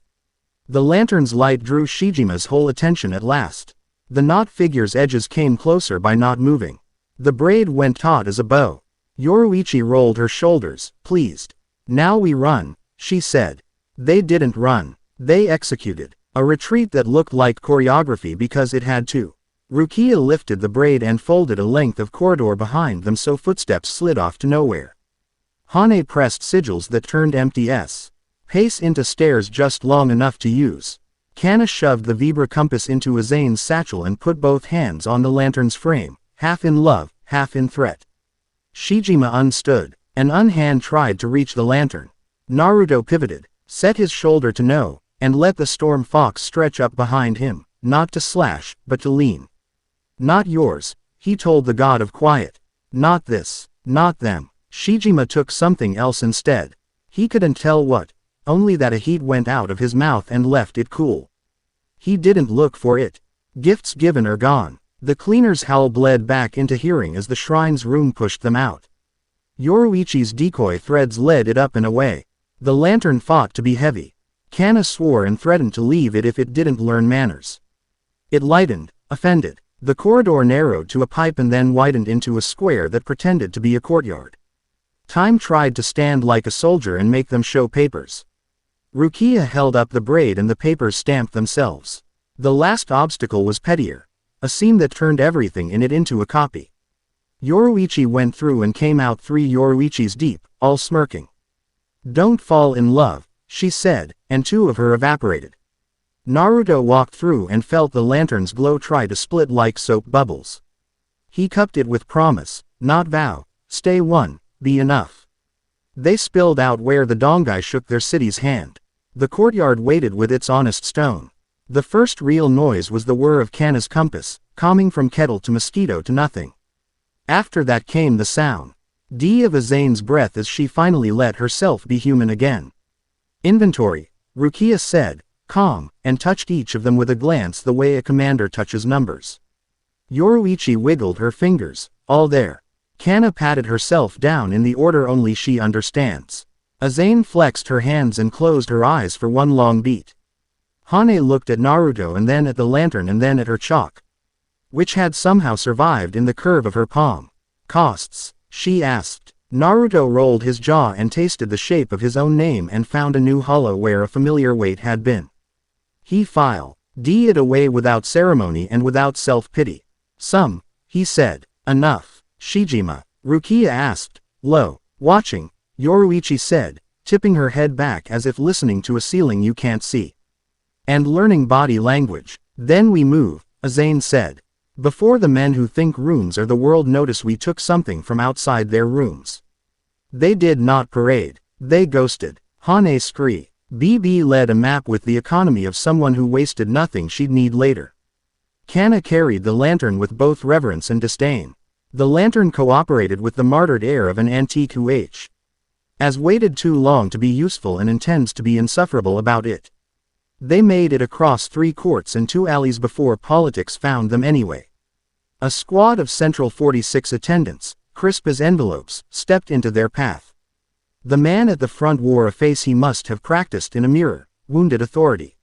The lantern's light drew Shijima's whole attention at last. The knot figure's edges came closer by not moving. The braid went taut as a bow. Yoruichi rolled her shoulders, pleased. Now we run, she said. They didn't run. They executed. A retreat that looked like choreography because it had to. Rukia lifted the braid and folded a length of corridor behind them so footsteps slid off to nowhere. Hane pressed sigils that turned empty pace into stairs just long enough to use. Kana shoved the Vibra compass into Azane's satchel and put both hands on the lantern's frame, half in love, half in threat. Shijima unstood. An unhand tried to reach the lantern. Naruto pivoted, set his shoulder to no, and let the storm fox stretch up behind him, not to slash, but to lean. Not yours, he told the god of quiet. Not this, not them. Shijima took something else instead. He couldn't tell what, only that a heat went out of his mouth and left it cool. He didn't look for it. Gifts given are gone. The cleaner's howl bled back into hearing as the shrine's room pushed them out. Yoruichi's decoy threads led it up and away. The lantern fought to be heavy. Kana swore and threatened to leave it if it didn't learn manners. It lightened, offended. The corridor narrowed to a pipe and then widened into a square that pretended to be a courtyard. Time tried to stand like a soldier and make them show papers. Rukia held up the braid and the papers stamped themselves. The last obstacle was pettier. A seam that turned everything in it into a copy. Yoruichi went through and came out 3 Yoruichis deep, all smirking. Don't fall in love, she said, and 2 of her evaporated. Naruto walked through and felt the lantern's glow try to split like soap bubbles. He cupped it with promise, not vow. Stay one, be enough. They spilled out where the Dongai shook their city's hand. The courtyard waited with its honest stone. The first real noise was the whir of Kana's compass, calming from kettle to mosquito to nothing. After that came the sound. D of Azane's breath as she finally let herself be human again. Inventory, Rukia said, calm, and touched each of them with a glance the way a commander touches numbers. Yoruichi wiggled her fingers, all there. Kana patted herself down in the order only she understands. Azane flexed her hands and closed her eyes for one long beat. Hane looked at Naruto and then at the lantern and then at her chalk, which had somehow survived in the curve of her palm. Costs, she asked. Naruto rolled his jaw and tasted the shape of his own name and found a new hollow where a familiar weight had been. He filed it away without ceremony and without self-pity. Some, he said. Enough. Shijima, Rukia asked, low, watching. Yoruichi said, tipping her head back as if listening to a ceiling you can't see. And learning body language. Then we move, Azane said. Before the men who think runes are the world notice we took something from outside their rooms. They did not parade. They ghosted. Hane scree. BB led a map with the economy of someone who wasted nothing she'd need later. Kana carried the lantern with both reverence and disdain. The lantern cooperated with the martyred air of an antique who has waited too long to be useful and intends to be insufferable about it. They made it across 3 courts and 2 alleys before politics found them anyway. A squad of Central 46 attendants, crisp as envelopes, stepped into their path. The man at the front wore a face he must have practiced in a mirror, wounded authority.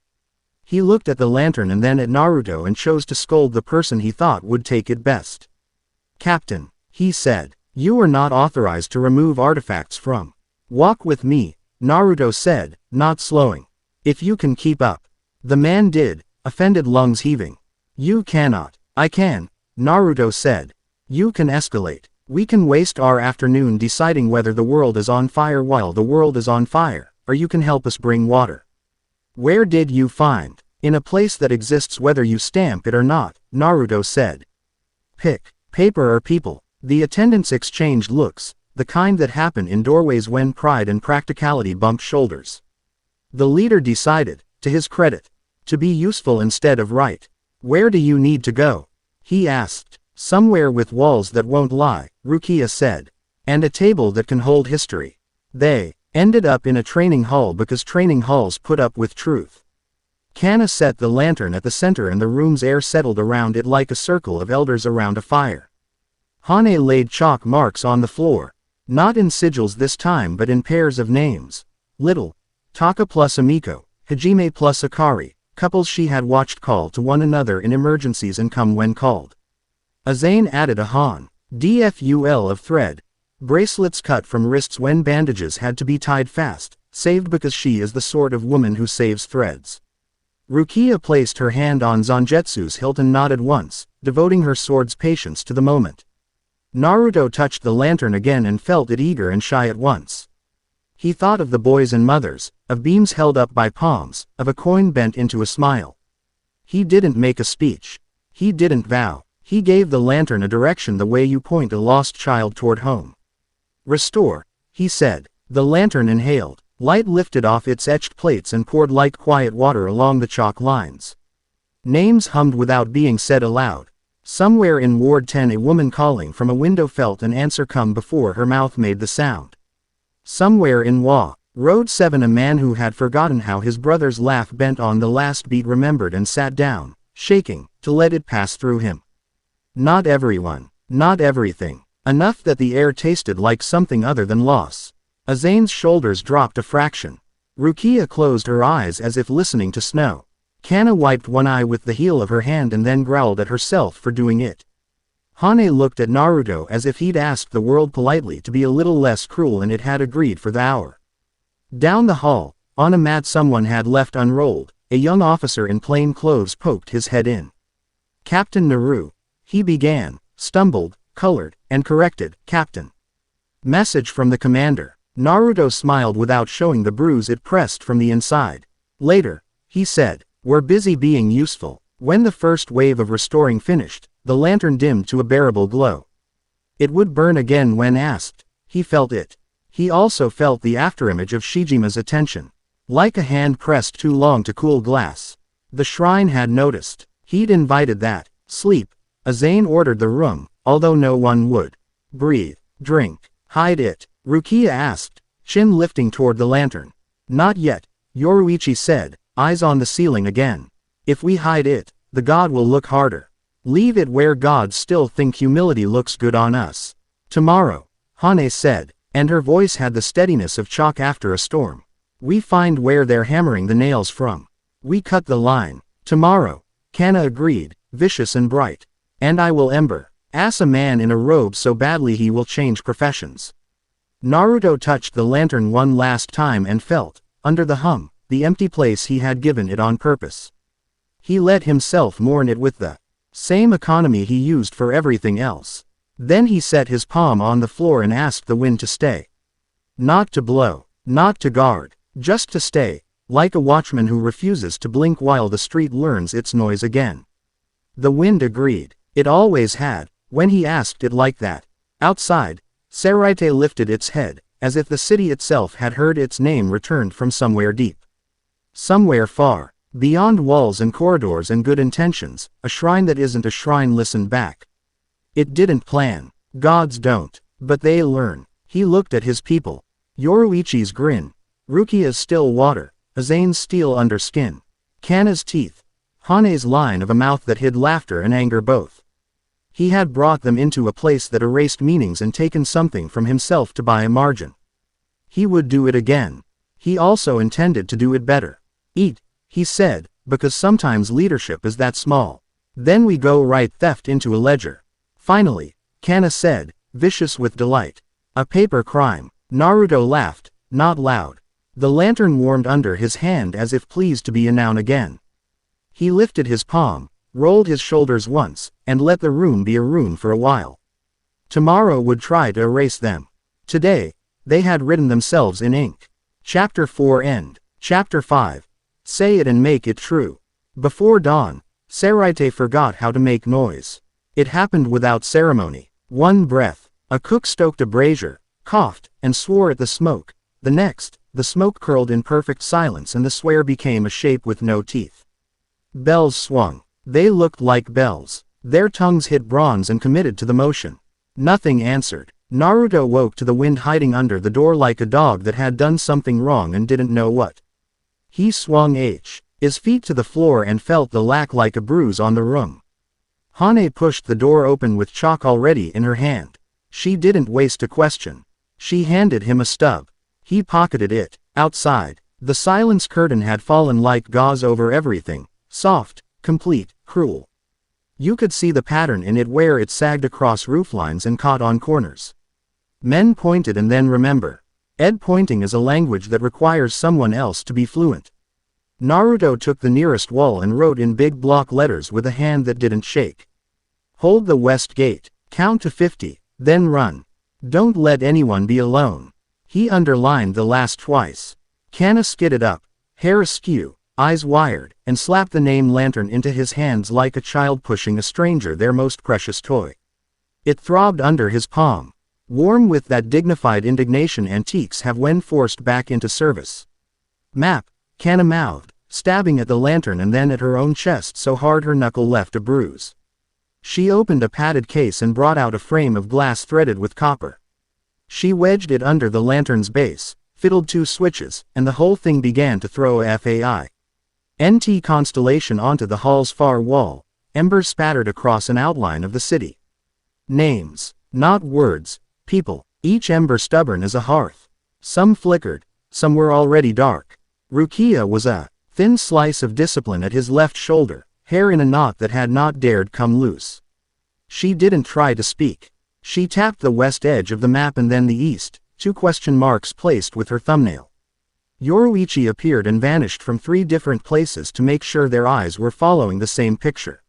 He looked at the lantern and then at Naruto and chose to scold the person he thought would take it best. Captain, he said, you are not authorized to remove artifacts from. Walk with me, Naruto said, not slowing. If you can keep up. The man did, offended lungs heaving. You cannot. I can, Naruto said. You can escalate. We can waste our afternoon deciding whether the world is on fire while the world is on fire, or you can help us bring water. Where did you find? In a place that exists whether you stamp it or not, Naruto said. Pick, paper or people. The attendants exchanged looks, the kind that happen in doorways when pride and practicality bump shoulders. The leader decided, to his credit, to be useful instead of right. Where do you need to go? He asked. Somewhere with walls that won't lie, Rukia said. And a table that can hold history. They ended up in a training hall because training halls put up with truth. Kana set the lantern at the center and the room's air settled around it like a circle of elders around a fire. Hane laid chalk marks on the floor. Not in sigils this time but in pairs of names. Little Taka plus Amiko, Hajime plus Akari, couples she had watched call to one another in emergencies and come when called. Azane added a Han, DFUL of thread. Bracelets cut from wrists when bandages had to be tied fast, saved because she is the sort of woman who saves threads. Rukia placed her hand on Zangetsu's hilt and nodded once, devoting her sword's patience to the moment. Naruto touched the lantern again and felt it eager and shy at once. He thought of the boys and mothers, of beams held up by palms, of a coin bent into a smile. He didn't make a speech. He didn't vow. He gave the lantern a direction the way you point a lost child toward home. Restore, he said. The lantern inhaled. Light lifted off its etched plates and poured like quiet water along the chalk lines. Names hummed without being said aloud. Somewhere in Ward 10 a woman calling from a window felt an answer come before her mouth made the sound. Somewhere in Road 7 a man who had forgotten how his brother's laugh bent on the last beat remembered and sat down, shaking, to let it pass through him. Not everyone, not everything, enough that the air tasted like something other than loss. Azane's shoulders dropped a fraction. Rukia closed her eyes as if listening to snow. Kana wiped one eye with the heel of her hand and then growled at herself for doing it. Hane looked at Naruto as if he'd asked the world politely to be a little less cruel and it had agreed for the hour. Down the hall, on a mat someone had left unrolled, a young officer in plain clothes poked his head in. Captain Naru, he began, stumbled, colored, and corrected, Captain. Message from the commander. Naruto smiled without showing the bruise it pressed from the inside. Later, he said, we're busy being useful. When the first wave of restoring finished, the lantern dimmed to a bearable glow. It would burn again when asked. He felt it. He also felt the afterimage of Shijima's attention. Like a hand pressed too long to cool glass. The shrine had noticed. He'd invited that. Sleep. Azane ordered the room, although no one would. Breathe. Drink. Hide it. Rukia asked, chin lifting toward the lantern. Not yet, Yoruichi said, eyes on the ceiling again. If we hide it, the god will look harder. Leave it where gods still think humility looks good on us. Tomorrow, Hane said, and her voice had the steadiness of chalk after a storm. We find where they're hammering the nails from. We cut the line. Tomorrow, Kana agreed, vicious and bright. And I will ember. Ass a man in a robe so badly he will change professions. Naruto touched the lantern one last time and felt, under the hum, the empty place he had given it on purpose. He let himself mourn it with the same economy he used for everything else. Then he set his palm on the floor and asked the wind to stay. Not to blow, not to guard, just to stay, like a watchman who refuses to blink while the street learns its noise again. The wind agreed. It always had, when he asked it like that. Outside, Seraite lifted its head, as if the city itself had heard its name returned from somewhere deep. Somewhere far, beyond walls and corridors and good intentions, a shrine that isn't a shrine listened back. It didn't plan. Gods don't, but they learn. He looked at his people. Yoruichi's grin. Rukia's still water. Azane's steel under skin. Kana's teeth. Hane's line of a mouth that hid laughter and anger both. He had brought them into a place that erased meanings and taken something from himself to buy a margin. He would do it again. He also intended to do it better. Eat, he said, because sometimes leadership is that small. Then we go write theft into a ledger. Finally, Kana said, vicious with delight. A paper crime. Naruto laughed, not loud. The lantern warmed under his hand as if pleased to be a noun again. He lifted his palm, rolled his shoulders once, and let the room be a room for a while. Tomorrow would try to erase them. Today, they had written themselves in ink. Chapter 4 End. Chapter 5. Say it and make it true. Before dawn, Seraite forgot how to make noise. It happened without ceremony. One breath, a cook stoked a brazier, coughed, and swore at the smoke. The next, the smoke curled in perfect silence and the swear became a shape with no teeth. Bells swung. They looked like bells. Their tongues hit bronze and committed to the motion. Nothing answered. Naruto woke to the wind hiding under the door like a dog that had done something wrong and didn't know what. He swung his feet to the floor and felt the lack like a bruise on the room. Hane pushed the door open with chalk already in her hand. She didn't waste a question. She handed him a stub. He pocketed it. Outside, the silence curtain had fallen like gauze over everything, soft, complete, cruel. You could see the pattern in it where it sagged across rooflines and caught on corners. Men pointed and then remember. Pointing is a language that requires someone else to be fluent. Naruto took the nearest wall and wrote in big block letters with a hand that didn't shake. Hold the west gate, count to 50, then run. Don't let anyone be alone. He underlined the last twice. Kana skidded up, hair askew, eyes wired, and slapped the name lantern into his hands like a child pushing a stranger their most precious toy. It throbbed under his palm, warm with that dignified indignation antiques have when forced back into service. Map, Kana mouthed, stabbing at the lantern and then at her own chest so hard her knuckle left a bruise. She opened a padded case and brought out a frame of glass threaded with copper. She wedged it under the lantern's base, fiddled 2 switches, and the whole thing began to throw a FAI-NT constellation onto the hall's far wall. Embers spattered across an outline of the city. Names, not words, people, each ember stubborn as a hearth. Some flickered, some were already dark. Rukia was a thin slice of discipline at his left shoulder, hair in a knot that had not dared come loose. She didn't try to speak. She tapped the west edge of the map and then the east, 2 question marks placed with her thumbnail. Yoruichi appeared and vanished from 3 different places to make sure their eyes were following the same picture.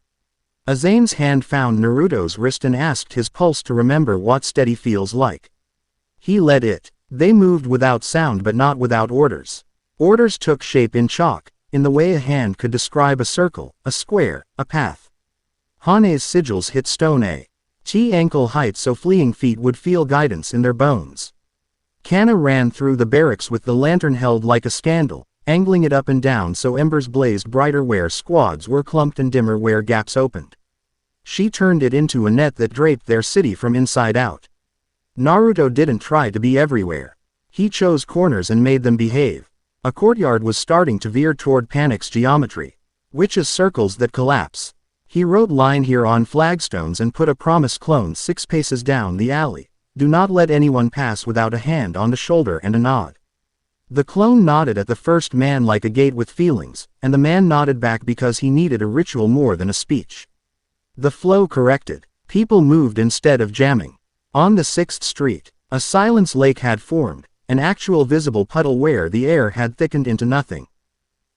Azane's hand found Naruto's wrist and asked his pulse to remember what steady feels like. He led it. They moved without sound but not without orders. Orders took shape in chalk, in the way a hand could describe a circle, a square, a path. Hane's sigils hit stone at ankle height so fleeing feet would feel guidance in their bones. Kana ran through the barracks with the lantern held like a scandal, angling it up and down so embers blazed brighter where squads were clumped and dimmer where gaps opened. She turned it into a net that draped their city from inside out. Naruto didn't try to be everywhere. He chose corners and made them behave. A courtyard was starting to veer toward Panic's geometry. Witches' circles that collapse. He wrote line here on flagstones and put a promise clone 6 paces down the alley. Do not let anyone pass without a hand on the shoulder and a nod. The clone nodded at the first man like a gate with feelings, and the man nodded back because he needed a ritual more than a speech. The flow corrected. People moved instead of jamming. On the 6th Street, a silence lake had formed, an actual visible puddle where the air had thickened into nothing.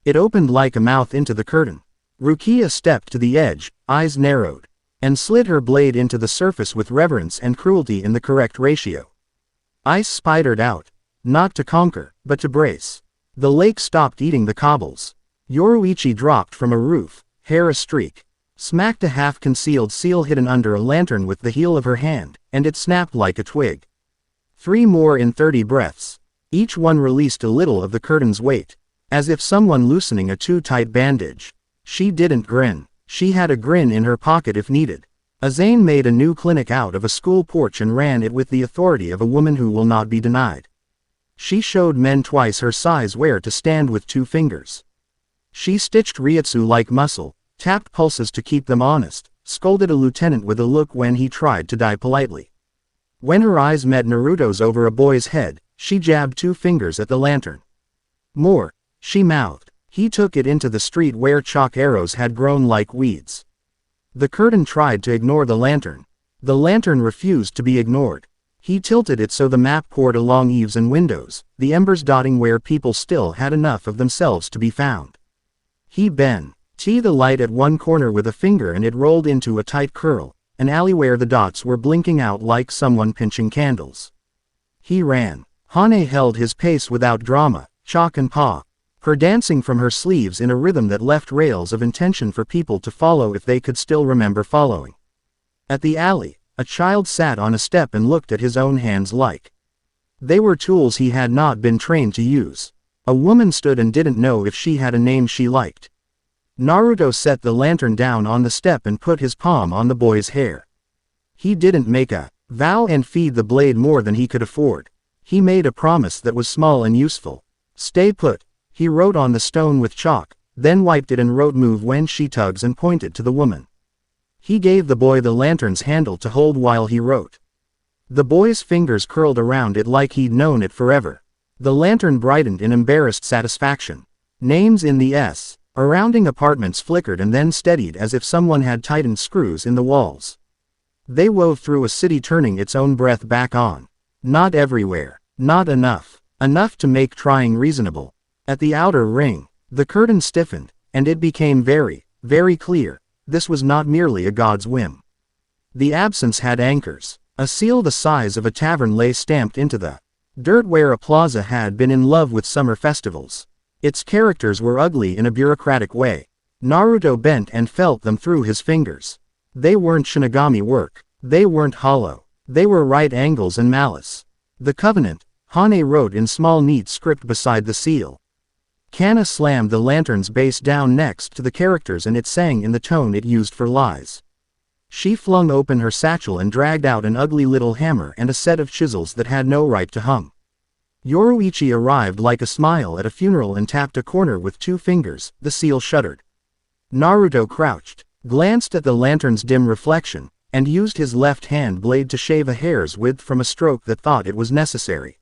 It opened like a mouth into the curtain. Rukia stepped to the edge, eyes narrowed, and slid her blade into the surface with reverence and cruelty in the correct ratio. Ice spidered out, not to conquer, but to brace. The lake stopped eating the cobbles. Yoruichi dropped from a roof, hair a streak, smacked a half-concealed seal hidden under a lantern with the heel of her hand, and it snapped like a twig. 3 more in 30 breaths. Each one released a little of the curtain's weight, as if someone loosening a too-tight bandage. She didn't grin. She had a grin in her pocket if needed. Azane made a new clinic out of a school porch and ran it with the authority of a woman who will not be denied. She showed men twice her size where to stand with 2 fingers. She stitched Ryutsu like muscle, tapped pulses to keep them honest, scolded a lieutenant with a look when he tried to die politely. When her eyes met Naruto's over a boy's head, she jabbed 2 fingers at the lantern. More, she mouthed. He took it into the street where chalk arrows had grown like weeds. The curtain tried to ignore the lantern. The lantern refused to be ignored. He tilted it so the map poured along eaves and windows, the embers dotting where people still had enough of themselves to be found. He bent the light at one corner with a finger and it rolled into a tight curl, an alley where the dots were blinking out like someone pinching candles. He ran. Hane held his pace without drama, chalk and paw. Her dancing from her sleeves in a rhythm that left rails of intention for people to follow if they could still remember following. At the alley, a child sat on a step and looked at his own hands like they were tools he had not been trained to use. A woman stood and didn't know if she had a name she liked. Naruto set the lantern down on the step and put his palm on the boy's hair. He didn't make a vow and feed the blade more than he could afford. He made a promise that was small and useful. Stay put. He wrote on the stone with chalk, then wiped it and wrote move when she tugs and pointed to the woman. He gave the boy the lantern's handle to hold while he wrote. The boy's fingers curled around it like he'd known it forever. The lantern brightened in embarrassed satisfaction. Names in the S. Surrounding apartments flickered and then steadied as if someone had tightened screws in the walls. They wove through a city turning its own breath back on. Not everywhere. Not enough. Enough to make trying reasonable. At the outer ring, the curtain stiffened, and it became very, very clear. This was not merely a god's whim. The absence had anchors. A seal the size of a tavern lay stamped into the dirt where a plaza had been in love with summer festivals. Its characters were ugly in a bureaucratic way. Naruto bent and felt them through his fingers. They weren't Shinigami work. They weren't hollow. They were right angles and malice. The Covenant, Hane wrote in small neat script beside the seal. Kana slammed the lantern's base down next to the characters and it sang in the tone it used for lies. She flung open her satchel and dragged out an ugly little hammer and a set of chisels that had no right to hum. Yoruichi arrived like a smile at a funeral and tapped a corner with 2 fingers. The seal shuddered. Naruto crouched, glanced at the lantern's dim reflection, and used his left hand blade to shave a hair's width from a stroke that thought it was necessary.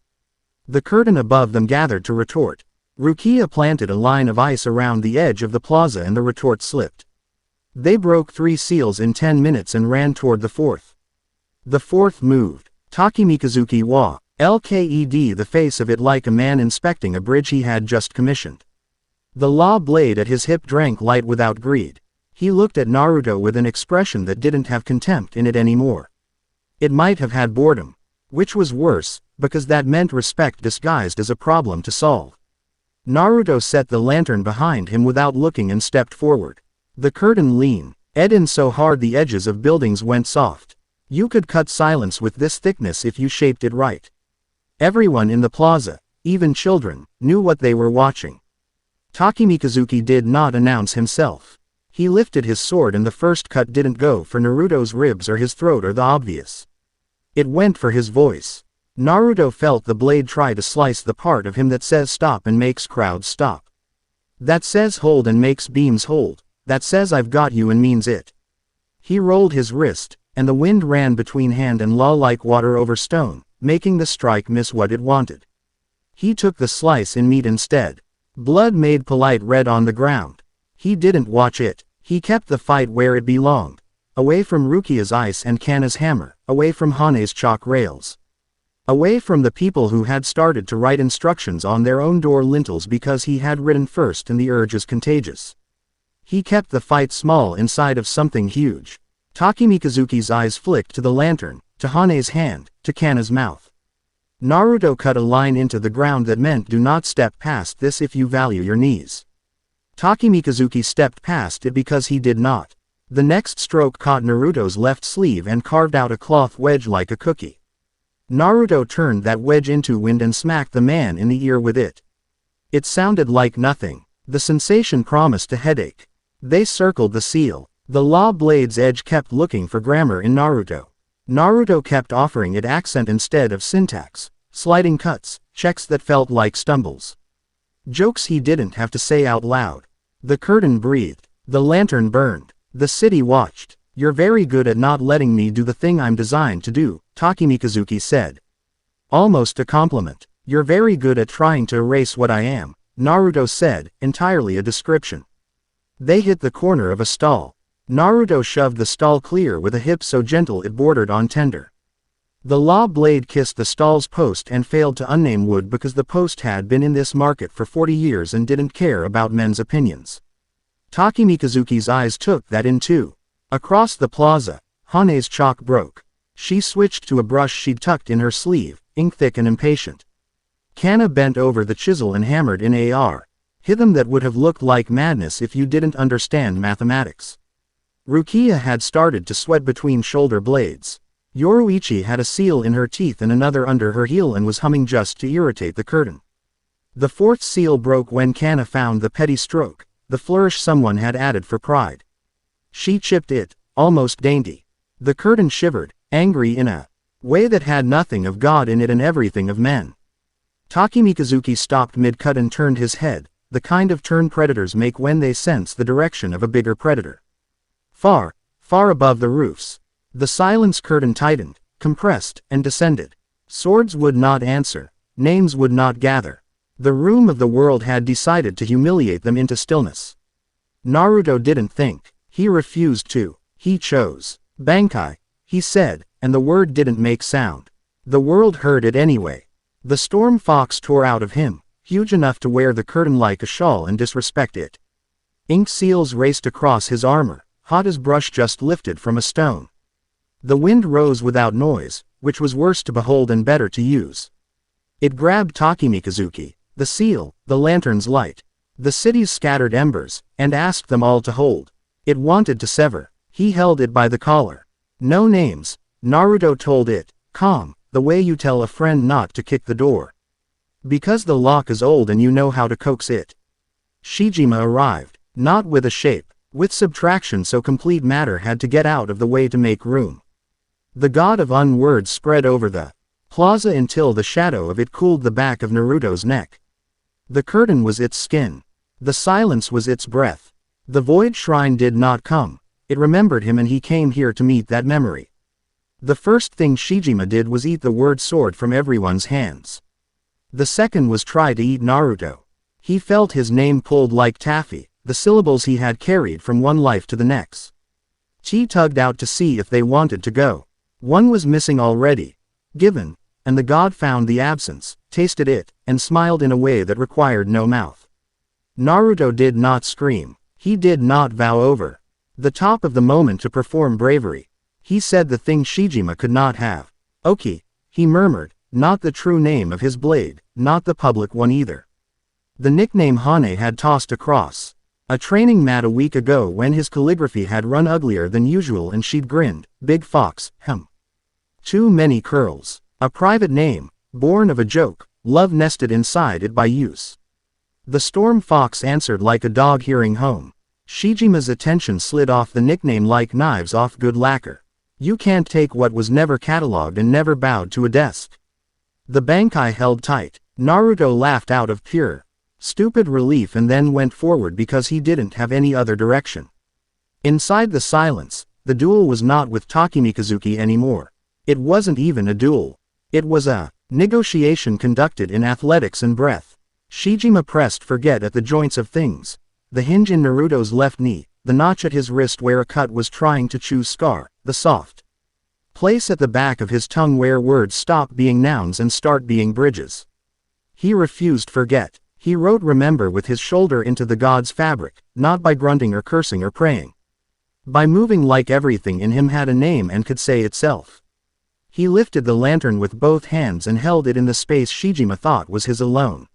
The curtain above them gathered to retort. Rukia planted a line of ice around the edge of the plaza and the retort slipped. They broke 3 seals in 10 minutes and ran toward the 4th. The 4th moved. Takemikazuki wa LKED the face of it like a man inspecting a bridge he had just commissioned. The law blade at his hip drank light without greed. He looked at Naruto with an expression that didn't have contempt in it anymore. It might have had boredom. Which was worse, because that meant respect disguised as a problem to solve. Naruto set the lantern behind him without looking and stepped forward. The curtain leaned. Ed so hard the edges of buildings went soft. You could cut silence with this thickness if you shaped it right. Everyone in the plaza, even children, knew what they were watching. Takemikazuki did not announce himself. He lifted his sword and the first cut didn't go for Naruto's ribs or his throat or the obvious. It went for his voice. Naruto felt the blade try to slice the part of him that says stop and makes crowds stop. That says hold and makes beams hold. That says I've got you and means it. He rolled his wrist, and the wind ran between hand and law like water over stone, making the strike miss what it wanted. He took the slice in meat instead. Blood made polite red on the ground. He didn't watch it. He kept the fight where it belonged. Away from Rukia's ice and Kana's hammer, away from Hane's chalk rails. Away from the people who had started to write instructions on their own door lintels because he had written first and the urge is contagious. He kept the fight small inside of something huge. Takemikazuki's eyes flicked to the lantern, to Hane's hand, to Kana's mouth. Naruto cut a line into the ground that meant do not step past this if you value your knees. Takemikazuki stepped past it because he did not. The next stroke caught Naruto's left sleeve and carved out a cloth wedge like a cookie. Naruto turned that wedge into wind and smacked the man in the ear with it. It sounded like nothing. The sensation promised a headache. They circled the seal. The law blade's edge kept looking for grammar in Naruto. Naruto kept offering it accent instead of syntax, sliding cuts, checks that felt like stumbles. Jokes he didn't have to say out loud. The curtain breathed. The lantern burned. The city watched. You're very good at not letting me do the thing I'm designed to do, Takemikazuki said. Almost a compliment. You're very good at trying to erase what I am, Naruto said, entirely a description. They hit the corner of a stall. Naruto shoved the stall clear with a hip so gentle it bordered on tender. The law blade kissed the stall's post and failed to unname wood because the post had been in this market for 40 years and didn't care about men's opinions. Takemikazuki's eyes took that in too. Across the plaza, Hane's chalk broke. She switched to a brush she'd tucked in her sleeve, ink-thick and impatient. Kana bent over the chisel and hammered in AR. Rhythm that would have looked like madness if you didn't understand mathematics. Rukia had started to sweat between shoulder blades. Yoruichi had a seal in her teeth and another under her heel and was humming just to irritate the curtain. The fourth seal broke when Kana found the petty stroke, the flourish someone had added for pride. She chipped it, almost dainty. The curtain shivered, angry in a way that had nothing of God in it and everything of men. Takemikazuki stopped mid-cut and turned his head, the kind of turn predators make when they sense the direction of a bigger predator. Far, far above the roofs. The silence curtain tightened, compressed, and descended. Swords would not answer. Names would not gather. The room of the world had decided to humiliate them into stillness. Naruto didn't think. He refused to. He chose. Bankai, he said, and the word didn't make sound. The world heard it anyway. The storm fox tore out of him, huge enough to wear the curtain like a shawl and disrespect it. Ink seals raced across his armor, hot as brush just lifted from a stone. The wind rose without noise, which was worse to behold and better to use. It grabbed Takemikazuki, the seal, the lantern's light, the city's scattered embers, and asked them all to hold. It wanted to sever. He held it by the collar. No names, Naruto told it, calm, the way you tell a friend not to kick the door. Because the lock is old and you know how to coax it. Shijima arrived, not with a shape, with subtraction so complete matter had to get out of the way to make room. The god of unwords spread over the plaza until the shadow of it cooled the back of Naruto's neck. The curtain was its skin. The silence was its breath. The void shrine did not come. It remembered him and he came here to meet that memory. The first thing Shijima did was eat the word sword from everyone's hands. The second was try to eat Naruto. He felt his name pulled like taffy, the syllables he had carried from one life to the next. Chi tugged out to see if they wanted to go. One was missing already. Given, and the god found the absence, tasted it, and smiled in a way that required no mouth. Naruto did not scream. He did not vow over the top of the moment to perform bravery. He said the thing Shijima could not have. Oki, he murmured, not the true name of his blade, not the public one either. The nickname Hane had tossed across. A training mat a week ago when his calligraphy had run uglier than usual and she'd grinned, big fox, Too many curls. A private name, born of a joke, love nested inside it by use. The storm fox answered like a dog hearing home. Shijima's attention slid off the nickname like knives off good lacquer. You can't take what was never catalogued and never bowed to a desk. The Bankai held tight. Naruto laughed out of pure, stupid relief and then went forward because he didn't have any other direction. Inside the silence, the duel was not with Takemikazuki anymore. It wasn't even a duel. It was a negotiation conducted in athletics and breath. Shijima pressed forget at the joints of things. The hinge in Naruto's left knee, the notch at his wrist where a cut was trying to choose scar, the soft place at the back of his tongue where words stop being nouns and start being bridges. He refused forget. He wrote remember with his shoulder into the god's fabric, not by grunting or cursing or praying. By moving like everything in him had a name and could say itself. He lifted the lantern with both hands and held it in the space Shijima thought was his alone.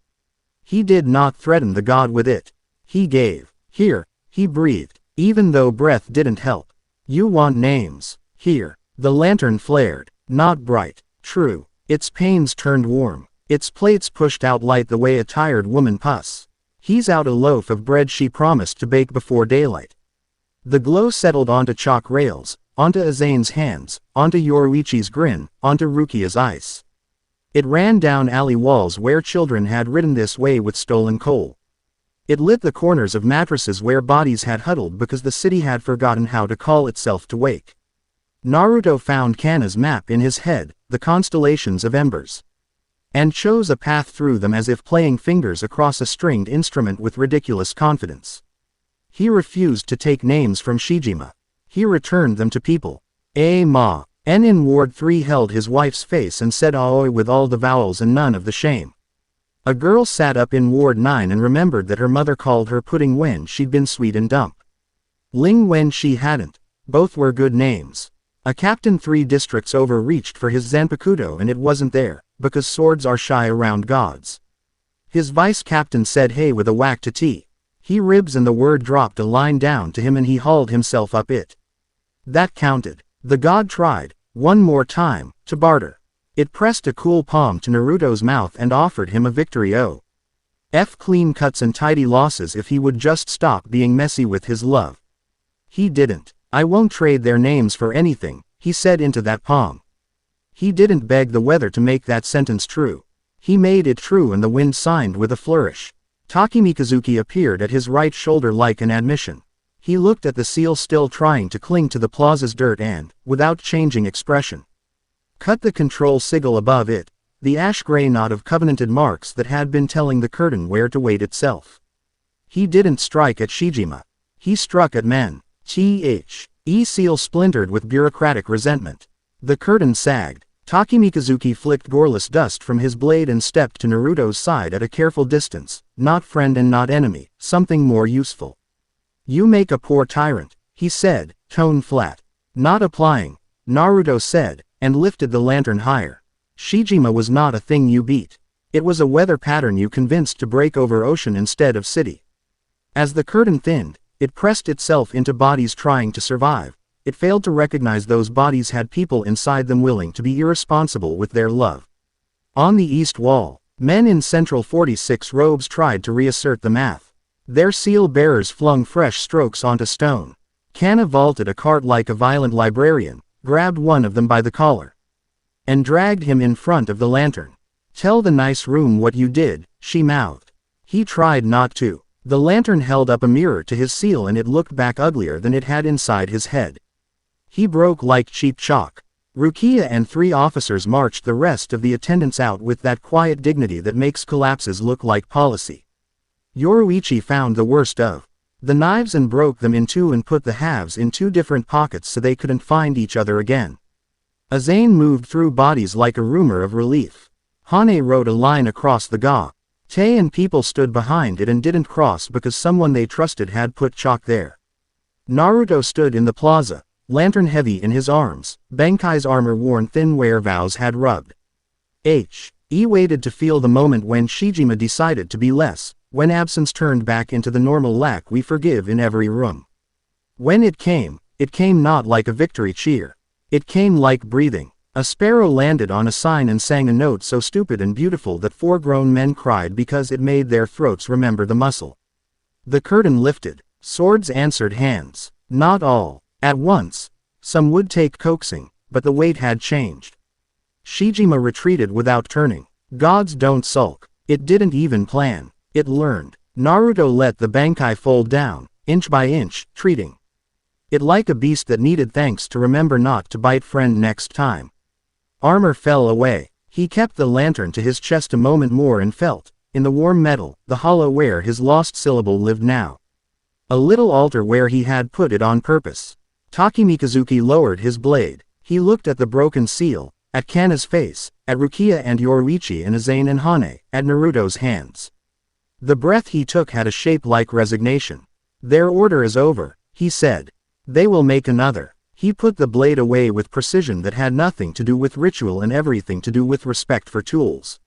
He did not threaten the god with it. He gave. Here, he breathed, even though breath didn't help. You want names. Here. The lantern flared. Not bright. True. Its panes turned warm. Its plates pushed out light the way a tired woman puss. He's out a loaf of bread she promised to bake before daylight. The glow settled onto chalk rails, onto Azane's hands, onto Yoruichi's grin, onto Rukia's ice. It ran down alley walls where children had ridden this way with stolen coal. It lit the corners of mattresses where bodies had huddled because the city had forgotten how to call itself to wake. Naruto found Kana's map in his head, the constellations of embers, and chose a path through them as if playing fingers across a stringed instrument with ridiculous confidence. He refused to take names from Shijima. He returned them to people. Ma. N in Ward 3 held his wife's face and said aoi with all the vowels and none of the shame. A girl sat up in Ward 9 and remembered that her mother called her pudding when she'd been sweet and dump. Ling when she hadn't. Both were good names. A captain 3 districts over reached for his Zanpakuto and it wasn't there, because swords are shy around gods. His vice captain said hey with a whack to T. He ribs and the word dropped a line down to him and he hauled himself up it. That counted. The god tried, one more time, to barter. It pressed a cool palm to Naruto's mouth and offered him a victory clean cuts and tidy losses if he would just stop being messy with his love. He didn't. I won't trade their names for anything, he said into that palm. He didn't beg the weather to make that sentence true. He made it true and the wind signed with a flourish. Takemikazuki appeared at his right shoulder like an admission. He looked at the seal still trying to cling to the plaza's dirt and, without changing expression, cut the control sigil above it, the ash-gray knot of covenanted marks that had been telling the curtain where to wait itself. He didn't strike at Shijima. He struck at men. Seal splintered with bureaucratic resentment. The curtain sagged. Takemikazuki flicked goreless dust from his blade and stepped to Naruto's side at a careful distance, not friend and not enemy, something more useful. You make a poor tyrant, he said, tone flat. Not applying, Naruto said, and lifted the lantern higher. Shijima was not a thing you beat. It was a weather pattern you convinced to break over ocean instead of city. As the curtain thinned, it pressed itself into bodies trying to survive. It failed to recognize those bodies had people inside them willing to be irresponsible with their love. On the east wall, men in Central 46 robes tried to reassert the math. Their seal bearers flung fresh strokes onto stone. Kana vaulted a cart like a violent librarian, grabbed one of them by the collar, and dragged him in front of the lantern. Tell the nice room what you did, she mouthed. He tried not to. The lantern held up a mirror to his seal and it looked back uglier than it had inside his head. He broke like cheap chalk. Rukia and 3 officers marched the rest of the attendants out with that quiet dignity that makes collapses look like policy. Yoruichi found the worst of the knives and broke them in 2 and put the halves in 2 different pockets so they couldn't find each other again. Azane moved through bodies like a rumor of relief. Hane wrote a line across the ga. Tay and people stood behind it and didn't cross because someone they trusted had put chalk there. Naruto stood in the plaza, lantern heavy in his arms, Benkai's armor worn thin where vows had rubbed. He waited to feel the moment when Shijima decided to be less, when absence turned back into the normal lack we forgive in every room. When it came not like a victory cheer. It came like breathing. A sparrow landed on a sign and sang a note so stupid and beautiful that 4 grown men cried because it made their throats remember the muscle. The curtain lifted. Swords answered hands. Not all at once. Some would take coaxing, but the weight had changed. Shijima retreated without turning. Gods don't sulk. It didn't even plan. It learned. Naruto let the Bankai fold down, inch by inch, treating it like a beast that needed thanks to remember not to bite friend next time. Armor fell away. He kept the lantern to his chest a moment more and felt, in the warm metal, the hollow where his lost syllable lived now. A little altar where he had put it on purpose. Takemikazuki lowered his blade. He looked at the broken seal, at Kana's face, at Rukia and Yoruichi and Azane and Hane, at Naruto's hands. The breath he took had a shape like resignation. Their order is over, he said. They will make another. He put the blade away with precision that had nothing to do with ritual and everything to do with respect for tools.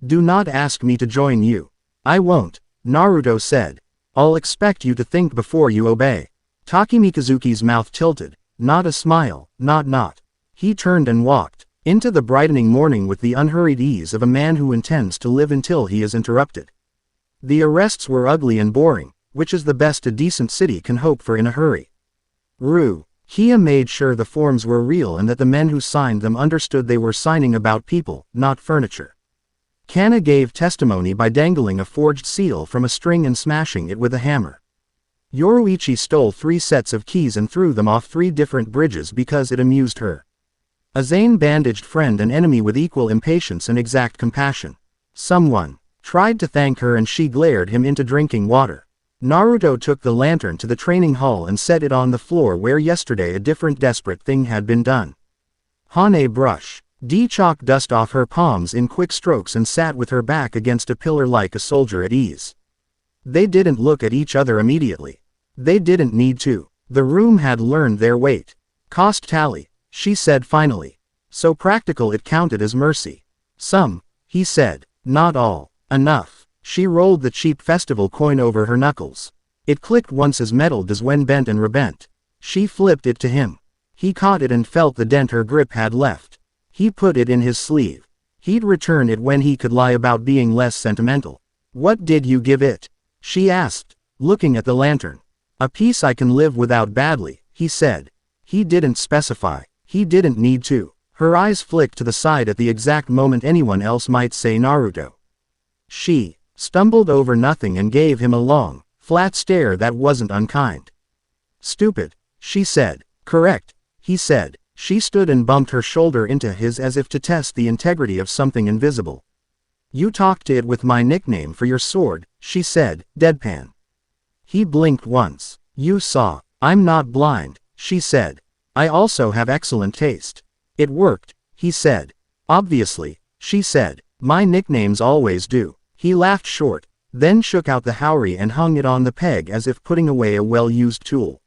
Do not ask me to join you. I won't, Naruto said. I'll expect you to think before you obey. Takemikazuki's mouth tilted. Not a smile, not. He turned and walked into the brightening morning with the unhurried ease of a man who intends to live until he is interrupted. The arrests were ugly and boring, which is the best a decent city can hope for in a hurry. Kia made sure the forms were real and that the men who signed them understood they were signing about people, not furniture. Kana gave testimony by dangling a forged seal from a string and smashing it with a hammer. Yoruichi stole 3 sets of keys and threw them off 3 different bridges because it amused her. Azane bandaged friend and enemy with equal impatience and exact compassion. Someone tried to thank her and she glared him into drinking water. Naruto took the lantern to the training hall and set it on the floor where yesterday a different desperate thing had been done. Hane brushed chalk dust off her palms in quick strokes and sat with her back against a pillar like a soldier at ease. They didn't look at each other immediately. They didn't need to. The room had learned their weight. Cost tally, she said finally. So practical it counted as mercy. Some, he said. Not all. Enough. She rolled the cheap festival coin over her knuckles. It clicked once as metal does when bent and rebent. She flipped it to him. He caught it and felt the dent her grip had left. He put it in his sleeve. He'd return it when he could lie about being less sentimental. What did you give it? She asked, looking at the lantern. A piece I can live without badly, he said. He didn't specify. He didn't need to. Her eyes flicked to the side at the exact moment anyone else might say Naruto. She stumbled over nothing and gave him a long, flat stare that wasn't unkind. Stupid, she said. Correct, he said. She stood and bumped her shoulder into his as if to test the integrity of something invisible. You talked to it with my nickname for your sword, she said, deadpan. He blinked once. You saw. I'm not blind, she said. I also have excellent taste. It worked, he said. Obviously, she said. My nicknames always do. He laughed short, then shook out the haori and hung it on the peg as if putting away a well-used tool.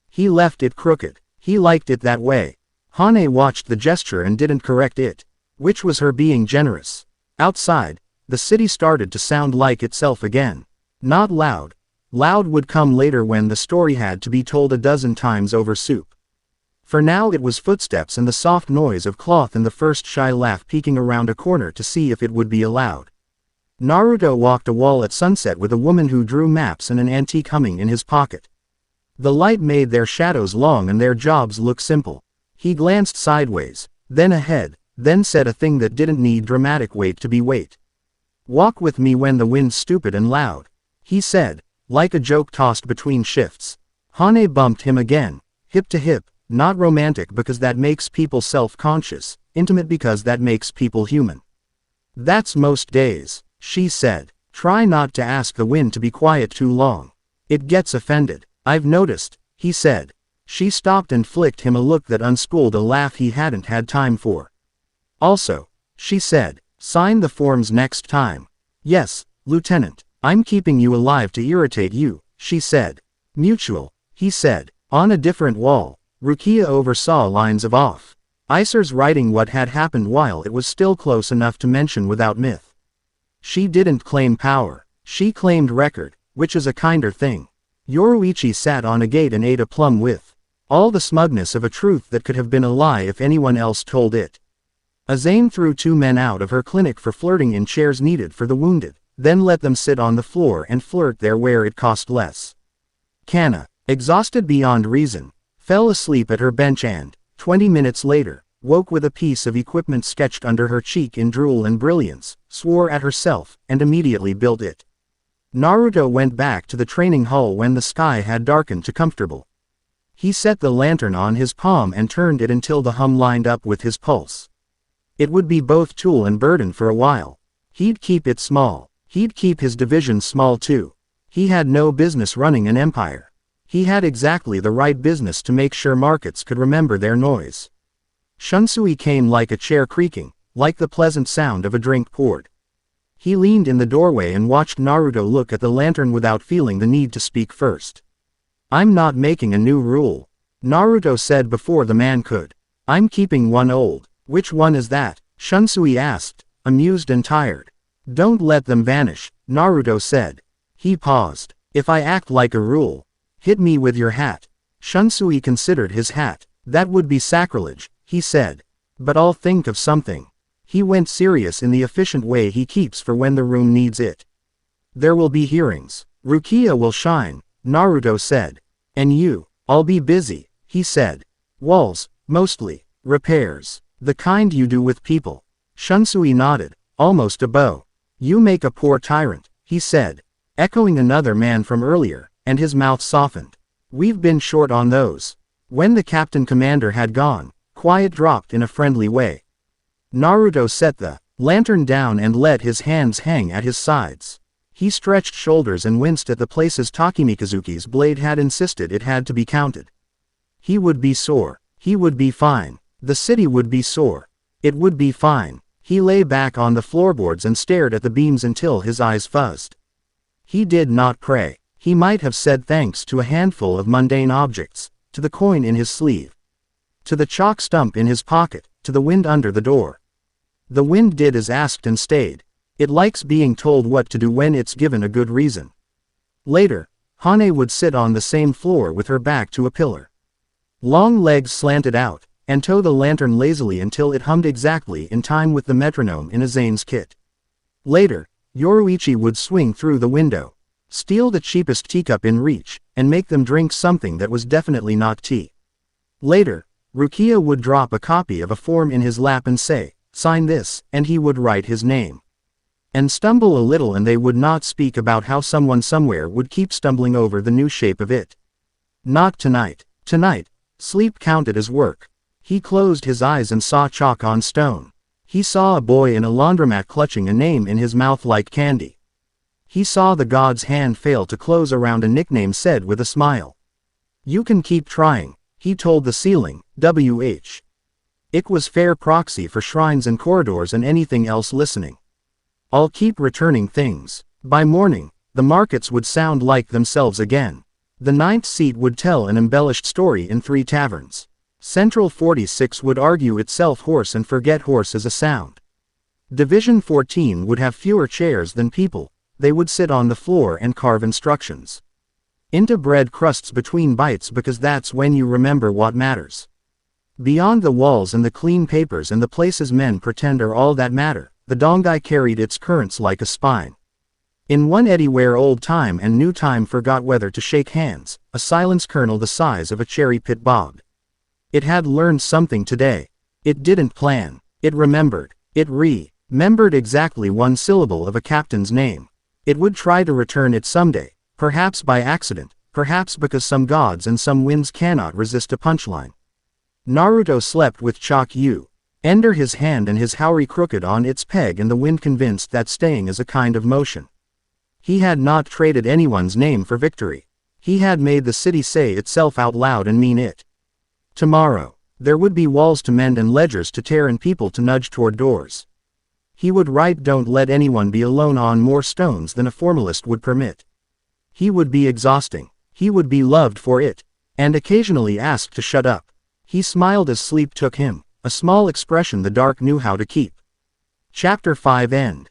He left it crooked. He liked it that way. Hane watched the gesture and didn't correct it, which was her being generous. Outside, the city started to sound like itself again. Not loud. Loud would come later when the story had to be told a dozen times over soup. For now it was footsteps and the soft noise of cloth and the first shy laugh peeking around a corner to see if it would be allowed. Naruto walked a wall at sunset with a woman who drew maps and an antique humming in his pocket. The light made their shadows long and their jobs look simple. He glanced sideways, then ahead, then said a thing that didn't need dramatic weight to be weight. Walk with me when the wind's stupid and loud, he said, like a joke tossed between shifts. Hane bumped him again, hip to hip, not romantic because that makes people self-conscious, intimate because that makes people human. That's most days, she said. Try not to ask the wind to be quiet too long. It gets offended. I've noticed, he said. She stopped and flicked him a look that unspooled a laugh he hadn't had time for. Also, she said, sign the forms next time. Yes, Lieutenant. I'm keeping you alive to irritate you, she said. Mutual, he said. On a different wall, Rukia oversaw lines of officers writing what had happened while it was still close enough to mention without myth. She didn't claim power. She claimed record, which is a kinder thing. Yoruichi sat on a gate and ate a plum with all the smugness of a truth that could have been a lie if anyone else told it. Azane threw 2 men out of her clinic for flirting in chairs needed for the wounded, then let them sit on the floor and flirt there where it cost less. Kana, exhausted beyond reason, fell asleep at her bench and, 20 minutes later, woke with a piece of equipment sketched under her cheek in drool and brilliance, swore at herself, and immediately built it. Naruto went back to the training hall when the sky had darkened to comfortable. He set the lantern on his palm and turned it until the hum lined up with his pulse. It would be both tool and burden for a while. He'd keep it small. He'd keep his division small too. He had no business running an empire. He had exactly the right business to make sure markets could remember their noise. Shunsui came like a chair creaking, like the pleasant sound of a drink poured. He leaned in the doorway and watched Naruto look at the lantern without feeling the need to speak first. "I'm not making a new rule," Naruto said before the man could. "I'm keeping one old." "Which one is that?" Shunsui asked, amused and tired. "Don't let them vanish," Naruto said. He paused. "If I act like a rule, hit me with your hat." Shunsui considered his hat. "That would be sacrilege," he said. "But I'll think of something." He went serious in the efficient way he keeps for when the room needs it. "There will be hearings. Rukia will shine," Naruto said. "And you?" "I'll be busy," he said. "Walls, mostly. Repairs. The kind you do with people." Shunsui nodded, almost a bow. "You make a poor tyrant," he said, echoing another man from earlier, and his mouth softened. "We've been short on those." When the captain commander had gone, quiet dropped in a friendly way. Naruto set the lantern down and let his hands hang at his sides. He stretched shoulders and winced at the places Takemikazuki's blade had insisted it had to be counted. He would be sore. He would be fine. The city would be sore. It would be fine. He lay back on the floorboards and stared at the beams until his eyes fuzzed. He did not pray. He might have said thanks to a handful of mundane objects, to the coin in his sleeve, to the chalk stump in his pocket, to the wind under the door. The wind did as asked and stayed. It likes being told what to do when it's given a good reason. Later, Hane would sit on the same floor with her back to a pillar. Long legs slanted out, and tow the lantern lazily until it hummed exactly in time with the metronome in Azane's kit. Later, Yoruichi would swing through the window, steal the cheapest teacup in reach, and make them drink something that was definitely not tea. Later, Rukia would drop a copy of a form in his lap and say, "Sign this," and he would write his name. And stumble a little, and they would not speak about how someone somewhere would keep stumbling over the new shape of it. Not tonight. Tonight, sleep counted as work. He closed his eyes and saw chalk on stone. He saw a boy in a laundromat clutching a name in his mouth like candy. He saw the god's hand fail to close around a nickname said with a smile. "You can keep trying," he told the ceiling, "WH." It was fair proxy for shrines and corridors and anything else listening. "I'll keep returning things." By morning, the markets would sound like themselves again. The ninth seat would tell an embellished story in 3 taverns. Central 46 would argue itself hoarse and forget horse as a sound. Division 14 would have fewer chairs than people. They would sit on the floor and carve instructions into bread crusts between bites, because that's when you remember what matters. Beyond the walls and the clean papers and the places men pretend are all that matter, the Dongai carried its currents like a spine. In one eddy where old time and new time forgot whether to shake hands, a silence kernel the size of a cherry pit bobbed. It had learned something today. It didn't plan. It remembered. It remembered exactly one syllable of a captain's name. It would try to return it someday, perhaps by accident, perhaps because some gods and some winds cannot resist a punchline. Naruto slept with chalk under his hand and his haori crooked on its peg, and the wind convinced that staying is a kind of motion. He had not traded anyone's name for victory. He had made the city say itself out loud and mean it. Tomorrow, there would be walls to mend and ledgers to tear and people to nudge toward doors. He would write "Don't let anyone be alone" on more stones than a formalist would permit. He would be exhausting. He would be loved for it, and occasionally asked to shut up. He smiled as sleep took him, a small expression the dark knew how to keep. Chapter 5 End.